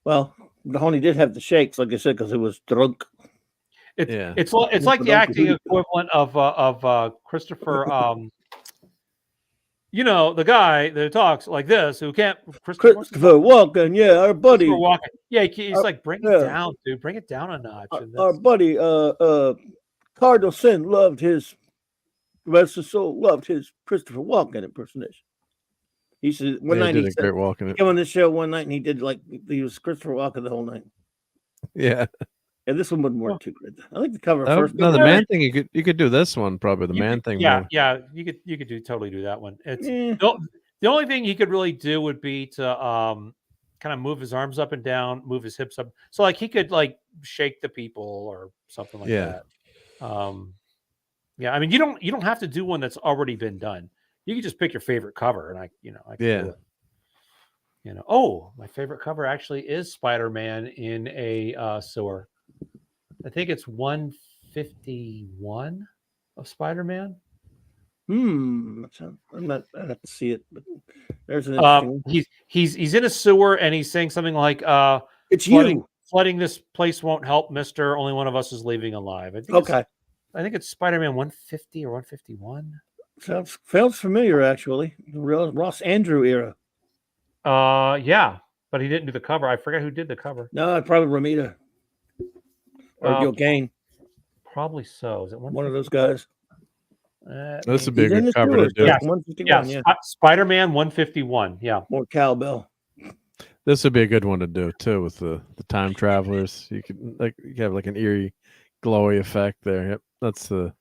Well, Mahoney did have the shakes, like I said, because it was drunk. It's like the acting equivalent of Christopher. You know, the guy that talks like this, who can't. Christopher Walken, yeah, our buddy. Walken. Yeah, he's like, bring it down, dude. Bring it down a notch. Our buddy, Cardinal Sin loved his, rest of soul, loved his Christopher Walken impersonation. He said one night he great Walken. Came on this show one night and he did he was Christopher Walken the whole night. Yeah. Yeah, this one wouldn't work too good. I like the cover first. No, the Man Thing you could do this one probably. The Man Thing. Yeah, you could totally do that one. It's the only thing he could really do would be to kind of move his arms up and down, move his hips up. So like he could like shake the people or something like that. Yeah, I mean you don't have to do one that's already been done. You can just pick your favorite cover, and I can do it. You know, my favorite cover actually is Spider-Man in a sewer. I think it's 151 of Spider-Man. I have to see it, but there's an interesting... he's in a sewer and he's saying something like it's flooding this place won't help, mister. Only one of us is leaving alive. I think it's Spider-Man 150 or 151. Sounds familiar, actually. The real Ross Andrew era. Yeah, but he didn't do the cover. I forget who did the cover. No, probably Romita or Gil Kane. Probably so. Is it one of those guys? This would be a good cover to do. Yeah, 151, yeah. Spider-Man 151. Yeah. More cowbell. This would be a good one to do too with the time travelers. You could you have like an eerie, glowy effect there. Yep, that's the.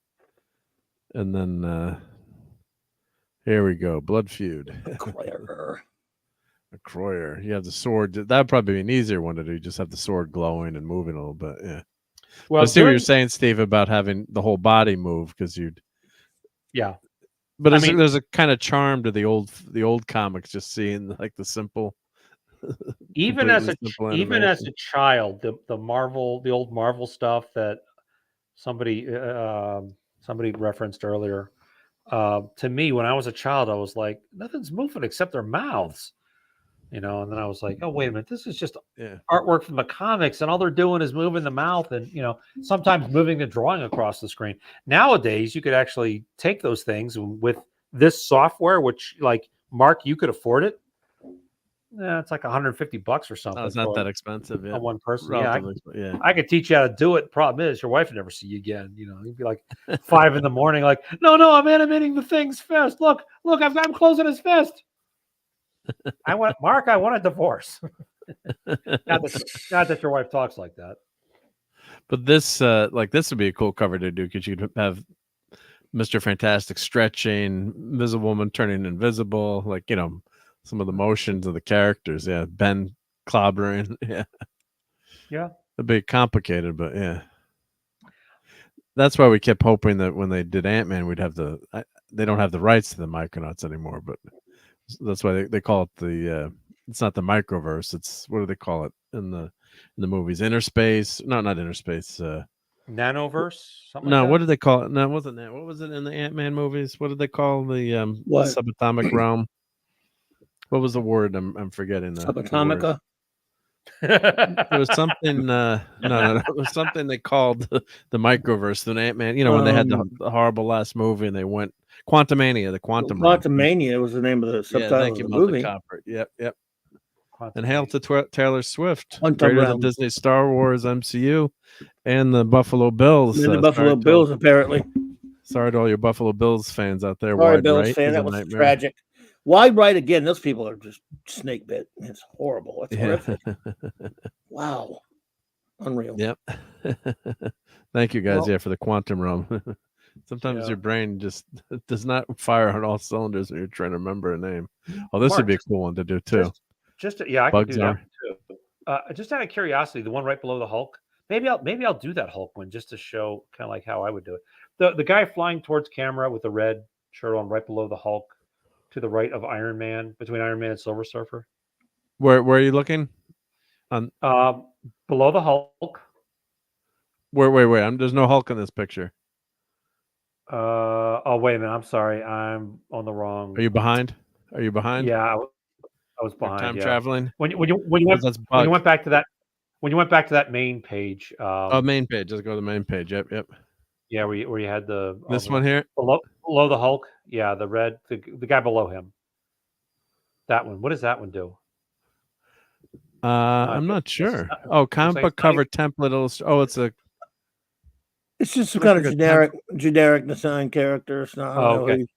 And then here we go, Blood Feud. Croyer. A Croyer. You have the sword. That'd probably be an easier one to do. You just have the sword glowing and moving a little bit. Yeah. Well, I see what you're saying, Steve, about having the whole body move because you'd. Yeah. But there's a kind of charm to the old comics, just seeing like the simple. Even as a child, the old Marvel stuff that somebody referenced earlier. To me, when I was a child, I was like, nothing's moving except their mouths, and then I was like, oh wait a minute, this is just artwork from the comics, and all they're doing is moving the mouth and sometimes moving the drawing across the screen. Nowadays, you could actually take those things with this software, which like Mark, you could afford it. Yeah, it's like $150 or something. Oh, it's not that expensive. Yeah, on one person. Yeah, I could teach you how to do it. Problem is, your wife would never see you again. You'd be like 5 a.m, like, no, I'm animating the thing's fist. Look, I'm closing his fist. I want a divorce. not that your wife talks like that. But this would be a cool cover to do because you'd have Mr. Fantastic stretching, Invisible Woman turning invisible, like some of the motions of the characters. Yeah, Ben clobbering. Yeah, it'd be complicated, but yeah. That's why we kept hoping that when they did Ant-Man, we'd have they don't have the rights to the Micronauts anymore, but that's why they call it the. It's not the microverse. It's what do they call it in the movies? Interspace? No, not interspace. Nanoverse? Something no, like that? what did they call it? No, it wasn't that. What was it in the Ant-Man movies? What did they call the subatomic realm? What was the word? I'm forgetting. Subatomica. It was something. No. It was something they called the microverse. The Ant-Man. When they had the horrible last movie and they went Quantumania. The Quantumania was the name of the subtitle of the movie. Yep. And hail to Taylor Swift, Quantum greater Realm. than Disney Star Wars MCU, and the Buffalo Bills. And the Buffalo Bills, apparently. Sorry to all your Buffalo Bills fans out there. Sorry, Bills fan. That was tragic. Wide right again. Those people are just snake bit. It's horrible. It's horrific. Wow. Unreal. Yep. Thank you guys. For the quantum realm. Sometimes your brain just does not fire on all cylinders when you're trying to remember a name. Oh, this would be a cool one to do too. I can do that too. Just out of curiosity, the one right below the Hulk. Maybe I'll do that Hulk one just to show kind of like how I would do it. The guy flying towards camera with the red shirt on right below the Hulk, to the right of Iron Man, between Iron Man and Silver Surfer. Where are you looking? On below the Hulk. Wait. There's no Hulk in this picture. Oh wait a minute. I'm sorry. I'm on the wrong. Are you behind? Yeah, I was behind. Time traveling. When you went back to that main page. Main page. Let's go to the main page. Yep. Yeah, where you had this one here below the Hulk. Yeah, the red, the guy below him. That one. What does that one do? I'm not sure. Comic book cover template. It's just some kind of generic design character. It's not really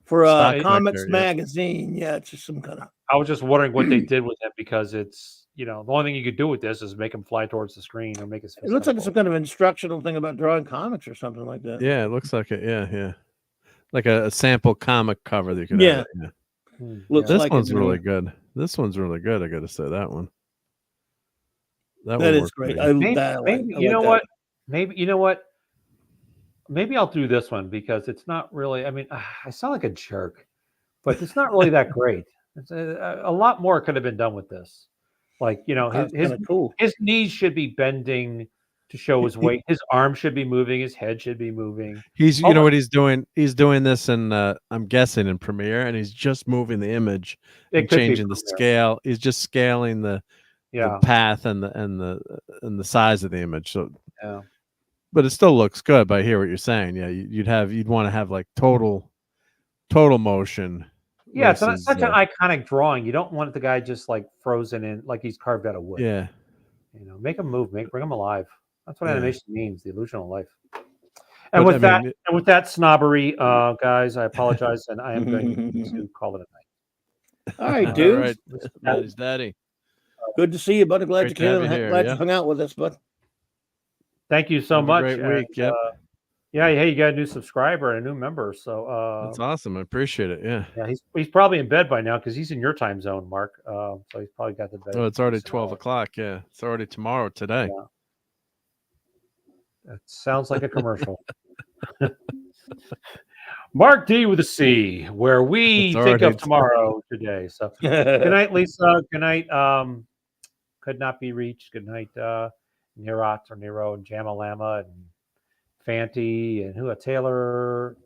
for a comics magazine. Yeah, it's just some kind of. I was just wondering what they did with it because it's the only thing you could do with this is make him fly towards the screen or make his. It looks like some kind of instructional thing about drawing comics or something like that. Yeah, it looks like it. Yeah. Like a sample comic cover that you could. Yeah. This one's really good. This one's really good. I got to say that one. That is great. Maybe I'll do this one because it's not really. I mean, I sound like a jerk, but it's not really that great. It's a lot more could have been done with this. Like his knees should be bending to show his weight. His arm should be moving. His head should be moving. He's you know what he's doing? He's doing this in I'm guessing in Premiere, and he's just moving the image and changing the scale. He's just scaling the path and the size of the image. So but it still looks good. But I hear what you're saying. Yeah, you'd want to have like total motion. Yeah, it's such an iconic drawing. You don't want the guy just like frozen in, like he's carved out of wood. Yeah, make him move, bring him alive. That's what animation means, the illusion of life. And But, with I mean, and with that snobbery, guys, I apologize, and I am going to call it a night. All right, all dude. right, Daddy's daddy. Good to see you, buddy. Glad Great you to have came. you here, Glad yeah. you hung out with us, bud. Thank you so Have a much. great week. Yep. Yeah, hey, you got a new subscriber and a new member. So That's awesome. I appreciate it. Yeah. yeah, he's probably in bed by now because he's in your time zone, Mark. So he's probably got the bed. Oh, it's already 12 o'clock. Yeah. It's already tomorrow today. Yeah. That sounds like a commercial. Marc D with a C, where we think of tomorrow today. So good night, Lisa. Good night. Could not be reached. Good night, Nero and Jamalama and Fanti and Taylor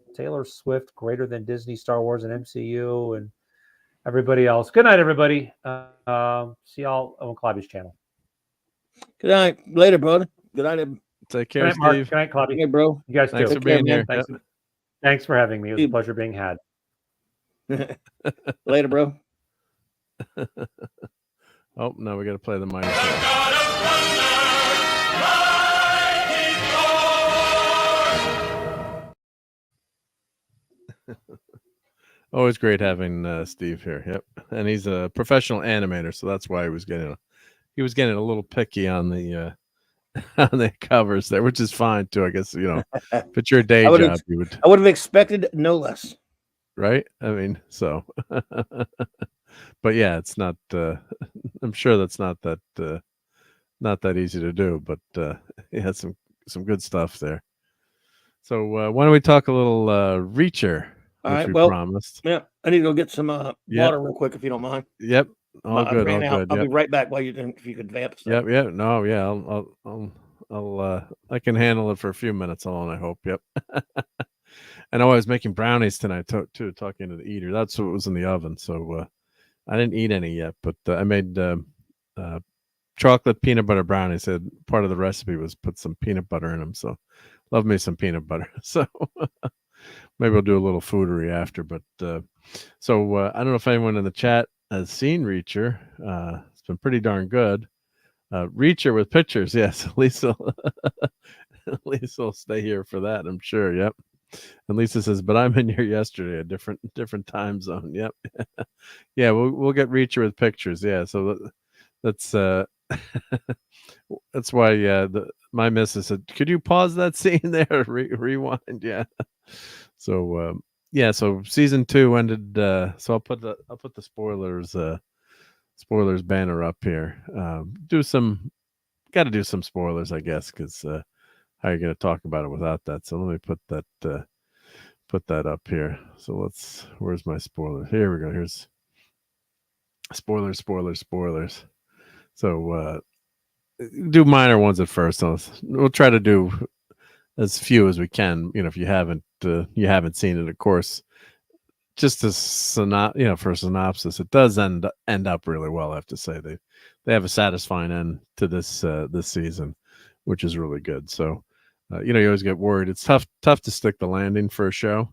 Swift, greater than Disney, Star Wars, and MCU, and everybody else. Good night, everybody. See y'all on Clobby's channel. Good night. Later, brother. Good night. Take care, Good night, Mark. Steve. Good night, Clobby. Hey, bro. You guys Thanks too. for being here. Thanks for having me. It was a pleasure being had. Later, bro. Oh, no, we got to play the minor. Always great having Steve here. Yep, and he's a professional animator, so that's why he was getting a little picky on the on the covers there, which is fine too. I guess if it's your day job, you would. I would have expected no less. Right? I mean, so. But yeah, it's not. I'm sure that's not that easy to do. But he had some good stuff there. So why don't we talk a little Reacher? All right. We Well, promised. Yeah, I need to go get some water real quick if you don't mind. Yep. All good. All I'll good. be right back while you if you could vamp. Yep. Yep. No. Yeah. I'll I can handle it for a few minutes alone. I hope. Yep. And I was making brownies tonight too. Talking to the eater. That's what was in the oven. So I didn't eat any yet, but I made chocolate peanut butter brownies. Said part of the recipe was put some peanut butter in them. So love me some peanut butter. So maybe I'll do a little foodery after. But so I don't know if anyone in the chat has seen Reacher. It's been pretty darn good. Reacher with pictures. Yes, Lisa will stay here for that. I'm sure. Yep. And Lisa says, but I'm in here yesterday, a different time zone. Yep. Yeah, we'll get Reacher with pictures. Yeah, so that's that's why my missus said, could you pause that scene there? Rewind. Yeah. So so season 2 ended. So I'll put the spoilers banner up here. Got to do some spoilers, I guess, because how are you going to talk about it without that? So let me put that up here. So where's my spoiler? Here we go. Here's spoilers. So do minor ones at first. So we'll try to do as few as we can. If you haven't seen it, of course. Just as for a synopsis, it does end up really well. I have to say they have a satisfying end to this season, which is really good. So you always get worried. It's tough to stick the landing for a show.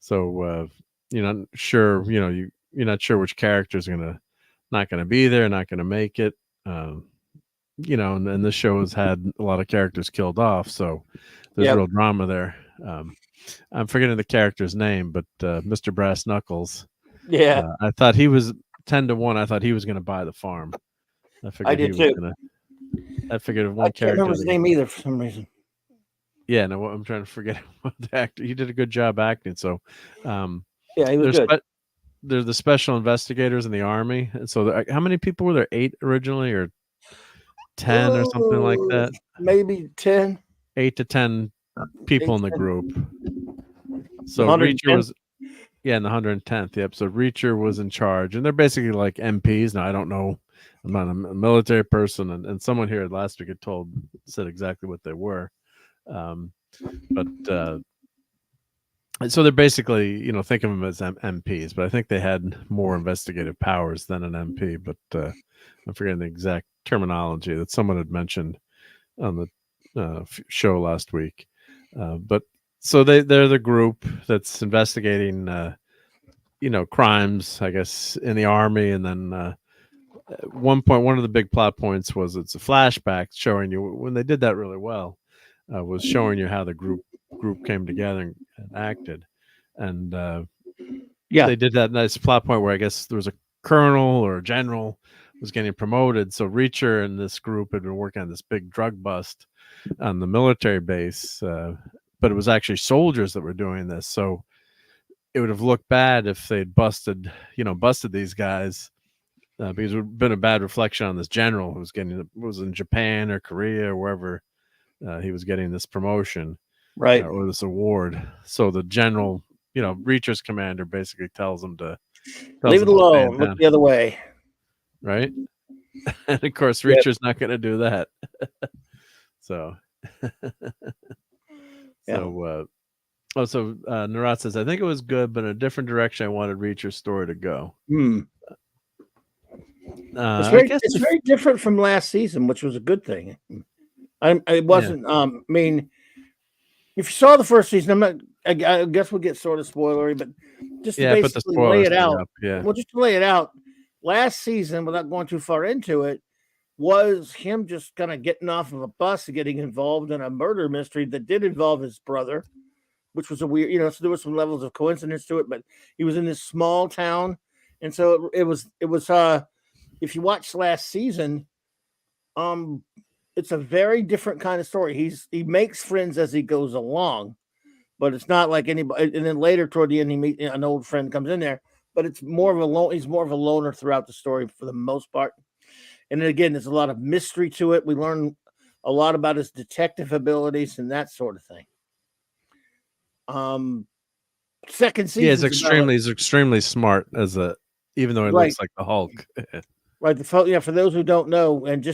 So you're not sure. You're not sure which characters are not gonna be there, not gonna make it. And this show has had a lot of characters killed off, so there's real drama there. I'm forgetting the character's name, but Mr. Brass Knuckles. Yeah, I thought he was 10-1. I thought he was going to buy the farm. I did too. I figured if one I can't character. remember his name either for some reason. Yeah, no, I'm trying to forget what the actor. He did a good job acting. So, yeah, he was good. They're the special investigators in the army, and so how many people were there? 8 originally, or 10, or something like that? Maybe 10. 8 to 10 people in the group. So Reacher was, in the 110th. Yep. So Reacher was in charge, and they're basically like MPs. Now I don't know. I'm not a military person, and someone here last week said exactly what they were. But so they're basically, think of them as MPs, but I think they had more investigative powers than an MP. But I'm forgetting the exact terminology that someone had mentioned on the show last week. But so they're the group that's investigating, crimes, I guess, in the army. And then at one point, one of the big plot points was it's a flashback showing you, when they did that really well, was showing you how the group group came together and acted. And Yeah. they did that nice plot point where I guess there was a colonel or a general was getting promoted. So Reacher and this group had been working on this big drug bust on the military base, but it was actually soldiers that were doing this. So it would have looked bad if they'd busted these guys, because it would have been a bad reflection on this general who was in Japan or Korea or wherever he was getting this promotion, right, or this award. So the general, Reacher's commander basically tells him to leave it alone, look the other way, right? And of course, Reacher's not going to do that. So, Narat says, I think it was good, but in a different direction I wanted Reacher's story to go. It's very different from last season, which was a good thing. It wasn't. I mean, if you saw the first season, I guess we'll get sort of spoilery, but just to basically lay it out. Well, just to lay it out, last season, without going too far into it, was him just kind of getting off of a bus and getting involved in a murder mystery that did involve his brother, which was a weird, so there were some levels of coincidence to it, but he was in this small town. And so it was, if you watch last season, it's a very different kind of story. He makes friends as he goes along, but it's not like anybody. And then later toward the end, he meets an old friend comes in there, but it's more of he's more of a loner throughout the story for the most part. And then again, there's a lot of mystery to it. We learn a lot about his detective abilities and that sort of thing. Second season, he's extremely smart even though he looks like the Hulk. Right. For those who don't know, and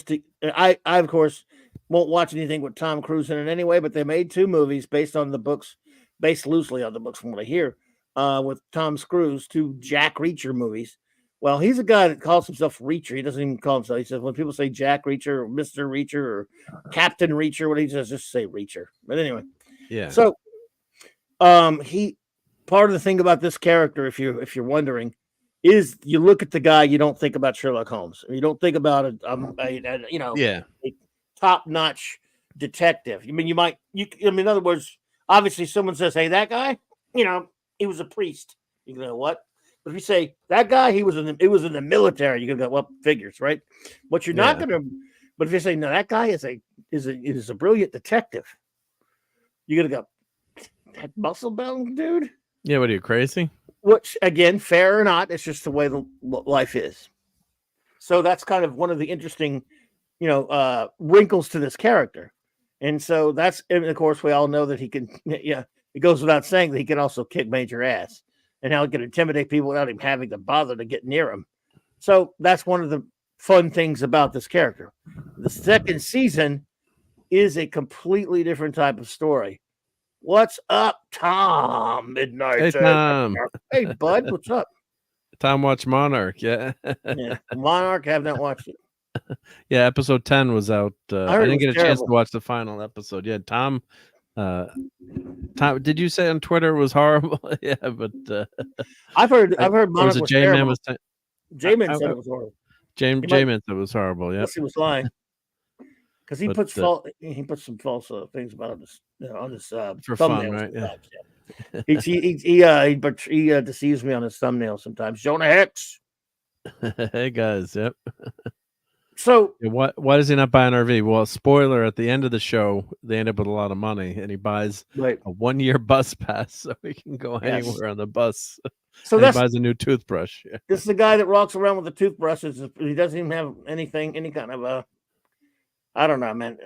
I of course won't watch anything with Tom Cruise in it anyway, but they made 2 movies based loosely on the books from what I hear, with Tom Cruise, 2 Jack Reacher movies. Well, he's a guy that calls himself Reacher. He doesn't even call himself. He says when people say Jack Reacher or Mr. Reacher or Captain Reacher, what he says, just say Reacher. But anyway, yeah. So, part of the thing about this character, if you're wondering, is you look at the guy, you don't think about Sherlock Holmes. You don't think about a top-notch detective. I mean, in other words, obviously someone says, hey, that guy, he was a priest. You know what? But if you say that guy, it was in the military, you're gonna go, well, figures, right? But you're not gonna. But if you say no, that guy is a brilliant detective, you're gonna go, that muscle-bound dude. Yeah, what are you, crazy? Which, again, fair or not, it's just the way the life is. So that's kind of one of the interesting, wrinkles to this character. And so and of course, we all know that he can, it goes without saying that he can also kick major ass and how he can intimidate people without even having to bother to get near him. So that's one of the fun things about this character. The second season is a completely different type of story. What's up, Tom? Midnight. Hey, Tom. Hey, bud. What's up? Tom watched Monarch. Yeah. Monarch. Have not watched it. Yeah, episode 10 was out. I didn't get a chance to watch the final episode. Yeah, Tom. Tom, did you say on Twitter it was horrible? Yeah, but I've heard Monarch was terrible. J-Man said it was horrible. J-Man said it was horrible. Yeah, he was lying. Because he puts some false things about this on his for fun, right? Yeah. He deceives me on his thumbnail sometimes. Jonah Hex. Hey guys, yep. So why does he not buy an RV? Well, spoiler: at the end of the show, they end up with a lot of money, and he buys a 1-year bus pass so he can go anywhere on the bus. So he buys a new toothbrush. Yeah. This is the guy that walks around with a toothbrush. He doesn't even have any kind of I don't know, man.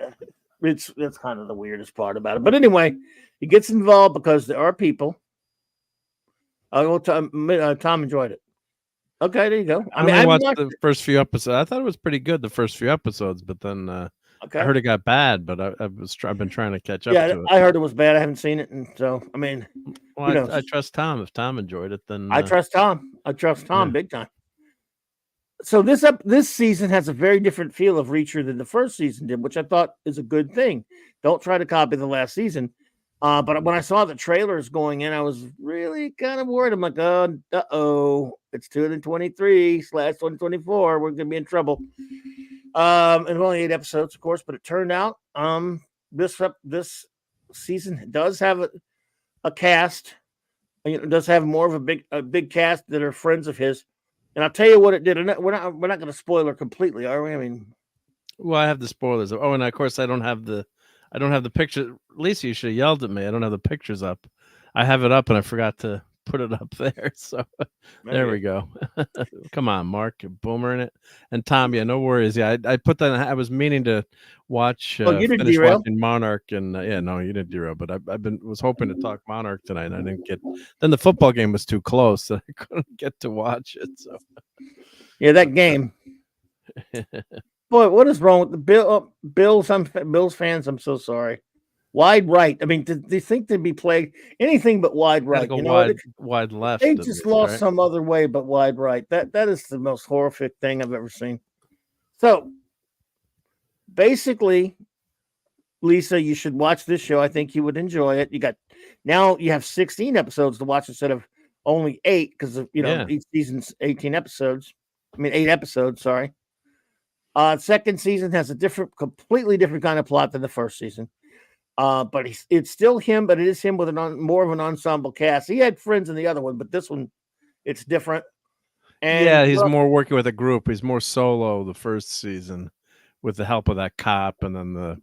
It's kind of the weirdest part about it. But anyway, he gets involved because there are people. Tom enjoyed it. Okay, there you go. I watched the first few episodes. I thought it was pretty good, the first few episodes, but then I heard it got bad, but I've been trying to catch up to it. I heard it was bad. I haven't seen it, and so I mean, I trust Tom. If Tom enjoyed it, then I trust Tom. I trust Tom big time. So this season has a very different feel of Reacher than the first season did, which I thought is a good thing. Don't try to copy the last season. But when I saw the trailers going in, I was really kind of worried. I'm like, it's 2023/2024. We're going to be in trouble. And only 8 episodes, of course, but it turned out this season does have a cast. Does have more of a big cast that are friends of his. And I'll tell you what it did. We're not going to spoil her completely, are we? I mean, well, I have the spoilers. Oh, and of course, I don't have the picture. Lisa, you should have yelled at me. I don't have the pictures up. I have it up, and I forgot to put it up there. So there we go. Come on, Mark, Boomer in it, and Tom. Yeah, no worries. Yeah, I put that. I was meaning to watch. You didn't finish derail. watching Monarch, and yeah, no, you didn't derail. But was hoping to talk Monarch tonight. And I didn't get. Then the football game was too close, so I couldn't get to watch it. So yeah, that game. Boy, what is wrong with the Bills? Bills fans. I'm so sorry. Wide right. I mean, did they think they'd be playing anything but wide right? Go wide left. They just lost some other way but wide right. That is the most horrific thing I've ever seen. So basically, Lisa, you should watch this show. I think you would enjoy it. You have 16 episodes to watch instead of only 8 because each season's 18 episodes. I mean 8 episodes. Sorry. Second season has a completely different kind of plot than the first season. But it's still him, but it is him with more of an ensemble cast. He had friends in the other one, but this one, it's different. And he's more working with a group. He's more solo the first season with the help of that cop, and then the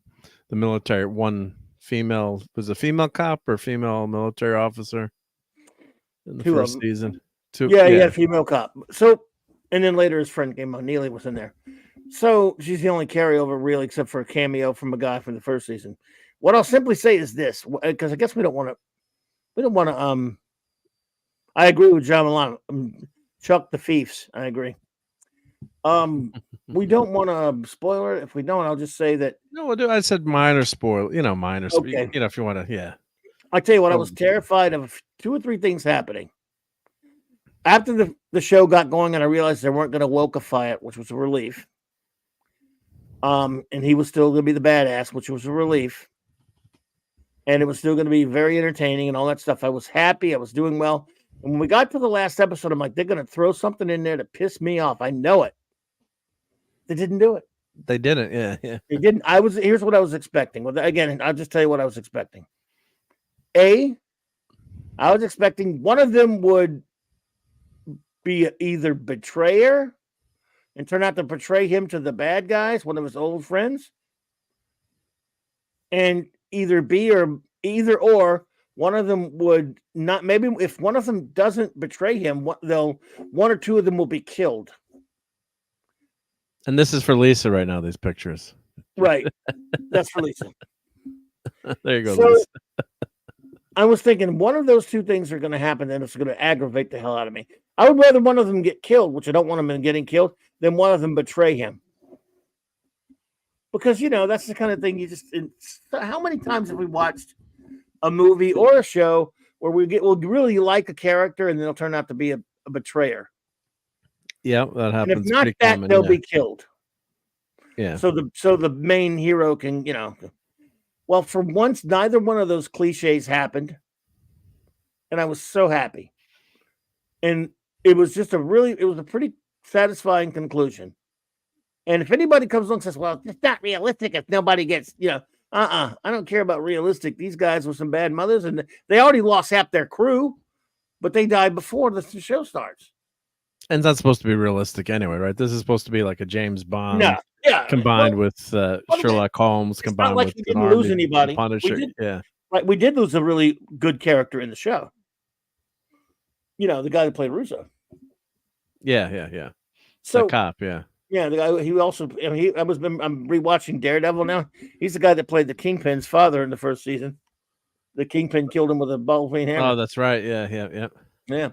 military. One female was a female cop or female military officer in the first season. He had a female cop. So, and then later his friend came on. Neely was in there. So she's the only carryover really, except for a cameo from a guy from the first season. What I'll simply say is this, because I guess we don't want to. I agree with John Milano. Chuck the Fiefs. I agree. We don't want to spoil it. If we don't, I'll just say that. No, I said minor spoil. Minor. Okay. If you want to, yeah. I tell you what, I was terrified of 2 or 3 things happening. After the show got going, and I realized they weren't going to wokeify it, which was a relief. And he was still going to be the badass, which was a relief. And it was still going to be very entertaining and all that stuff. I was happy. I was doing well. And when we got to the last episode, I'm like, they're going to throw something in there to piss me off. I know it. They didn't do it. They didn't. Yeah. They didn't. Here's what I was expecting. Well, again, I'll just tell you what I was expecting. I was expecting one of them would be either betrayer and turn out to betray him to the bad guys, one of his old friends. And either or one of them would not. Maybe if one of them doesn't betray him, one or two of them will be killed. And this is for Lisa right now. These pictures, right? That's for Lisa. There you go. So, Lisa. I was thinking one of those two things are going to happen, and it's going to aggravate the hell out of me. I would rather one of them get killed, which I don't want them getting killed, than one of them betray him. Because, that's the kind of thing how many times have we watched a movie or a show where we'll really like a character and they'll turn out to be a betrayer? Yeah, that happens. And if not that, common, they'll be killed. Yeah. So the main hero can, well, for once, neither one of those cliches happened. And I was so happy. And it was just a pretty satisfying conclusion. And if anybody comes along and says, well, it's not realistic if nobody gets, I don't care about realistic. These guys were some bad mothers, and they already lost half their crew, but they died before the show starts. And that's supposed to be realistic anyway, right? This is supposed to be like a James Bond combined with Sherlock Holmes, combined with we didn't lose anybody. Yeah. Right. We did lose a really good character in the show. The guy that played Russo. Yeah. So the cop, yeah. Yeah, the guy. He also. I'm rewatching Daredevil now. He's the guy that played the Kingpin's father in the first season. The Kingpin killed him with a ball-peen hammer. Oh, that's right. Yeah.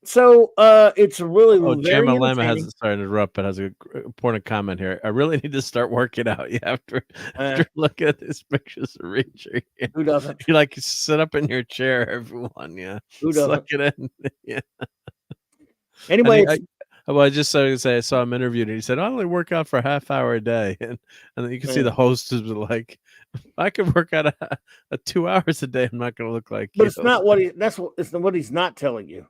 So it's really very Gemma Lema has sorry to interrupt, but has an important comment here. I really need to start working out. You have to after looking at these pictures of Reacher. Who doesn't? You sit up in your chair, everyone. Yeah. Who doesn't? Look it in. Yeah. Anyway. I just started to say I saw him interviewed and he said, I only work out for a half hour a day. And then you can see the host is like, I could work out a 2 hours a day. I'm not going to look like But it's not what he's not telling you.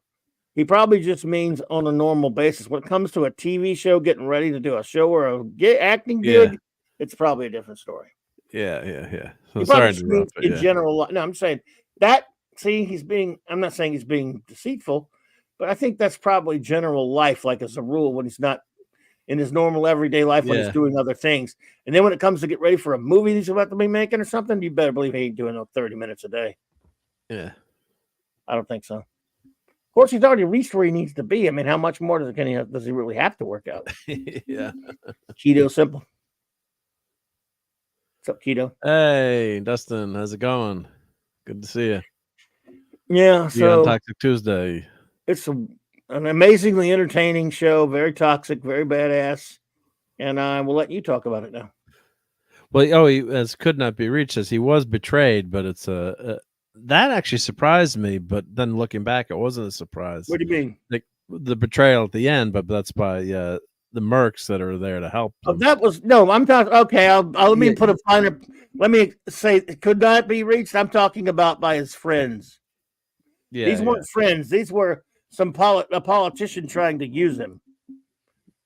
He probably just means on a normal basis. When it comes to a TV show, getting ready to do a show or a acting gig, it's probably a different story. Yeah. So He sorry probably to just interrupt, means but in yeah. general. No, I'm saying that. See, he's being. I'm not saying he's being deceitful, but I think that's probably general life, like as a rule, when he's not in his normal everyday life, when he's Yeah. doing other things. And then when it comes to get ready for a movie he's about to be making or something, you better believe he ain't doing no 30 minutes a day. Yeah. I don't think so. Of course, he's already reached where he needs to be. I mean, how much more does he really have to work out? Yeah. Keto simple. What's up, Keto? Hey, Dustin, how's it going? Good to see you. Yeah, See you on so Toxic Tuesday. it's an amazingly entertaining show, very toxic, very badass. And I will let you talk about it now. Well, he as could not be reached as he was betrayed, but it's that actually surprised me. But then looking back, it wasn't a surprise. What do you mean? Like the betrayal at the end, but that's by the mercs that are there to help Oh, them. that was no. I'm talking. Okay, I'll let me put a finer. Let me say it could not be reached. I'm talking about by his friends. Yeah, These weren't friends. These were a politician trying to use him,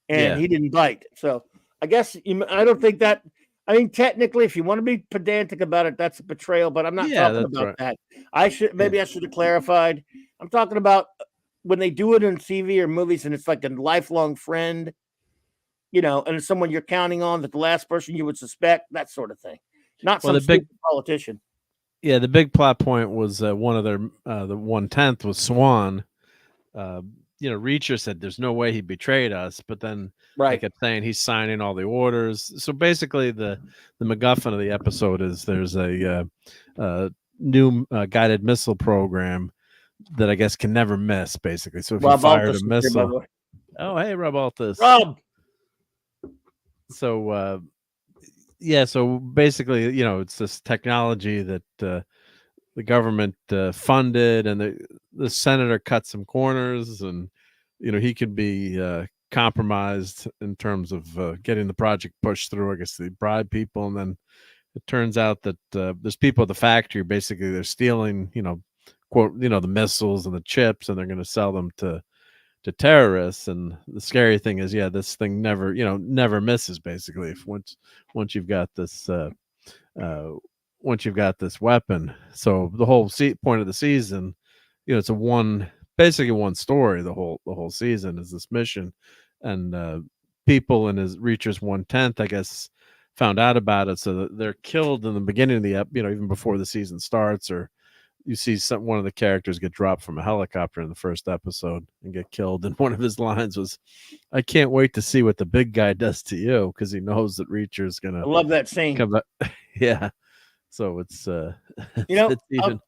and he didn't bite. So I guess I don't think that. I mean, technically, if you want to be pedantic about it, that's a betrayal. But I'm not talking about that. I should I should have clarified. I'm talking about when they do it in TV or movies, and it's like a lifelong friend. You know, and it's someone you're counting on, that the last person you would suspect, that sort of thing. Not some stupid politician. Yeah, the big plot point was one of their the 1/10 was Swan. Reacher said there's no way he betrayed us, but then they kept saying he's signing all the orders. So basically, the MacGuffin of the episode is there's a new guided missile program that I guess can never miss. Basically, so if you fired a missile, hey, RobAltis. Rob. So so basically, it's this technology that the government funded, and the senator cut some corners, and he could be compromised in terms of getting the project pushed through. I guess they bribe people, and then it turns out that there's people at the factory. Basically, they're stealing, quote, the missiles and the chips, and they're going to sell them to terrorists. And the scary thing is, this thing never misses. Basically, if once you've got this weapon. So the whole point of the season, it's basically one story. The whole season is this mission, and people in his Reacher's 1/10, I guess, found out about it, so that they're killed in the beginning of the even before the season starts, or you see one of the characters get dropped from a helicopter in the first episode and get killed. And one of his lines was, "I can't wait to see what the big guy does to you," because he knows that Reacher's gonna. I love that scene. Yeah. So it's it's even...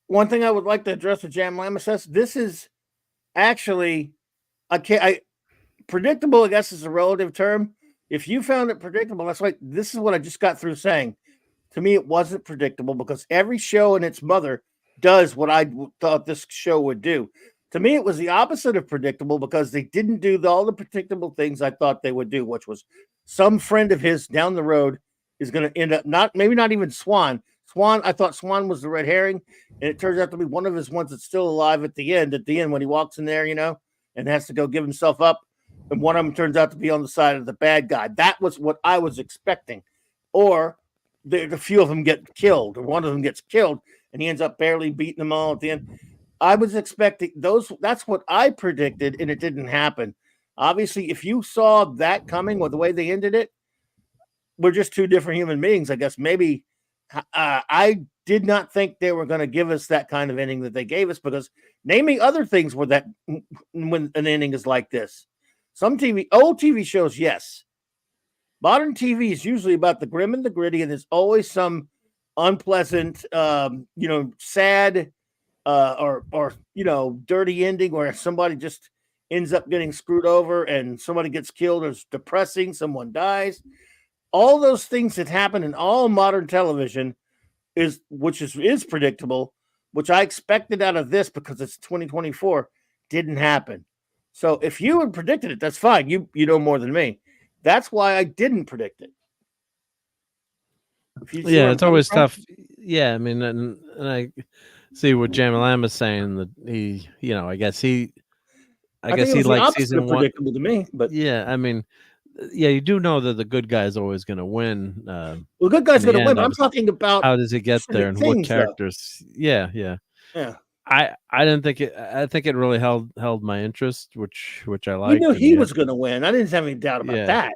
one thing I would like to address with Jam Lama says, this is actually predictable, I guess, is a relative term. If you found it predictable, that's like, this is what I just got through saying. To me, it wasn't predictable because every show and its mother does what I thought this show would do. To me, it was the opposite of predictable because they didn't do all the predictable things I thought they would do, which was some friend of his down the road is going to end up maybe not even Swan. I thought Swan was the red herring, and it turns out to be one of his ones that's still alive at the end when he walks in there, and has to go give himself up. And one of them turns out to be on the side of the bad guy. That was what I was expecting. Or a few of them get killed, or one of them gets killed, and he ends up barely beating them all at the end. I was expecting those. That's what I predicted, and it didn't happen. Obviously, if you saw that coming or the way they ended it, we're just two different human beings. I guess maybe I did not think they were going to give us that kind of ending that they gave us, because naming other things where that when an ending is like this. Some old TV shows, yes. Modern TV is usually about the grim and the gritty, and there's always some unpleasant, sad, or dirty ending where somebody just ends up getting screwed over and somebody gets killed, or it's depressing, someone dies. All those things that happen in all modern television is predictable, which I expected out of this because it's 2024, didn't happen. So if you had predicted it, that's fine. You know more than me. That's why I didn't predict it. Yeah, it's always tough. Yeah, I mean, and I see what Jamalam is saying, that he, I guess he likes season one. Predictable to me, but yeah, I mean, yeah, you do know that the good guy is always going to win. Well, good guy's in the going to win. end. But I'm talking about How does he get there and what things, though. characters? Yeah, yeah. Yeah. I didn't think it. I think it really held my interest, which I We liked. knew and he you was had- going to win. I didn't have any doubt about Yeah. that.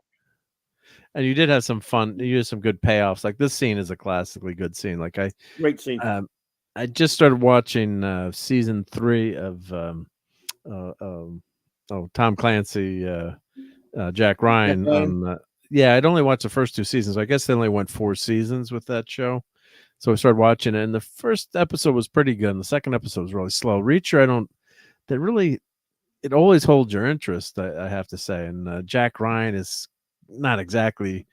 And you did have some fun. You had some good payoffs. Like this scene is a classically good scene. Like Great scene. I just started watching season 3 of Tom Clancy, Jack Ryan. Yeah, I'd only watched the first 2 seasons. I guess they only went 4 seasons with that show. So I started watching it, and the first episode was pretty good, and the second episode was really slow. Reacher, it always holds your interest, I have to say. And Jack Ryan is not exactly,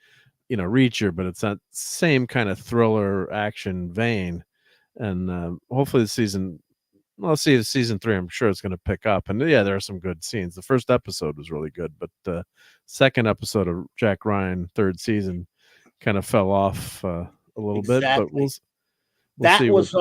Reacher, but it's that same kind of thriller action vein. And hopefully let's see, season 3, I'm sure it's going to pick up. And yeah, there are some good scenes. The first episode was really good, but the second episode of Jack Ryan, 3rd season, kind of fell off a little bit. But we'll that see. Was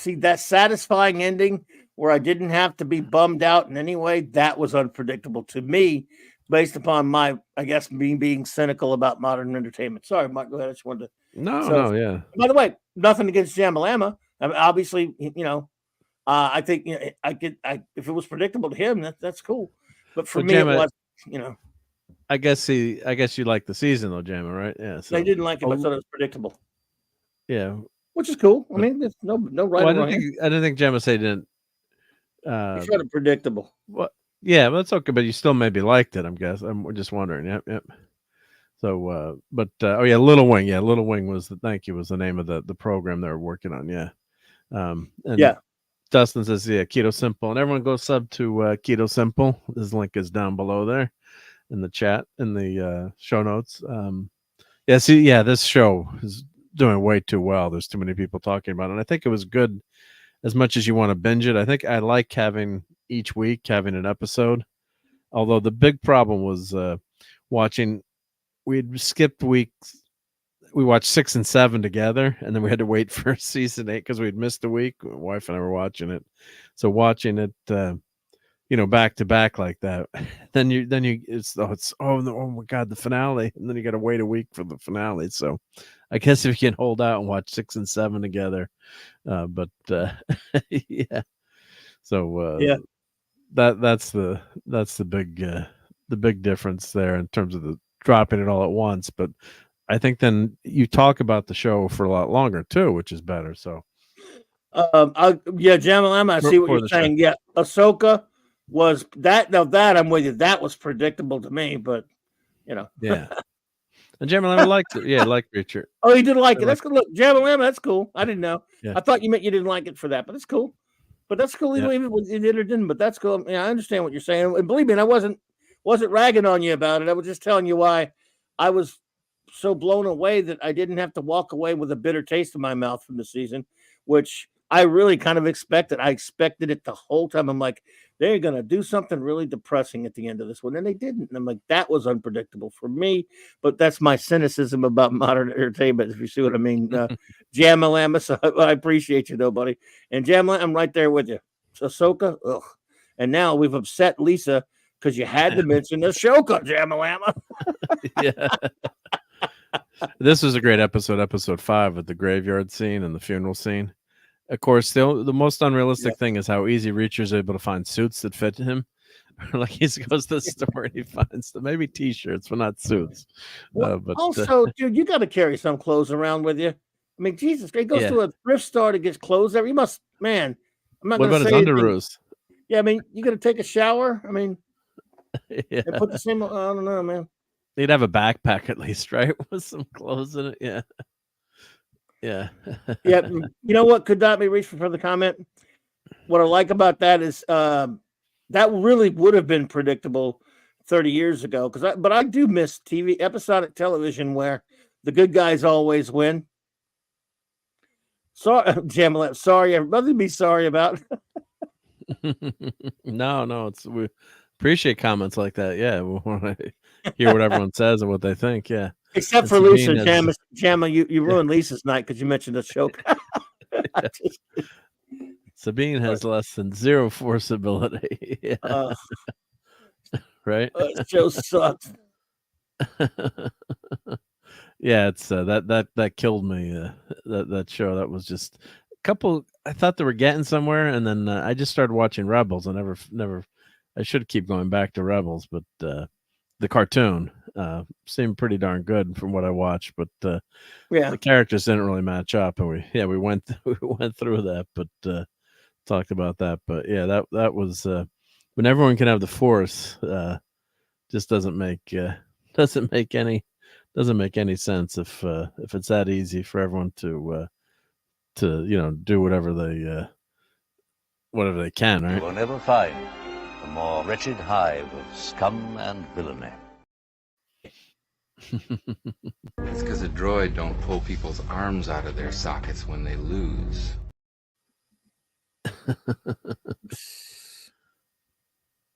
that satisfying ending where I didn't have to be bummed out in any way. That was unpredictable to me, based upon my, I guess, me being cynical about modern entertainment. Sorry, Mark, go ahead. I just wanted to. No, yeah. By the way, nothing against Jamalama. I mean, obviously, I think if it was predictable to him, that's cool. But for me, Jama, it was, I guess you liked the season though, Jamma, right? Yeah. So I didn't like it. But I thought it was predictable. Yeah, which is cool. I mean, there's no right. Well, I didn't think Gemma say didn't. It's kind of predictable. Well, yeah, well, that's okay, but you still maybe liked it. I'm guessing. I'm just wondering. Yep. So, oh yeah, Little Wing. Yeah, Little Wing was the name of the program they were working on. Yeah. And yeah. Dustin says, yeah, Keto Simple, and everyone go sub to Keto Simple. His link is down below there in the chat in the show notes. This show is doing way too well. There's too many people talking about it. And I think it was good as much as you want to binge it. I think I like having each week having an episode. Although the big problem was watching. We'd skipped weeks. We watched 6 and 7 together, and then we had to wait for season 8 because we'd missed a week. My wife and I were watching it, so watching it, back to back like that, then oh my god, the finale, and then you got to wait a week for the finale. So, I guess if you can hold out and watch 6 and 7 together, yeah. So that's the big difference there in terms of the dropping it all at once, but. I think then you talk about the show for a lot longer too, which is better. So, Jamalama, I see what you're saying. Show. Yeah, Ahsoka was that. Now that I'm with you, that was predictable to me, but yeah. And Jamalama liked it. Yeah, liked Reacher. Oh, he did like it. That's good. Look, Jamalama, that's cool. I didn't know. Yeah. I thought you meant you didn't like it for that, but it's cool. But that's cool, even when you did or didn't. But that's cool. Yeah, I understand what you're saying, and believe me, I wasn't ragging on you about it. I was just telling you why I was so blown away that I didn't have to walk away with a bitter taste in my mouth from the season, which I really kind of expected. I expected it the whole time. I'm like, they're going to do something really depressing at the end of this one. And they didn't. And I'm like, that was unpredictable for me, but that's my cynicism about modern entertainment. If you see what I mean, Jamalama. So I appreciate you though, buddy. And Jamalama, I'm right there with you. Ahsoka. Ugh. And now we've upset Lisa because you had to mention Ahsoka, Jamalama. Yeah. This was a great episode 5 with the graveyard scene and the funeral scene. Of course, the most unrealistic thing is how easy Reacher's able to find suits that fit him. Like he goes to the store and he finds maybe t-shirts, but not suits. Well, but also, dude, you got to carry some clothes around with you. I mean, Jesus, he goes to a thrift store to get clothes there. You must, man. I'm not. What about his underoos? Yeah, I mean, you got to take a shower. I mean, they put the same. I don't know, man. They'd have a backpack at least, right? With some clothes in it. Yeah. Yeah. Yeah. You know what could not be reached for the comment? What I like about that is that really would have been predictable 30 years ago. But I do miss episodic television where the good guys always win. Sorry, Jamila. Sorry, nothing to be sorry about. No, we appreciate comments like that. Yeah, we want to hear what everyone says and what they think. Yeah, except for Lisa, Jamma, you ruined Lisa's night because you mentioned the show. Sabine has less than 0 force ability. Yeah. Right? That show sucks. Yeah, it's that killed me. That show, that was just a couple. I thought they were getting somewhere, and then I just started watching Rebels. I never. I should keep going back to Rebels, but the cartoon seemed pretty darn good from what I watched. But the characters didn't really match up, and we went we went through that, but talked about that. But yeah, that was when everyone can have the Force. Just doesn't make any sense if it's that easy for everyone to do whatever they can, right? You will never find a more wretched hive of scum and villainy. It's because a droid don't pull people's arms out of their sockets when they lose.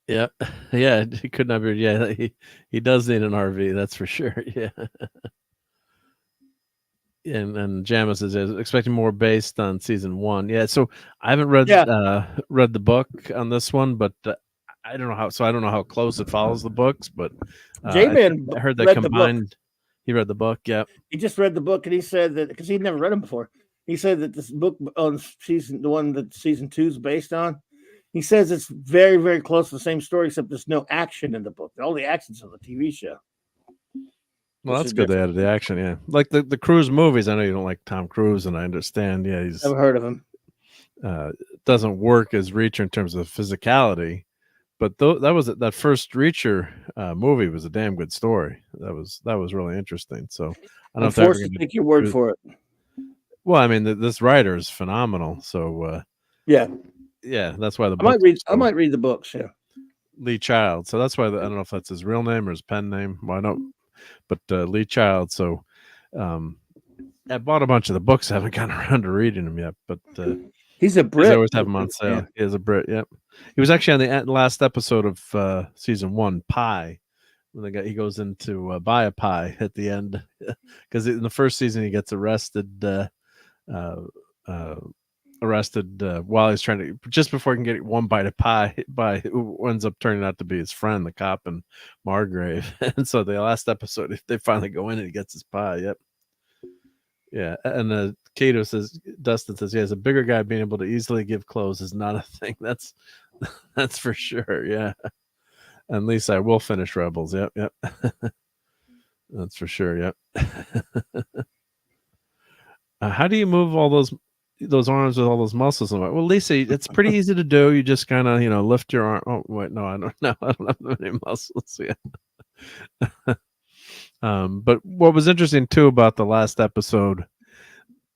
Yeah, yeah, he could not be. Yeah, he does need an RV, that's for sure. Yeah, and Jamis is expecting more based on season 1. Yeah, so I haven't read the book on this one, but I don't know how. So I don't know how close it follows the books, but J-Man I heard that combined. He read the book. Yeah, he just read the book, and he said that because he'd never read them before. He said that this book on the one that season 2 is based on. He says it's very, very close to the same story, except there's no action in the book. All the action's on the TV show. Well, that's good. They added the action, yeah. Like the Cruise movies. I know you don't like Tom Cruise, and I understand. Yeah, he's never heard of him. Doesn't work as Reacher in terms of physicality, but that first Reacher movie was a damn good story. That was really interesting. So I don't know if I'm forced to take your word for it. Well, I mean, this writer is phenomenal. So yeah, that's why I might read the books. Yeah, Lee Child. So that's why I don't know if that's his real name or his pen name. Well, I don't. But Lee Child. So I bought a bunch of the books. I haven't gotten around to reading them yet. But he's a Brit. They always have them on sale. Yeah. He is a Brit. Yep. He was actually on the last episode of season 1, Pie. When he goes in to buy a pie at the end, because in the first season he gets arrested. While he's trying to, just before he can get one bite of pie by who ends up turning out to be his friend, the cop in Margrave. And so the last episode, they finally go in and he gets his pie. Yep. Yeah. And Dustin says, as a bigger guy being able to easily give clothes is not a thing. That's for sure. Yeah. And Lisa, I will finish Rebels. Yep. That's for sure. Yep. How do you move all those arms with all those muscles? Well, Lisa, it's pretty easy to do. You just kind of, lift your arm. Oh, wait, no, I don't know. I don't have any muscles yet. But what was interesting too about the last episode,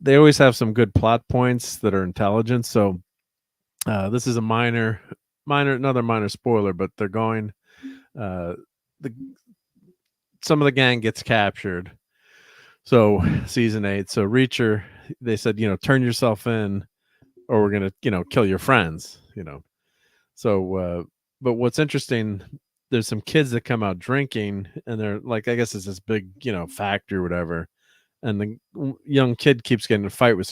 they always have some good plot points that are intelligent. So this is another minor spoiler, but they're going. Some of the gang gets captured. So season 8. So Reacher, they said, turn yourself in, or we're gonna, kill your friends. So, but what's interesting, there's some kids that come out drinking, and they're like, I guess it's this big, factory or whatever. And the young kid keeps getting in a fight with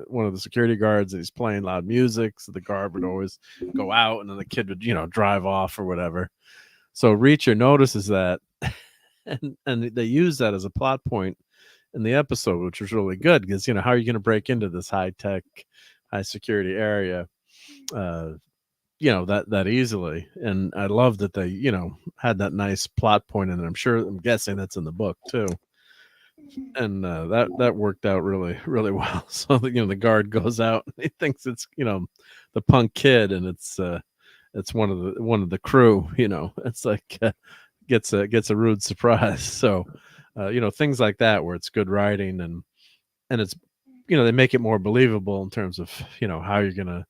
one of the security guards, and he's playing loud music. So the guard would always go out, and then the kid would, drive off or whatever. So Reacher notices that, and they use that as a plot point in the episode, which was really good because, how are you going to break into this high-tech, high-security area, that easily? And I love that they, had that nice plot point, and I'm guessing that's in the book too. And that worked out really, really well. So the guard goes out, and he thinks it's the punk kid, and it's one of the crew. It's like gets a rude surprise. So things like that where it's good writing and it's they make it more believable in terms of how you're gonna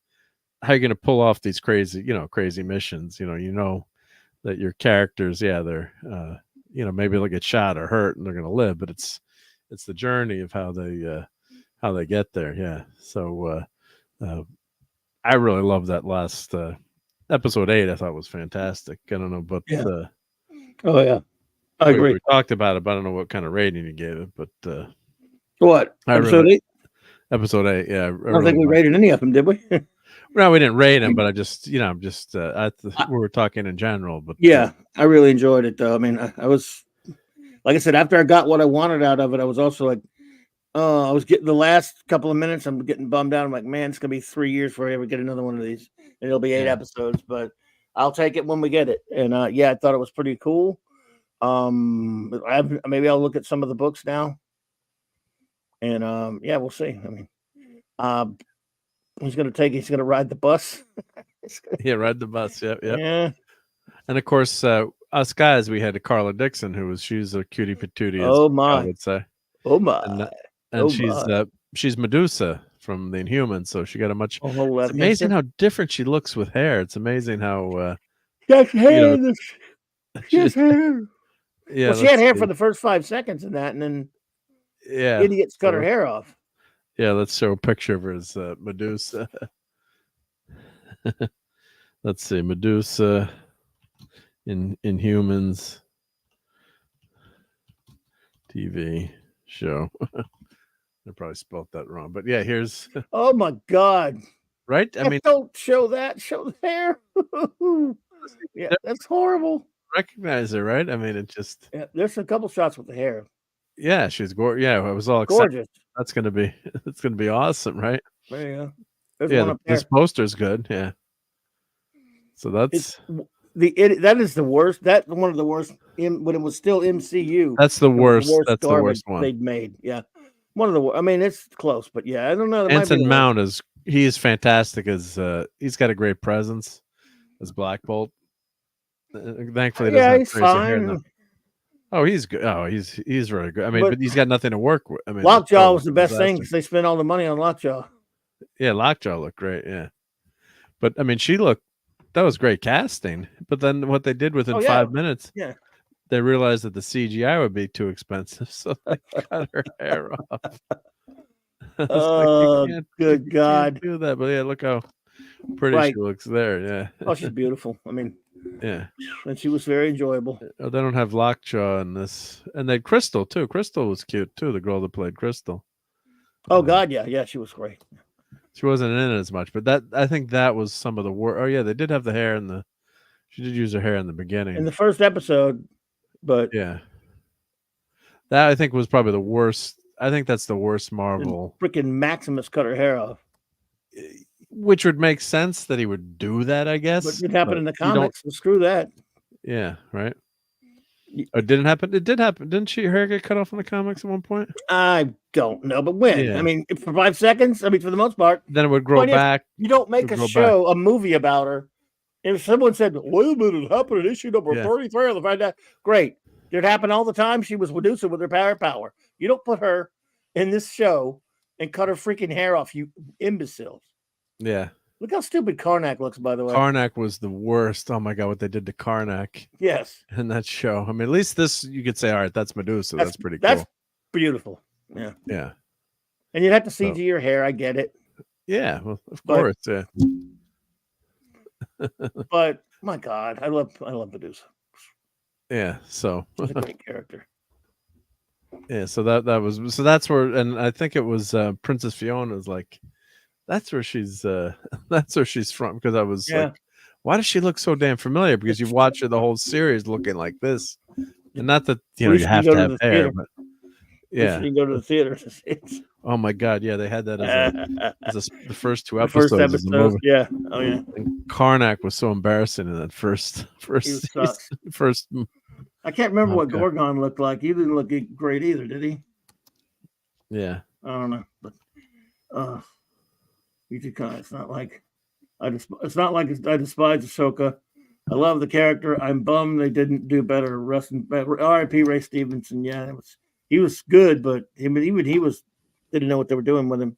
pull off these crazy missions. That your characters, they're maybe they'll get shot or hurt and they're gonna live, but it's the journey of how they get there. Yeah. So I really love that last episode 8. I thought was fantastic. I don't know, but oh yeah, I agree. We talked about it, but I don't know what kind of rating you gave it. But what episode 8? Episode 8, yeah. I don't think we rated any of them, did we? No, we didn't rate them, but I just, we were talking in general. But yeah, I really enjoyed it, though. I mean, I was like I said, after I got what I wanted out of it, I was also like, I was getting the last couple of minutes. I'm getting bummed out. I'm like, man, it's gonna be 3 years before I ever get another one of these, and it'll be 8 episodes. But I'll take it when we get it. And yeah, I thought it was pretty cool. Maybe I'll look at some of the books now. And yeah, we'll see. I mean, he's gonna ride the bus. Yeah, ride the bus. Yep. Yeah. And of course, us guys, we had Carla Dixon, she's a cutie patootie, as Oh my, I would say. Oh my, and she's Medusa from the Inhumans, so she got a much. It's amazing how different she looks with hair. It's amazing how. Yes, hair. She has hair. Yeah, well, she had hair for the first 5 seconds in that, and then idiots cut her hair off. Yeah, let's show a picture of her as Medusa. Let's see, Medusa in Inhumans TV show. I probably spelled that wrong, but yeah, here's. Oh my God! Right? I mean, don't show that. Show the hair. Yeah, that's horrible. Recognize her, right? I mean, it just. Yeah, there's a couple shots with the hair. Yeah, she's gorgeous. Yeah, I was all gorgeous. That's gonna be awesome, right? There you go. There's one up there. This poster's good. Yeah. So that's that is the worst. That's one of the worst when it was still MCU. That's the worst. That's the worst one they'd made. Yeah, one of the. I mean, it's close, but yeah, I don't know. Anson Mount is fantastic as he's got a great presence as Black Bolt. Thankfully, he doesn't have crazy hair in them. Oh, he's good. Oh, he's really good. I mean, but he's got nothing to work with. I mean, Lockjaw was the best thing because they spent all the money on Lockjaw. Yeah, Lockjaw looked great. Yeah, but I mean, that was great casting. But then what they did within 5 minutes, they realized that the CGI would be too expensive, so they cut her hair off. Oh, good God! Do that, but yeah, look how pretty she looks there. Yeah. Oh, she's beautiful. I mean. Yeah, and she was very enjoyable. Oh, they don't have Lockjaw in this, and they Crystal too. Crystal was cute too. The girl that played Crystal. Oh God, yeah, she was great. She wasn't in it as much, but I think that was some of the work. Oh yeah, they did have the hair in the. She did use her hair in the beginning in the first episode, but yeah, that I think was probably the worst. I think that's the worst Marvel. Freaking Maximus cut her hair off. Which would make sense that he would do that, I guess. But it happened in the comics. So screw that. Yeah, right. It didn't happen. It did happen. Didn't her hair get cut off in the comics at one point? I don't know, but when? Yeah. I mean, for 5 seconds. I mean, for the most part. Then it would grow back. You don't make a movie about her. If someone said, "Wait a minute, it happened in issue number 33 of the Friday," great. It happened all the time. She was Medusa with her power. You don't put her in this show and cut her freaking hair off, you imbeciles. Yeah. Look how stupid Karnak looks, by the way. Karnak was the worst. Oh my God, what they did to Karnak. Yes. In that show. I mean, at least this, you could say, all right, that's Medusa. That's pretty cool. That's beautiful. Yeah. Yeah. And you'd have to CG your hair. I get it. Yeah. Well, of course. Yeah. But my God, I love Medusa. Yeah. So. She's a great character. Yeah. So that's where, and I think it was Princess Fiona was like, that's where she's from, because I was like, why does she look so damn familiar? Because you watch her the whole series looking like this, and not that you have to have hair, but yeah, you go to the theater. Oh my God, yeah, they had that as the first 2 episodes of the movie. Yeah, oh yeah. And Karnak was so embarrassing in that first. I can't remember what Gorgon looked like. He didn't look great either, did he? Yeah, I don't know, but it's not like I despise Ahsoka. I love the character. I'm bummed they didn't do better. R.I.P. Ray Stevenson. Yeah, he was good, but he didn't know what they were doing with him.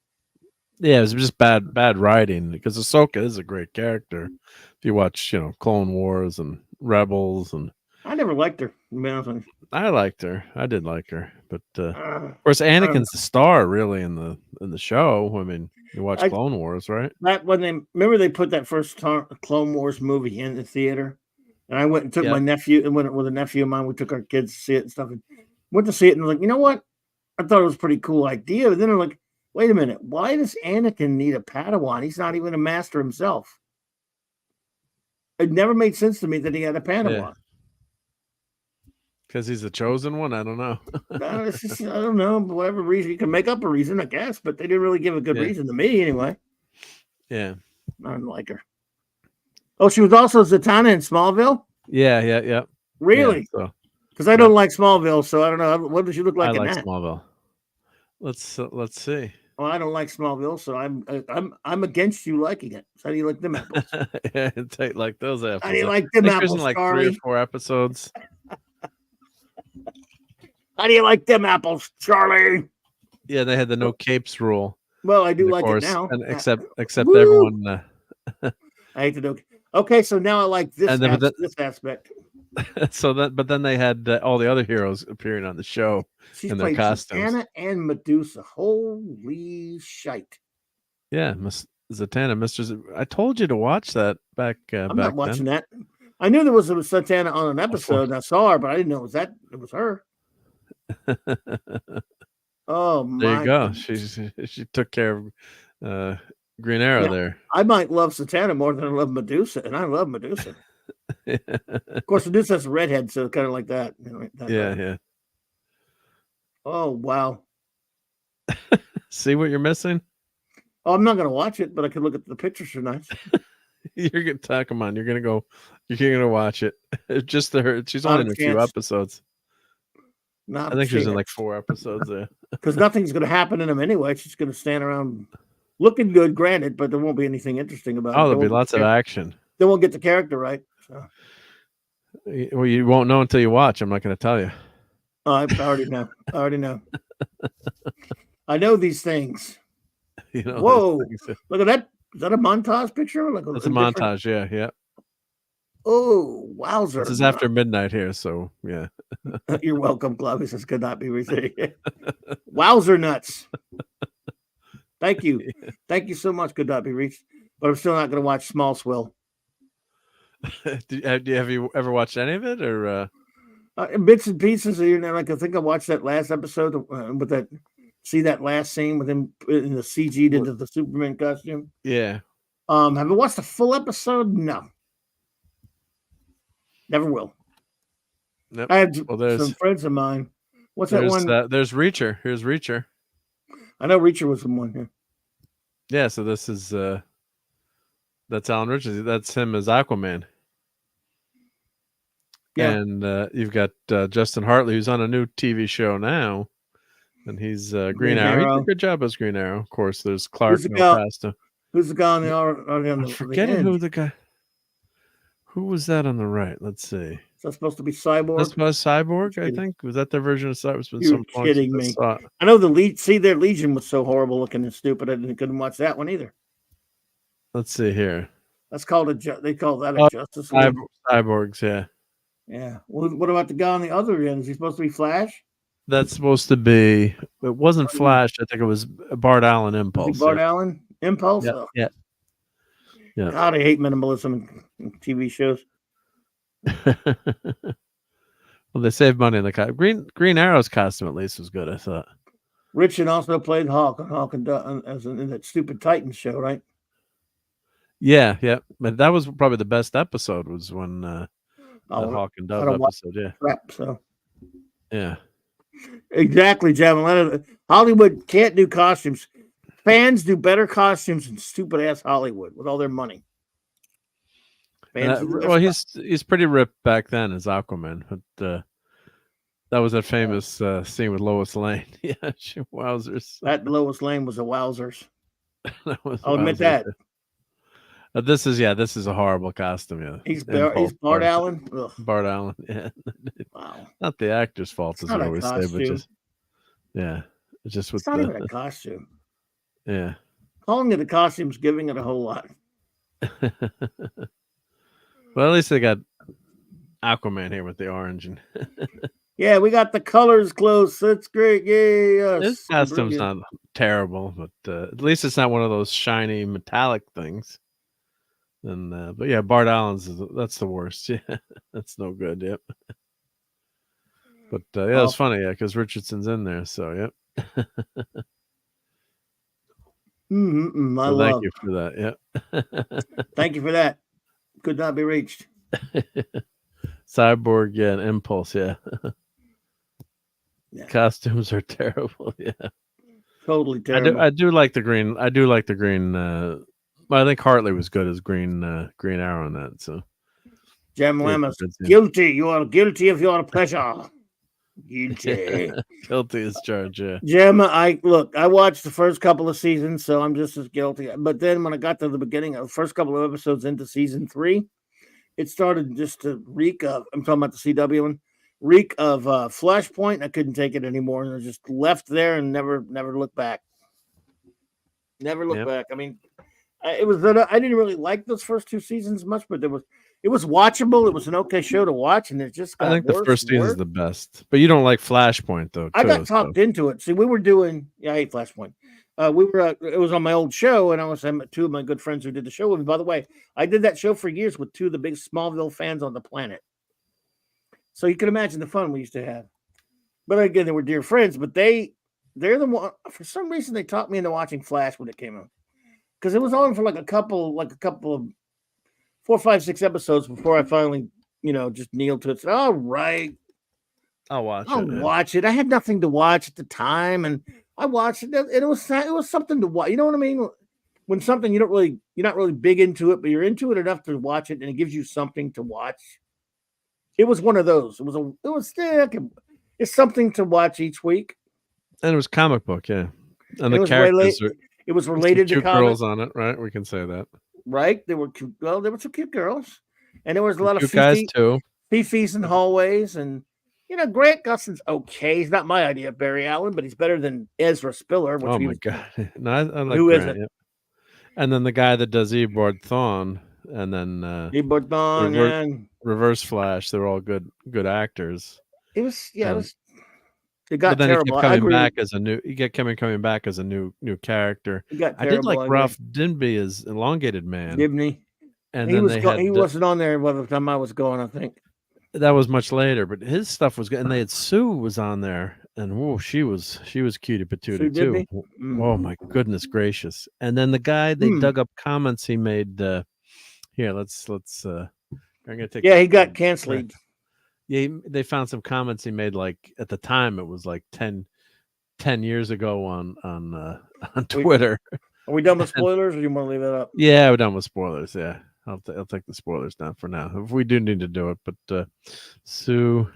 Yeah, it was just bad writing, because Ahsoka is a great character. If you watch, Clone Wars and Rebels, and I never liked her. I liked her. I did like her, but of course, Anakin's the star really in the show. I mean, you watch Clone Wars, right? That when they put that first Clone Wars movie in the theater, and I went and took my nephew and went with a nephew of mine. We took our kids to see it and stuff, and went to see it, and was like, you know what? I thought it was a pretty cool idea, but then I'm like, wait a minute, why does Anakin need a Padawan? He's not even a master himself. It never made sense to me that he had a Padawan. Because he's the chosen one? I don't know. It's just, I don't know. Whatever reason. You can make up a reason, I guess, but they didn't really give a good reason to me anyway. Yeah. I don't like her. Oh, she was also Zatanna in Smallville? Yeah. Really? Because I don't like Smallville, so I don't know. What does she look like I in like that? Smallville. Let's see. Well, I don't like Smallville, so I'm against you liking it. So how do you like them apples? Yeah, take like those apples. How do you like them There's apples, like Charlie? 3 or 4 episodes. How do you like them apples, Charlie? Yeah, they had the no capes rule. Well, I do like it now. And except everyone. I hate to do. Okay, so now I like this this aspect. But then they had all the other heroes appearing on the show in their costumes. Zatanna and Medusa. Holy shite! Yeah, Zatanna, Mr. I told you to watch that back. I'm not watching that. I knew there was a Zatanna on an episode, and I saw her, but I didn't know it was her. Oh my! There you go. She took care of Green Arrow there. I might love Zatanna more than I love Medusa, and I love Medusa. Of course, Medusa's a redhead, so kind of like that. Yeah. Oh wow! See what you're missing? Oh, I'm not going to watch it, but I could look at the pictures. Are nice. You're gonna talk. Come on, you're gonna watch it. Just her. She's only in a few episodes. I think she's in like 4 episodes there. Because nothing's going to happen in them anyway. She's going to stand around looking good, granted, but there won't be anything interesting about it. Oh, there'll be lots of action. They won't get the character right. So. Well, you won't know until you watch. I'm not going to tell you. Oh, I already know. I know these things. You know, whoa! Look at that. Is that a montage picture? It's a montage. Yeah. Oh, wowzer! This is after midnight here, so yeah. You're welcome, Clovis. This could not be received. Wowzer nuts! Thank you so much. Could not be reached, but I'm still not going to watch Small Swill. Have you ever watched any of it, or bits and pieces? Like I think I watched that last episode with that. See that last scene with him in the CG'd into the Superman costume? Yeah. Have I watched the full episode? No. Never will. Nope. I have some friends of mine. What's that one? There's Reacher. Here's Reacher. I know Reacher was the one here. Yeah, so this is that's Alan Richards. That's him as Aquaman. Yeah. And you've got Justin Hartley, who's on a new TV show now. And he's Green Arrow. He did a good job as Green Arrow. Of course, there's Clark. Who's the guy on the I'm forgetting who the guy. Who was that on the right? Let's see. Is that supposed to be Cyborg? That's was Cyborg, I think. Was that their version of Cyborg? You're kidding me. I know their Legion was so horrible looking and stupid. I couldn't watch that one either. Let's see here. That's called they call that a Justice League. Cyborgs, yeah. Yeah. What about the guy on the other end? Is he supposed to be Flash? That's supposed to be. It wasn't Flash. I think it was Bart Allen Impulse. Bart Allen Impulse. Yeah. Oh. Yeah. God, I hate minimalism in TV shows. Well, they saved money in the Green Arrow's costume at least was good. I thought. Richard also played Hawk and in that stupid Titans show, right? Yeah. But that was probably the best episode. Was when the Hawk and Dove episode. Yeah. Crap, so. Yeah. Exactly, Javelin. Hollywood can't do costumes. Fans do better costumes than stupid ass Hollywood with all their money. Well, he's pretty ripped back then as Aquaman, but that was that famous scene with Lois Lane. Yeah, wowzers. That Lois Lane was a wowzers. I'll admit that. This is a horrible costume. Yeah, he's Bart Allen. Ugh. Bart Allen. Yeah. Wow. Not the actor's fault, as we always say, but just it's just with it's not even a costume. Yeah. Calling it a costume is giving it a whole lot. Well, at least they got Aquaman here with the orange and. Yeah, we got the colors close. That's great. Yeah, His costume's not terrible, but at least it's not one of those shiny metallic things. And but yeah, Bart Allen's that's the worst. Yeah, that's no good. Yep. But yeah, it's funny, because Richardson's in there. So yep. Thank you for that. Yeah. Thank you for that. Could not be reached. Cyborg, yeah, and Impulse, yeah. Yeah. Costumes are terrible, yeah. Totally terrible. I do like the green. I do like the green. I think Hartley was good as Green Arrow on that. So Jim Lemons, guilty. You are guilty of your pleasure. Guilty. Guilty as charged. Yeah. Jim, I watched the first couple of seasons, so I'm just as guilty. But then when I got to the beginning of the first couple of episodes into season 3, it started just to reek of. I'm talking about the CW one. Reek of Flashpoint. I couldn't take it anymore, and I just left there and never looked back. Never looked back. I mean, it was that I didn't really like those first 2 seasons much, but it was watchable. It was an okay show to watch, and it just got I think worse the first and season worse. is the best, but you don't like Flashpoint though. I got talked into it. See, we were doing. Yeah, I hate Flashpoint. We were. It was on my old show, and I was 2 of my good friends who did the show with me. By the way, I did that show for years with 2 of the big Smallville fans on the planet. So you can imagine the fun we used to have. But again, they were dear friends. But they're the one. For some reason, they talked me into watching Flash when it came out, because it was on for like a couple of 4, 5, 6 episodes before I finally, just kneeled to it. Said, all right, I'll watch it. I had nothing to watch at the time, and I watched it, and it was something to watch. You know what I mean? When something you're not really big into it, but you're into it enough to watch it, and it gives you something to watch. It was one of those. It's something to watch each week. And it was comic book, yeah. And it the was characters it was related to cute comics. girls on it, right? We can say that. Right? There were cute. Well, there were some cute girls, and there was a lot of guys too. Fifis in hallways, and Grant Gustin's okay. He's not my idea of Barry Allen, but he's better than Ezra Spiller. Oh my god! No, I like who Grant, is it? yeah. And then the guy that does Eobard Thawne, and then Eobard Thawne, Reverse Flash. They're all good actors. It was it was. It but got then terrible. He kept coming back as a new. He kept coming back as a new character. I did like Ralph Dibny as Elongated Man. Dibny, and he then he wasn't on there by the time I was going. I think that was much later, but his stuff was good. And they had Sue was on there, and she was cutie patootie too. Oh my goodness gracious! And then the guy they dug up comments he made. Here, let's. I'm gonna take. Yeah, he got canceled. Right. Yeah, they found some comments he made. Like at the time, it was like 10 years ago on Twitter. Are we done with spoilers, or do you want to leave that up? Yeah, we're done with spoilers. Yeah, I'll take the spoilers down for now. If we do need to do it, but Sue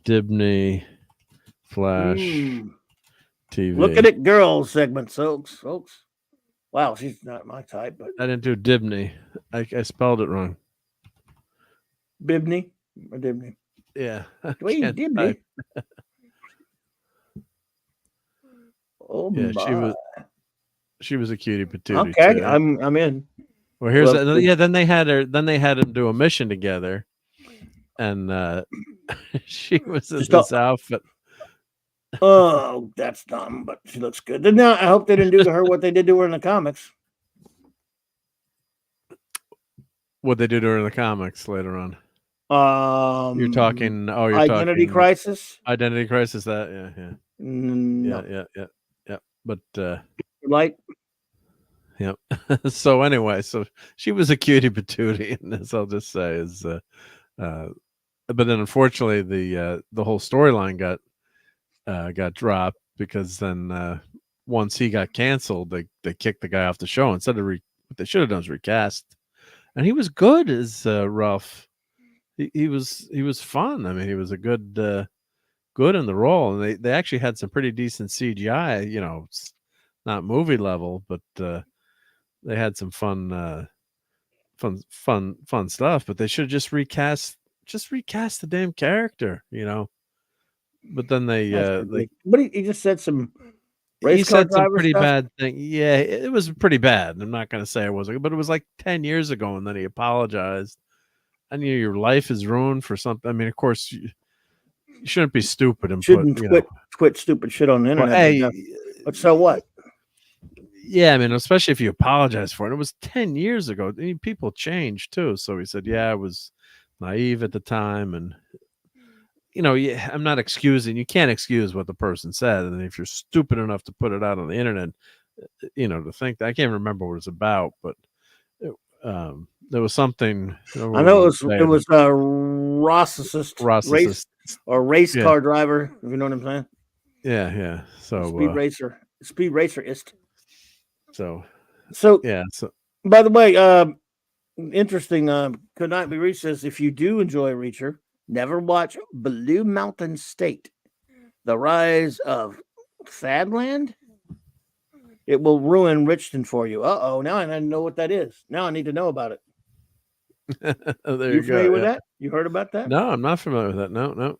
Dibny, Flash TV. Look at it, girls segment, folks. Wow, she's not my type, but I didn't do Dibny. I spelled it wrong. Bibney or Dibney? Yeah. Wait, Dibney. Oh yeah, my. She was a cutie patootie. Okay, too. I'm in. Well, here's Then they had him do a mission together, and she was in this outfit. Oh, that's dumb, but she looks good. I hope they didn't do to her what they did to her in the comics. What they do to her in the comics later on. You're talking. Identity Crisis. Identity Crisis. That yeah. No. Yeah. But like. Yep. So anyway, she was a cutie patootie, and this I'll just say is, but then unfortunately the whole storyline got dropped because then once he got canceled, they kicked the guy off the show instead of what they should have done is recast, and he was good as Ralph. He was fun. I mean, he was a good in the role, and they actually had some pretty decent CGI. It's not movie level, but they had some fun stuff. But they should have just recast the damn character, But then but he just said some. He said some pretty bad thing. Yeah, it was pretty bad. I'm not going to say it wasn't, but it was like 10 years ago, and then he apologized. And your life is ruined for something. I mean, of course, you shouldn't be stupid and quit stupid shit on the internet. But so what? Yeah, I mean, especially if you apologize for it. It was 10 years ago. I mean, people change too. So he said, "Yeah, I was naive at the time," and I'm not excusing. You can't excuse what the person said, and if you're stupid enough to put it out on the internet, to think that I can't remember what it's about, but There was something. I know it was a Rossicist race or race car driver, if you know what I'm saying. Yeah. So speed racerist. So yeah. So by the way, interesting. Could not be reached says if you do enjoy Reacher, never watch Blue Mountain State, The Rise of Thadland. It will ruin Richton for you. Now I know what that is. Now I need to know about it. There you familiar with that? You heard about that? No, I'm not familiar with that. No.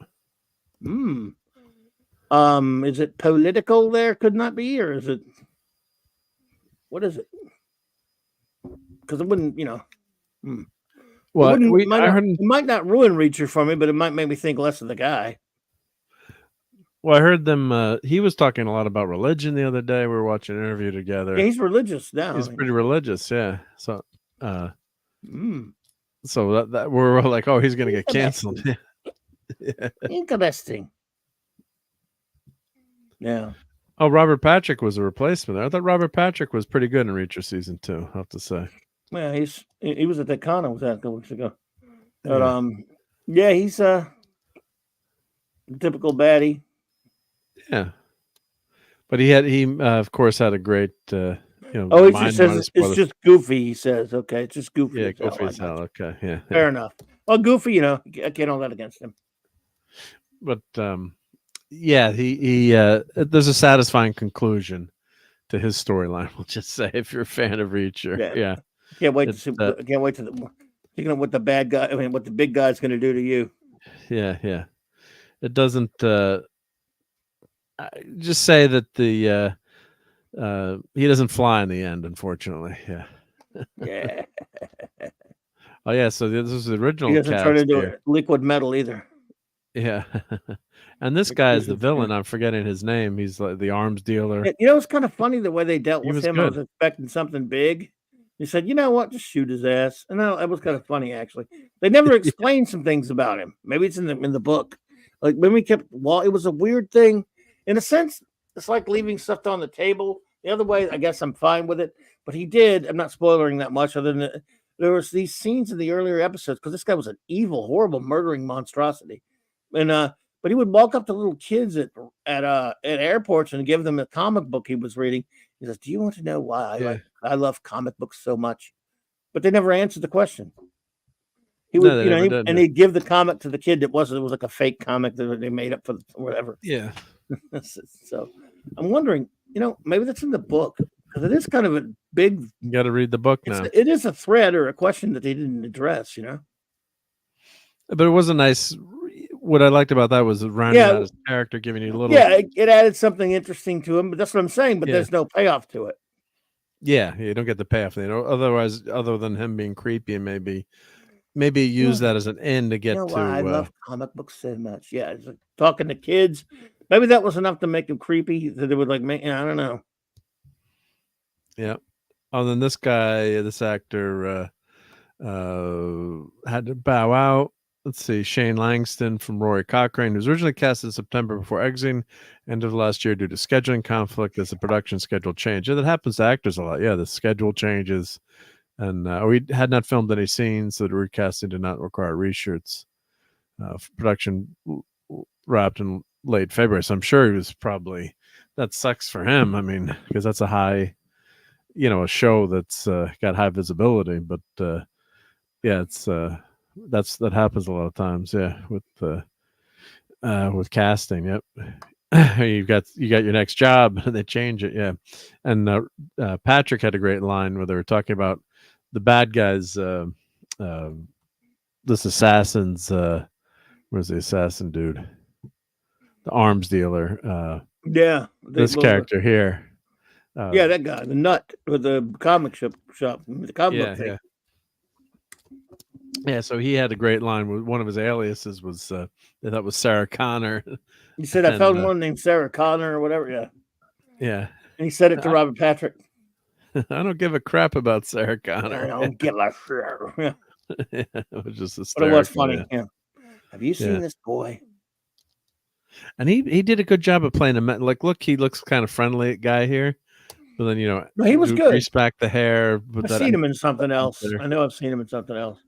Is it political there? Could not be, or is it? What is it? Because it wouldn't, Well, it might not ruin Reacher for me, but it might make me think less of the guy. Well, I heard them. He was talking a lot about religion the other day. We were watching an interview together. Yeah, he's religious now. He's pretty religious, yeah. So, so that we're like, oh, he's going to get canceled. Yeah. Interesting. Yeah. Oh, Robert Patrick was a replacement there. I thought Robert Patrick was pretty good in Reacher season 2. I have to say. Yeah, he was at the con was that a couple weeks ago. But he's a typical baddie. Yeah, but he of course had a great he just says it's just goofy. He says, okay, it's just goofy. Yeah, goofy as hell. Okay, yeah, fair enough. Well, goofy, I can't hold that against him. But he there's a satisfying conclusion to his storyline. We'll just say if you're a fan of Reacher, yeah. Can't wait to see. Can't wait to thinking of what the bad guy. I mean, what the big guy's going to do to you. Yeah. It doesn't. Just say that the he doesn't fly in the end, unfortunately. Yeah. Yeah. Oh yeah. So this is the original. He doesn't turn into liquid metal either. Yeah. And this guy is the villain. I'm forgetting his name. He's like the arms dealer. It's kind of funny the way they dealt with him. Good. I was expecting something big. He said, "You know what? Just shoot his ass." And that was kind of funny, actually. They never explained some things about him. Maybe it's in the book. Like when we kept, it was a weird thing. In a sense, it's like leaving stuff on the table. The other way, I guess I'm fine with it. But he did. I'm not spoiling that much. Other than there was these scenes in the earlier episodes because this guy was an evil, horrible, murdering monstrosity. And but he would walk up to little kids at airports and give them a comic book he was reading. He says, "Do you want to know why I love comic books so much?" But they never answered the question. He would, he'd give the comic to the kid it was like a fake comic that they made up for whatever. Yeah. So I'm wondering, maybe that's in the book because it is kind of a big. You got to read the book now. It is a thread or a question that they didn't address, But it was a nice. What I liked about that was rounding out his character, giving you a little. Yeah, it added something interesting to him, but that's what I'm saying. But there's no payoff to it. Yeah, you don't get the payoff. Otherwise, other than him being creepy and maybe use that as an end to get to. I love comic books so much. Yeah, it's like talking to kids. Maybe that was enough to make him creepy that they would like make. I don't know. Yeah. Oh, then this actor had to bow out. Let's see, Shane Langston from Rory Cochrane, who's originally cast in September before exiting end of last year due to scheduling conflict as the production schedule changed. Yeah, that happens to actors a lot. Yeah, the schedule changes. And we had not filmed any scenes, so the recasting did not require reshoots. Production wrapped in late February, so I'm sure he was probably, that sucks for him. I mean, because that's a high, a show that's got high visibility. But it's that happens a lot of times. Yeah, with casting. Yep. you got your next job and they change it. Yeah. And Patrick had a great line where they were talking about the bad guys, this assassin's where's the assassin dude? The arms dealer. This character here. That guy, the nut with the comic shop, the comic book thing. Yeah, so he had a great line. One of his aliases was that was Sarah Connor. He said, "I found one named Sarah Connor or whatever." Yeah. Yeah. And he said it to Robert Patrick. I don't give a crap about Sarah Connor. I don't give a crap. Yeah. It was just hysterical. But it was funny. Yeah. Have you seen this boy? And he did a good job of playing him. Like, look, he looks kind of friendly guy here, But then No, he was good. grease back the hair. I've seen him in something else. I know I've seen him in something else.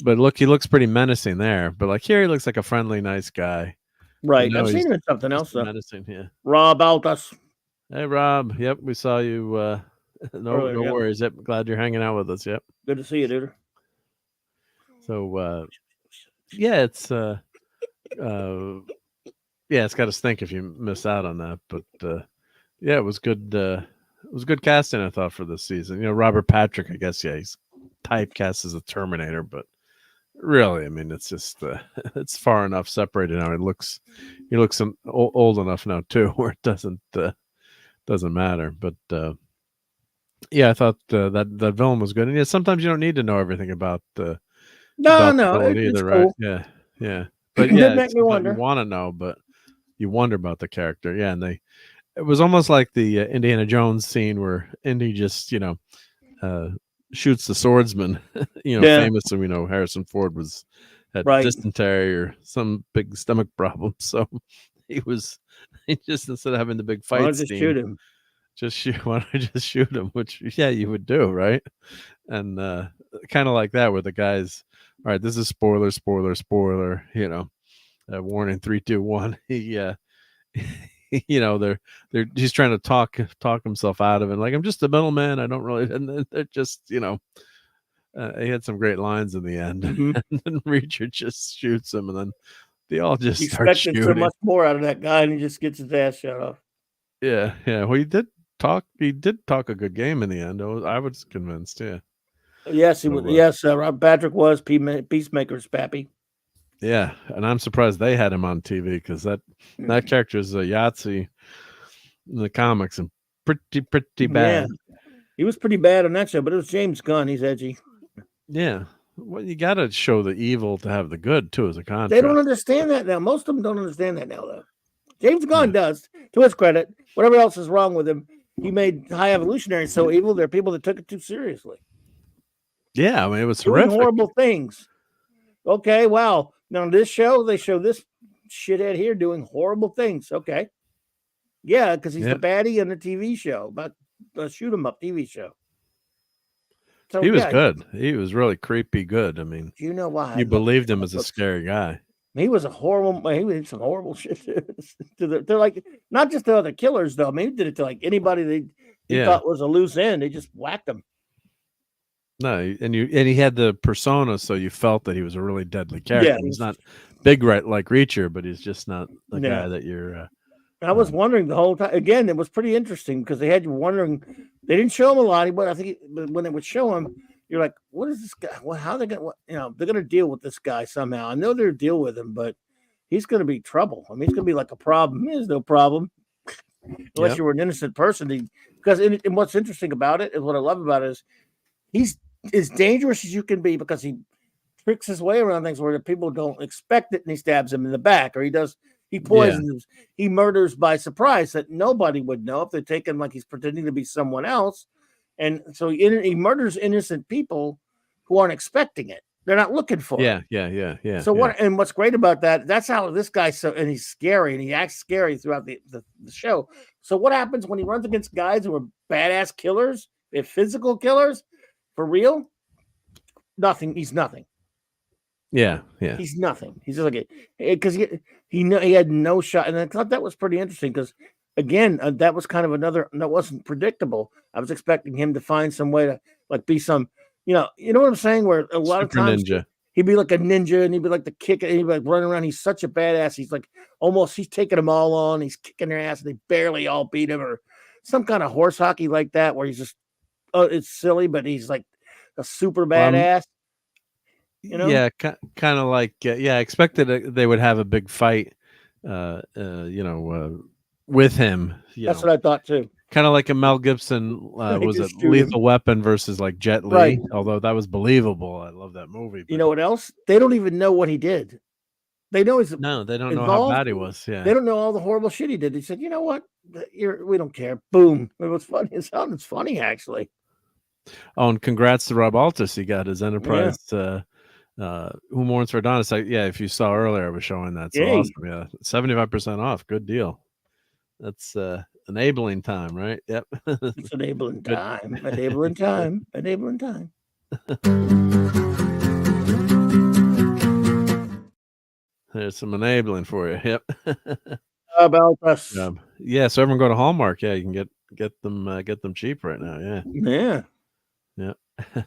But look, he looks pretty menacing there. But like here, he looks like a friendly, nice guy. Right. I've seen him in something else though. Menacing, yeah. RobAltis. Hey Rob. Yep, we saw you. No worries. Yep, glad you're hanging out with us. Yep. Good to see you, dude. So yeah, it's it's got to stink if you miss out on that. But yeah, it was good. It was good casting, I thought, for this season. Robert Patrick, I guess, he's typecast as a Terminator, but really, I mean, it's just it's far enough separated now. He looks old enough now too, where it doesn't matter. But yeah, I thought that villain was good. And yeah, sometimes you don't need to know everything about the villain either, right? Cool. Yeah. But yeah, make me wonder. You want to know, but you wonder about the character. Yeah, and it was almost like the Indiana Jones scene where Indy just shoots the swordsman. Famously, we know Harrison Ford had dysentery or some big stomach problem, so he just, instead of having the big fight scene, why don't I just shoot him? Which you would do, right? And kind of like that, where the guys, all right, this is spoiler. Warning, 3, 2, 1. He's trying to talk himself out of it. Like, I'm just a middleman. I don't really, and they're just, he had some great lines in the end. Mm-hmm. And then Reacher just shoots him, and then they all just start shooting. So much more out of that guy, and he just gets his ass shot off. Yeah. Well, he did talk a good game in the end. I was convinced. Yeah. Yes, he was. Yes, Rob Patrick was Peacemaker's pappy. Yeah, and I'm surprised they had him on TV, because that character is a Yahtzee in the comics and pretty bad. Yeah. He was pretty bad on that show, but it was James Gunn. He's edgy. Yeah. Well, you got to show the evil to have the good too, as a contrast. They don't understand that now. Most of them don't understand that now, though. James Gunn does, to his credit. Whatever else is wrong with him, he made High Evolutionary so evil. There are people that took it too seriously. Yeah, I mean, it was doing horrific. Horrible things. Okay, wow. Now on this show, they show this shithead here doing horrible things. Okay. Yeah, because he's the baddie in the TV show, but the shoot 'em up TV show. So he was good. He was really creepy good. I mean, you know why? You believed him as a scary guy. He was he did some horrible shit they're like, not just the other killers though. I mean, he did it to like anybody he thought was a loose end. They just whacked him. No, and he had the persona, so you felt that he was a really deadly character. Yeah, he's not big, right, like Reacher, but he's just not the guy that you're. I was wondering the whole time. Again, it was pretty interesting because they had you wondering. They didn't show him a lot, but I think when they would show him, you're like, "What is this guy? How are they going? They're going to deal with this guy somehow. I know they're deal with him, but he's going to be trouble. I mean, he's going to be like a problem. There's no problem unless you were an innocent person. Because and what's interesting about it is what I love about it is he's as dangerous as you can be because he tricks his way around things where the people don't expect it, and he stabs him in the back, or he poisons, he murders by surprise that nobody would know if they take him like he's pretending to be someone else, and so he murders innocent people who aren't expecting it. They're not looking for it. Yeah. So what's great about that? That's how this guy. So and he's scary, and he acts scary throughout the show. So what happens when he runs against guys who are badass killers? They're physical killers. For real, nothing. He's nothing. Yeah. He's nothing. He's just like because he had no shot, and I thought that was pretty interesting because again, that was kind of another that wasn't predictable. I was expecting him to find some way to like be some, you know what I'm saying? Where a lot of times ninja. He'd be like a ninja, and he'd be like the kick, and he'd be like running around. He's such a badass. He's like he's taking them all on. He's kicking their ass, and they barely all beat him, or some kind of horse hockey like that, where he's just. It's silly, but he's like a super badass. Yeah, kind of like I expected they would have a big fight, with him. That's what I thought too. Kind of like a Mel Gibson was it Lethal Weapon versus like Jet Li? Right. Although that was believable. I love that movie. You know what else? They don't even know what he did. They know he's they don't know how bad he was. Yeah, they don't know all the horrible shit he did. He said, "You know what? We don't care." Boom. It was funny. It sounded funny actually. Oh, and congrats to RobAltis. He got his Enterprise. Who Mourns for Adonis? If you saw earlier, I was showing that. So awesome. Yeah, 75% off. Good deal. That's enabling time, right? Yep. It's enabling time. Enabling time. Enabling time. There's some enabling for you. Yep. RobAltis. Yeah, so everyone go to Hallmark. Yeah, you can get them cheap right now. Yeah. Yeah. Yeah.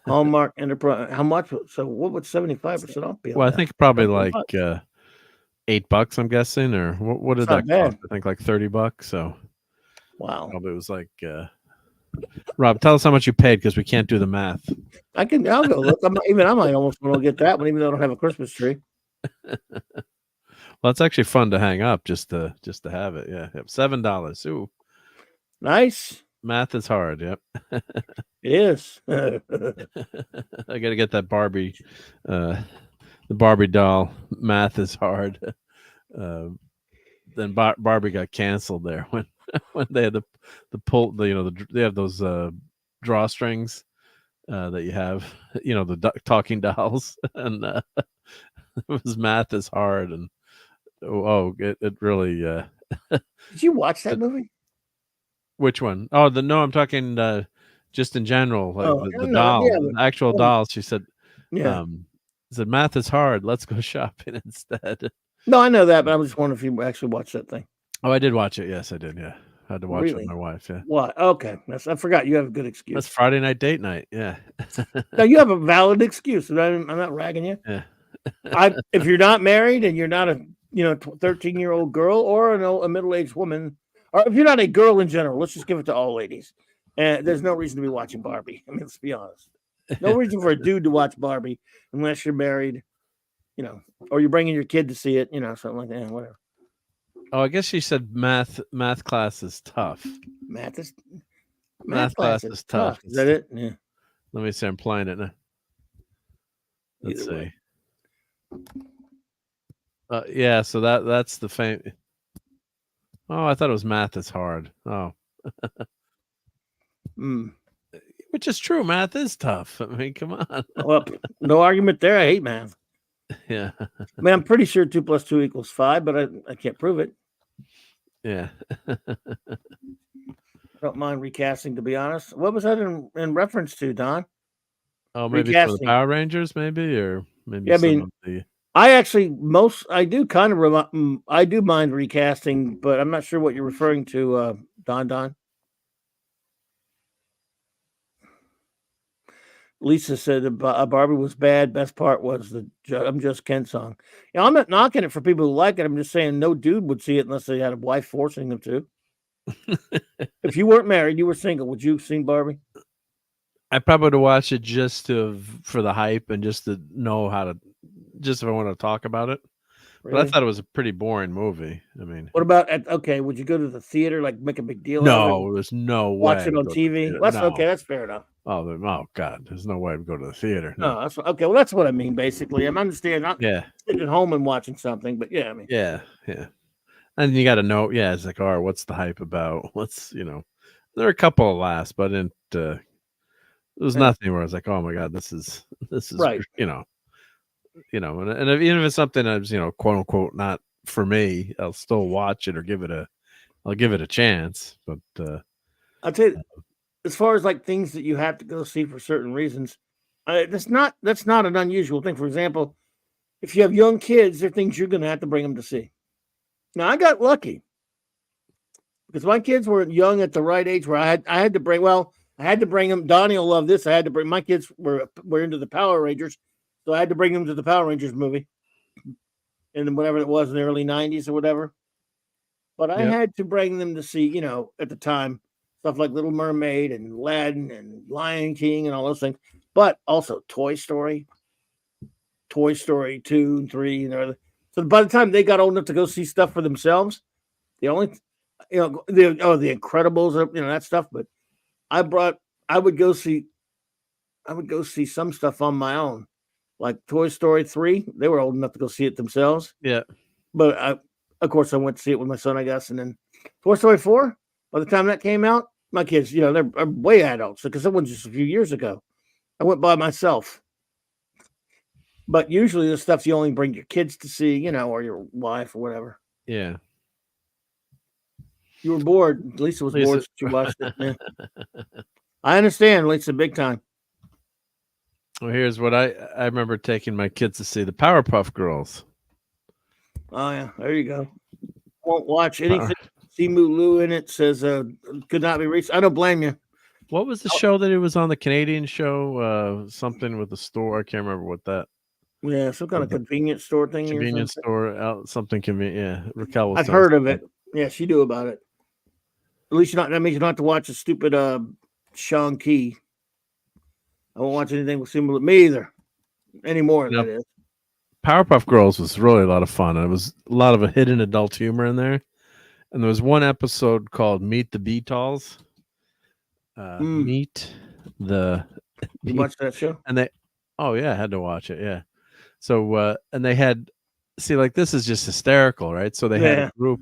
Hallmark Enterprise. How much? So what would 75% off be? Well, I think probably like $8. $8, I'm guessing, or what did that cost? I think like $30. So wow. Probably it was like Rob, tell us how much you paid because we can't do the math. I'll go look. I might almost want to get that one, even though I don't have a Christmas tree. Well, it's actually fun to hang up just to have it. Yeah. Yep. $7. Ooh. Nice. Math is hard. Yep. It is. I gotta get that Barbie, the Barbie doll. Math is hard. Then Barbie got canceled there when they had the pull. They have those drawstrings that you have. The talking dolls, and it was Math is hard, and it really. Did you watch that movie? Which one? Oh, no, I'm talking just in general, like the doll, the actual doll. She said, said Math is hard. Let's go shopping instead. No, I know that, but I was just wondering if you actually watched that thing. Oh, I did watch it. Yes, I did. Yeah, I had to watch it with my wife. Yeah. What? Okay, I forgot. You have a good excuse. That's Friday night date night. Yeah. No, you have a valid excuse. I'm not ragging you. Yeah. If you're not married and you're not a 13-year-old girl or a middle-aged woman, or if you're not a girl in general, let's just give it to all ladies. And there's no reason to be watching Barbie. I mean, let's be honest. No reason for a dude to watch Barbie unless you're married, or you're bringing your kid to see it, something like that, whatever. Oh, I guess she said math class is tough. Math class is tough. Is that it? Yeah. Let me see. I'm playing it now. Let's see. Yeah, so that's the fame. Oh, I thought it was Math is hard. Oh. Which is true. Math is tough. I mean, come on. Well, no argument there. I hate math. Yeah. I mean, I'm pretty sure 2 + 2 = 5, but I can't prove it. Yeah. I don't mind recasting, to be honest. What was that in reference to, Don? Oh, maybe for the Power Rangers, maybe, or maybe. Yeah, I mean, I do mind recasting, but I'm not sure what you're referring to, Don. Lisa said Barbie was bad. Best part was the I'm Just Ken song. I'm not knocking it for people who like it. I'm just saying no dude would see it unless they had a wife forcing them to. If you weren't married, you were single, would you have seen Barbie? I probably would have watched it just for the hype and just to know just if I want to talk about it. Really? But I thought it was a pretty boring movie. I mean, what about would you go to the theater, like make a big deal? No, there's no way. Watch it on TV. That's okay. That's fair enough. Oh God, there's no way to go to the theater. No, that's okay. Well, that's what I mean. Basically, I'm understanding. Not sitting at home and watching something, but yeah, I mean, yeah. And you got to know, it's like, all right, what's the hype about? What's there are a couple of laughs, but it was nothing where I was like, oh my God, this is right. And even if it's something that's quote unquote not for me, I'll still watch it or I'll give it a chance. But I'll tell you, as far as like things that you have to go see for certain reasons, that's not an unusual thing. For example, if you have young kids, there are things you're going to have to bring them to see. Now, I got lucky because my kids were young at the right age where I had to bring them. Donnie will love this. My kids were into the Power Rangers, so I had to bring them to the Power Rangers movie, and whatever it was in the early 90s or whatever. But I had to bring them to see, at the time, stuff like Little Mermaid and Aladdin and Lion King and all those things, but also Toy Story 2 and 3, So by the time they got old enough to go see stuff for themselves, the Incredibles, that stuff. But I would go see some stuff on my own, like Toy Story 3. They were old enough to go see it themselves. Yeah. But of course, I went to see it with my son, I guess. And then Toy Story 4, by the time that came out, my kids, they're way adults because it was just a few years ago. I went by myself. But usually the stuff you only bring your kids to see, or your wife or whatever. Yeah. You were bored. Lisa was bored. Lisa- So she watched it. Yeah. I understand, Lisa, big time. Well, here's what I remember taking my kids to see the Powerpuff Girls. Oh yeah, there you go. Won't watch anything. Simu Liu in it says could not be reached. I don't blame you. What was the show that it was on, the Canadian show? Something with the store. I can't remember what that. Yeah, some kind of convenience store thing. Convenience store, something convenient. Yeah, Raquel was. I've heard of it. Yeah, she knew about it. At least that means you don't have to watch a stupid Sean Key. I won't watch anything with Simu Liu. Me either. Anymore, that is. Powerpuff Girls was really a lot of fun. It was a lot of a hidden adult humor in there. And there was one episode called Meet the Beatles. Meet the. You watched that show? And they, oh yeah, I had to watch it. Yeah. So and they had, like this is just hysterical, right? So they had a group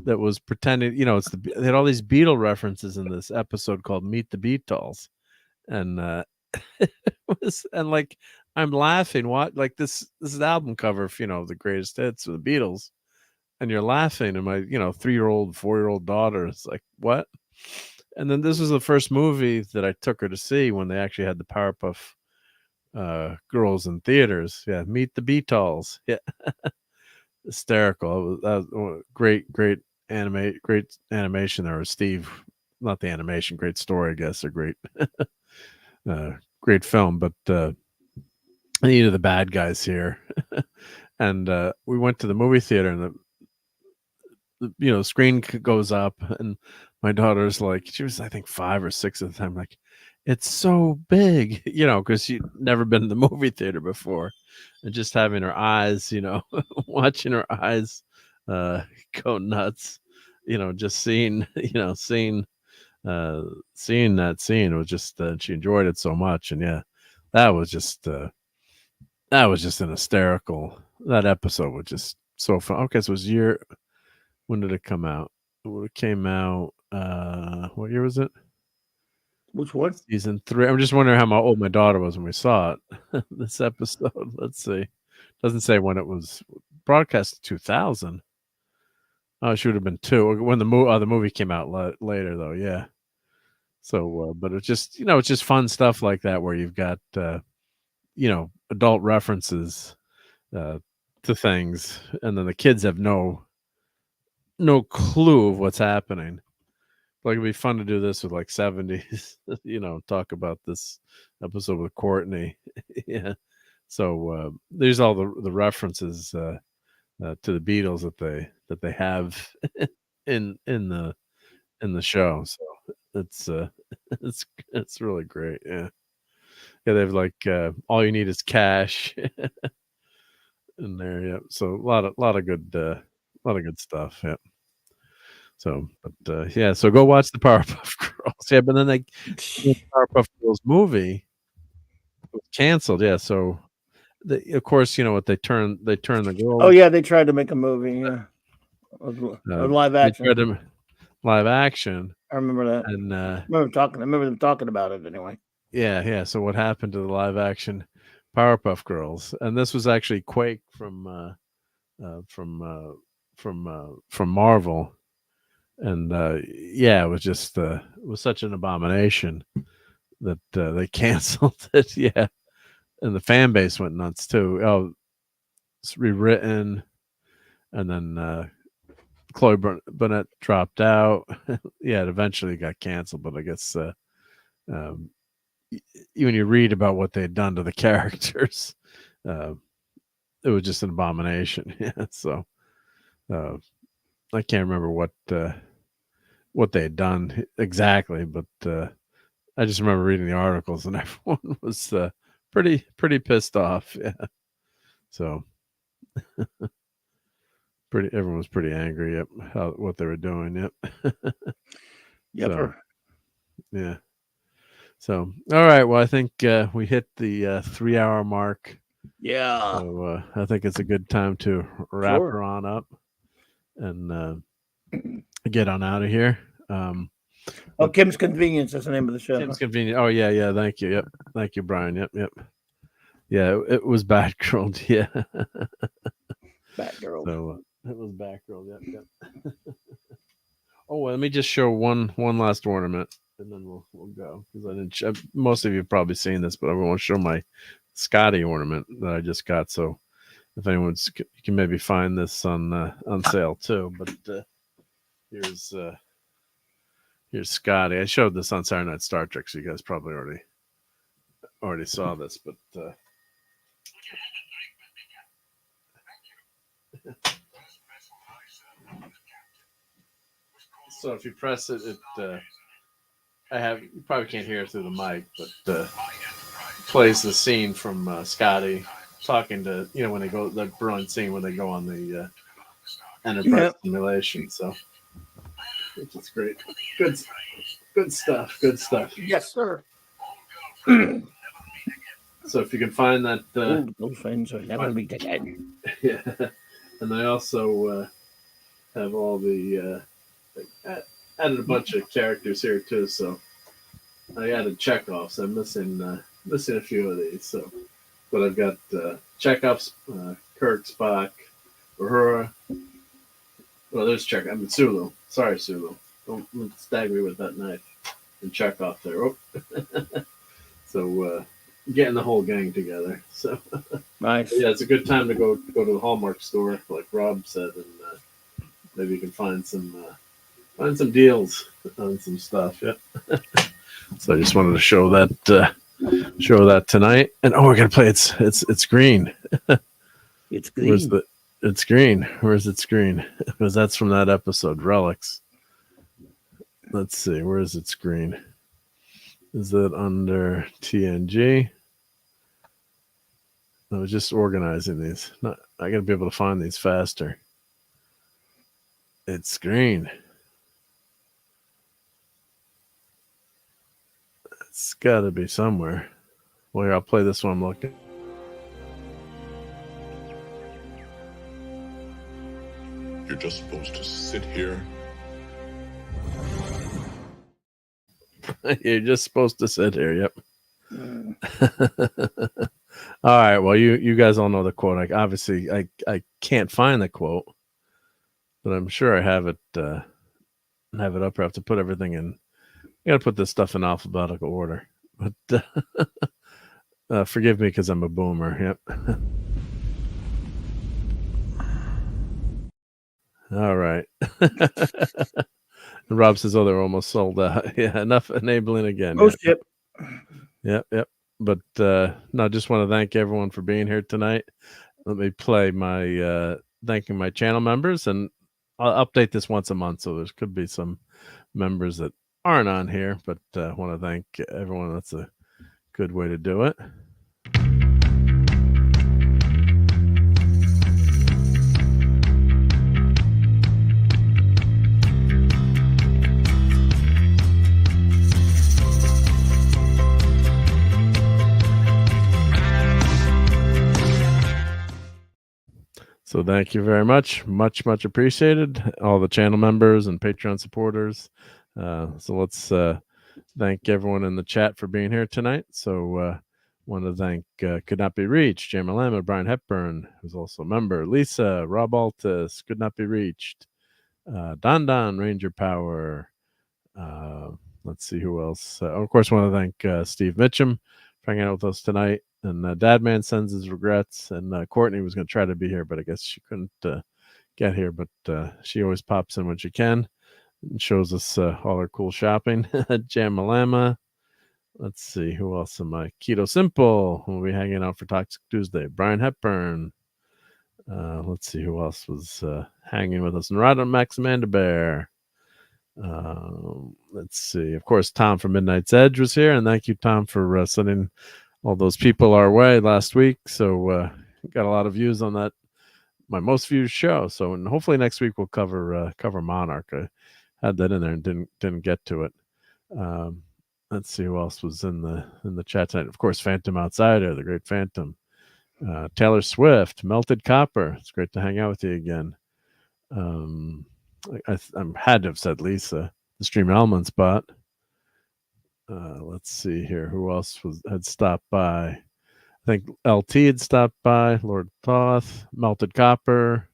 that was pretending, they had all these Beatle references in this episode called Meet the Beatles, and like I'm laughing. What, like this is the album cover of the greatest hits of the Beatles, and you're laughing, and my 3-year-old, 4-year-old daughter is like, what? And then this was the first movie that I took her to see when they actually had the Powerpuff Girls in theaters. Yeah, Meet the Beatles. Yeah. Hysterical. That was great animation there with Steve. Not the animation, great story, I guess, or great great film. But neither the bad guys here. And we went to the movie theater, and the screen goes up, and my daughter's like, she was I think 5 or 6 at the time, like, it's so big, because she'd never been in the movie theater before, and just having her eyes, watching her eyes go nuts, just seeing that scene was just she enjoyed it so much. And yeah, that was just an hysterical, that episode was just so fun. Okay, so it was when did it come out? It came out what year was it? Which one? Season 3. I'm just wondering how old my daughter was when we saw it. This episode. Let's see. Doesn't say when it was broadcast. 2000. Oh, she would have been 2 when the movie came out later, though. Yeah. So, but it's just it's just fun stuff like that where you've got adult references to things, and then the kids have no clue of what's happening. Like, it'd be fun to do this with like 70s, talk about this episode with Courtney. Yeah. So there's all the references to the Beatles that they have in the show. So it's really great. Yeah. Yeah, they have like All You Need Is Cash in there. Yeah. So a lot of good stuff. Yeah. So, but yeah, so go watch the Powerpuff Girls. Yeah, but then the Powerpuff Girls movie was canceled. Yeah, so of course, what they turn the girls. Oh yeah, they tried to make a movie. Yeah, live action. Live action. I remember that. And I remember them talking about it anyway. Yeah. So what happened to the live action Powerpuff Girls? And this was actually Quake from Marvel. And it was just it was such an abomination that they canceled it. Yeah, and the fan base went nuts too. Oh, it's rewritten, and then Chloe Burnett dropped out. Yeah, it eventually got canceled, but I guess when you read about what they had done to the characters, it was just an abomination. Yeah, so I can't remember what they had done exactly, but I just remember reading the articles, and everyone was pretty pissed off. Yeah, so everyone was pretty angry at what they were doing. Yep. Yep. So, yeah. So all right, well, I think we hit the 3-hour mark. Yeah. So I think it's a good time to wrap her on up and get on out of here. Kim's Convenience is the name of the show. Kim's Convenience. Oh yeah. Thank you. Yep. Thank you, Brian. Yep. Yeah, it was Batgirl. Yeah. Batgirl. So it was Batgirl. Yep. Oh, let me just show one last ornament, and then we'll go, because I didn't. Most of you have probably seen this, but I want to show my Scotty ornament that I just got. So if anyone's, you can maybe find this on sale too. But here's Scotty. I showed this on Saturday Night Star Trek, so you guys probably already saw this. But so if you press it, you probably can't hear it through the mic, but plays the scene from Scotty talking to, when they go, the brilliant scene when they go on the Enterprise simulation. So it's great. Good stuff. Good stuff. Yes, sir. So if you can find that, those friends will never meet again. Yeah, and I also have all the added a bunch of characters here too. So I added Chekhovs. I'm missing a few of these. So, but I've got Chekhov's, Kirk, Spock, Uhura. Well, there's Chekhov. I mean Sulu. Sorry, Sulu. Don't stab me with that knife. And Chekhov there. Oh. So getting the whole gang together. So nice. Yeah, it's a good time to go to the Hallmark store, like Rob said, and maybe you can find some deals on some stuff. Yeah. So I just wanted to show that tonight. And we're gonna play it's green. It's green. It's green. Where's its green? Because that's from that episode, Relics. Let's see, where is its green? Is it under TNG? I was just organizing these. I gotta be able to find these faster. It's green. It's gotta be somewhere. Well, here, I'll play this one I'm looking. You're just supposed to sit here. You're just supposed to sit here. Yep. All right. Well, you guys all know the quote. Obviously, I can't find the quote, but I'm sure I have it. Up. I have to put everything in. I got to put this stuff in alphabetical order. But forgive me because I'm a boomer. Yep. All right. And Rob says, "Oh, they're almost sold out." Yeah, enough enabling again. Oh, shit. Yep. But no, just want to thank everyone for being here tonight. Let me play my thanking my channel members, and I'll update this once a month, so there could be some members that aren't on here, but I want to thank everyone. That's a good way to do it. So thank you very much. Much appreciated. All the channel members and Patreon supporters. So let's thank everyone in the chat for being here tonight. So want to thank Could Not Be Reached, Jay Malama, Brian Hepburn, who's also a member, Lisa, RobAltis, Could Not Be Reached, Don, Ranger Power. Let's see who else. Of course, want to thank Steve Mitchum for hanging out with us tonight. And Dadman sends his regrets. And Courtney was going to try to be here, but I guess she couldn't get here. But she always pops in when she can and shows us all her cool shopping. Jam Malama. Let's see, who else am I? Keto Simple. We'll be hanging out for Toxic Tuesday. Brian Hepburn. Let's see who else was hanging with us. Narada Max Amanda Bear. Let's see. Of course, Tom from Midnight's Edge was here. And thank you, Tom, for sending all those people our way last week. So got a lot of views on that, my most viewed show. So and hopefully next week we'll cover Monarch. I had that in there and didn't get to it. Let's see who else was in the chat tonight. Of course, Phantom Outsider, the great Phantom. Taylor Swift, Melted Copper. It's great to hang out with you again. I had to have said Lisa, the Stream Elements bot. Let's see here. Who else had stopped by? I think LT had stopped by. Lord Thoth, Melted Copper.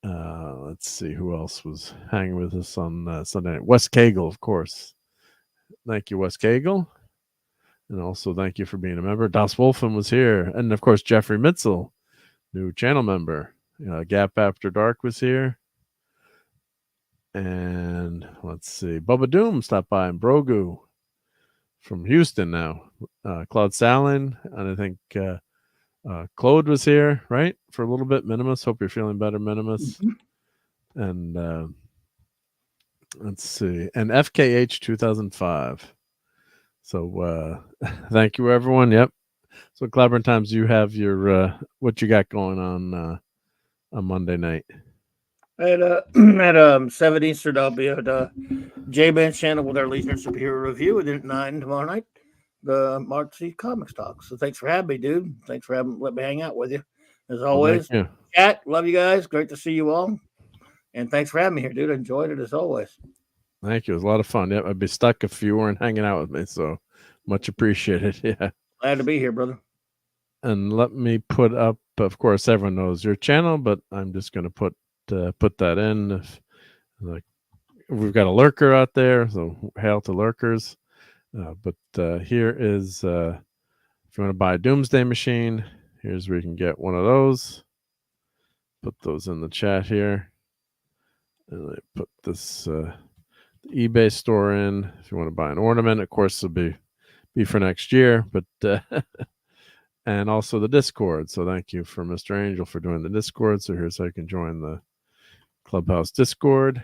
Let's see who else was hanging with us on Sunday night. Wes Cagle, of course. Thank you, Wes Cagle. And also thank you for being a member. Das Wolfen was here. And of course, Jeffrey Mitzel, new channel member. Gap After Dark was here. And let's see. Bubba Doom stopped by, and Brogu from Houston now. Claude Salin. And I think Claude was here, right? For a little bit. Minimus. Hope you're feeling better, Minimus. Mm-hmm. And let's see. And FKH 2005. So thank you, everyone. Yep. So Clyburn Times, you have your what you got going on Monday night? At 7 Eastern, I'll be at J-Man's channel with our Legion Superhero Review, and then at 9 tomorrow night, the Marc D Comics Talk. So thanks for having me, dude. Thanks for let me hang out with you. As always, chat. Love you guys. Great to see you all. And thanks for having me here, dude. I enjoyed it as always. Thank you. It was a lot of fun. Yep, I'd be stuck if you weren't hanging out with me. So much appreciated. Yeah. Glad to be here, brother. And let me put up, of course, everyone knows your channel, but I'm just going to put that in. We've got a lurker out there, so hail to lurkers. But here is, if you want to buy a Doomsday Machine, here's where you can get one of those. Put those in the chat here. And I put this eBay store in. If you want to buy an ornament, of course, it'll be for next year. But and also the Discord. So thank you for Mr. Angel for doing the Discord. So here's how you can join the Clubhouse Discord.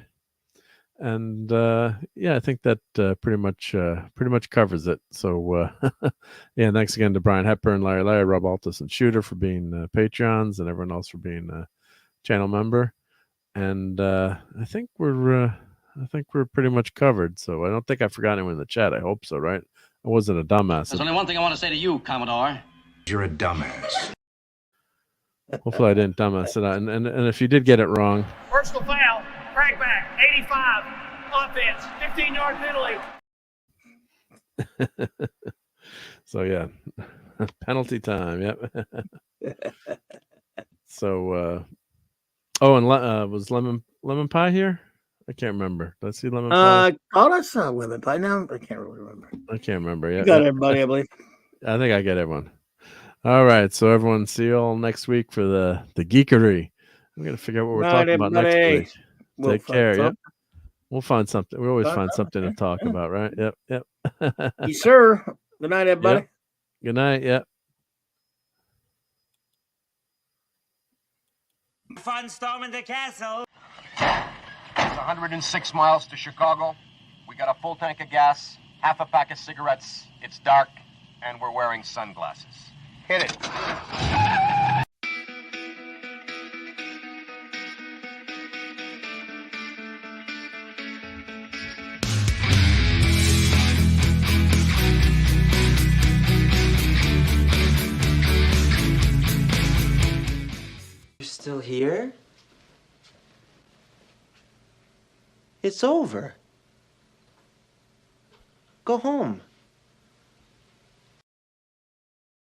And yeah, I think that pretty much covers it. So yeah, thanks again to Brian Hepburn, Larry, RobAltis, and Shooter for being Patreons, and everyone else for being a channel member. And I think we're pretty much covered. So I don't think I forgot anyone in the chat. I hope so, right? I wasn't a dumbass. There's only one thing I want to say to you, Commodore. You're a dumbass. Hopefully I didn't dumbass it out. And if you did get it wrong. Personal foul, crackback, 85, offense, 15-yard penalty. So yeah, penalty time. Yep. So and was lemon pie here? I can't remember. Did I see lemon pie? Oh, I saw lemon pie. Now I can't really remember. I can't remember. Yeah, you got everybody, I believe. I think I get everyone. All right, so everyone, see you all next week for the geekery. I'm gonna figure out what we're talking about next week. Take care. Yep. We'll find something. We always find something to talk about, right? Yep. Yes, sir. Good night, everybody. Yep. Good night. Yep. Fun storming the castle. It's 106 miles to Chicago. We got a full tank of gas, half a pack of cigarettes. It's dark, and we're wearing sunglasses. Hit it. You're still here? It's over. Go home.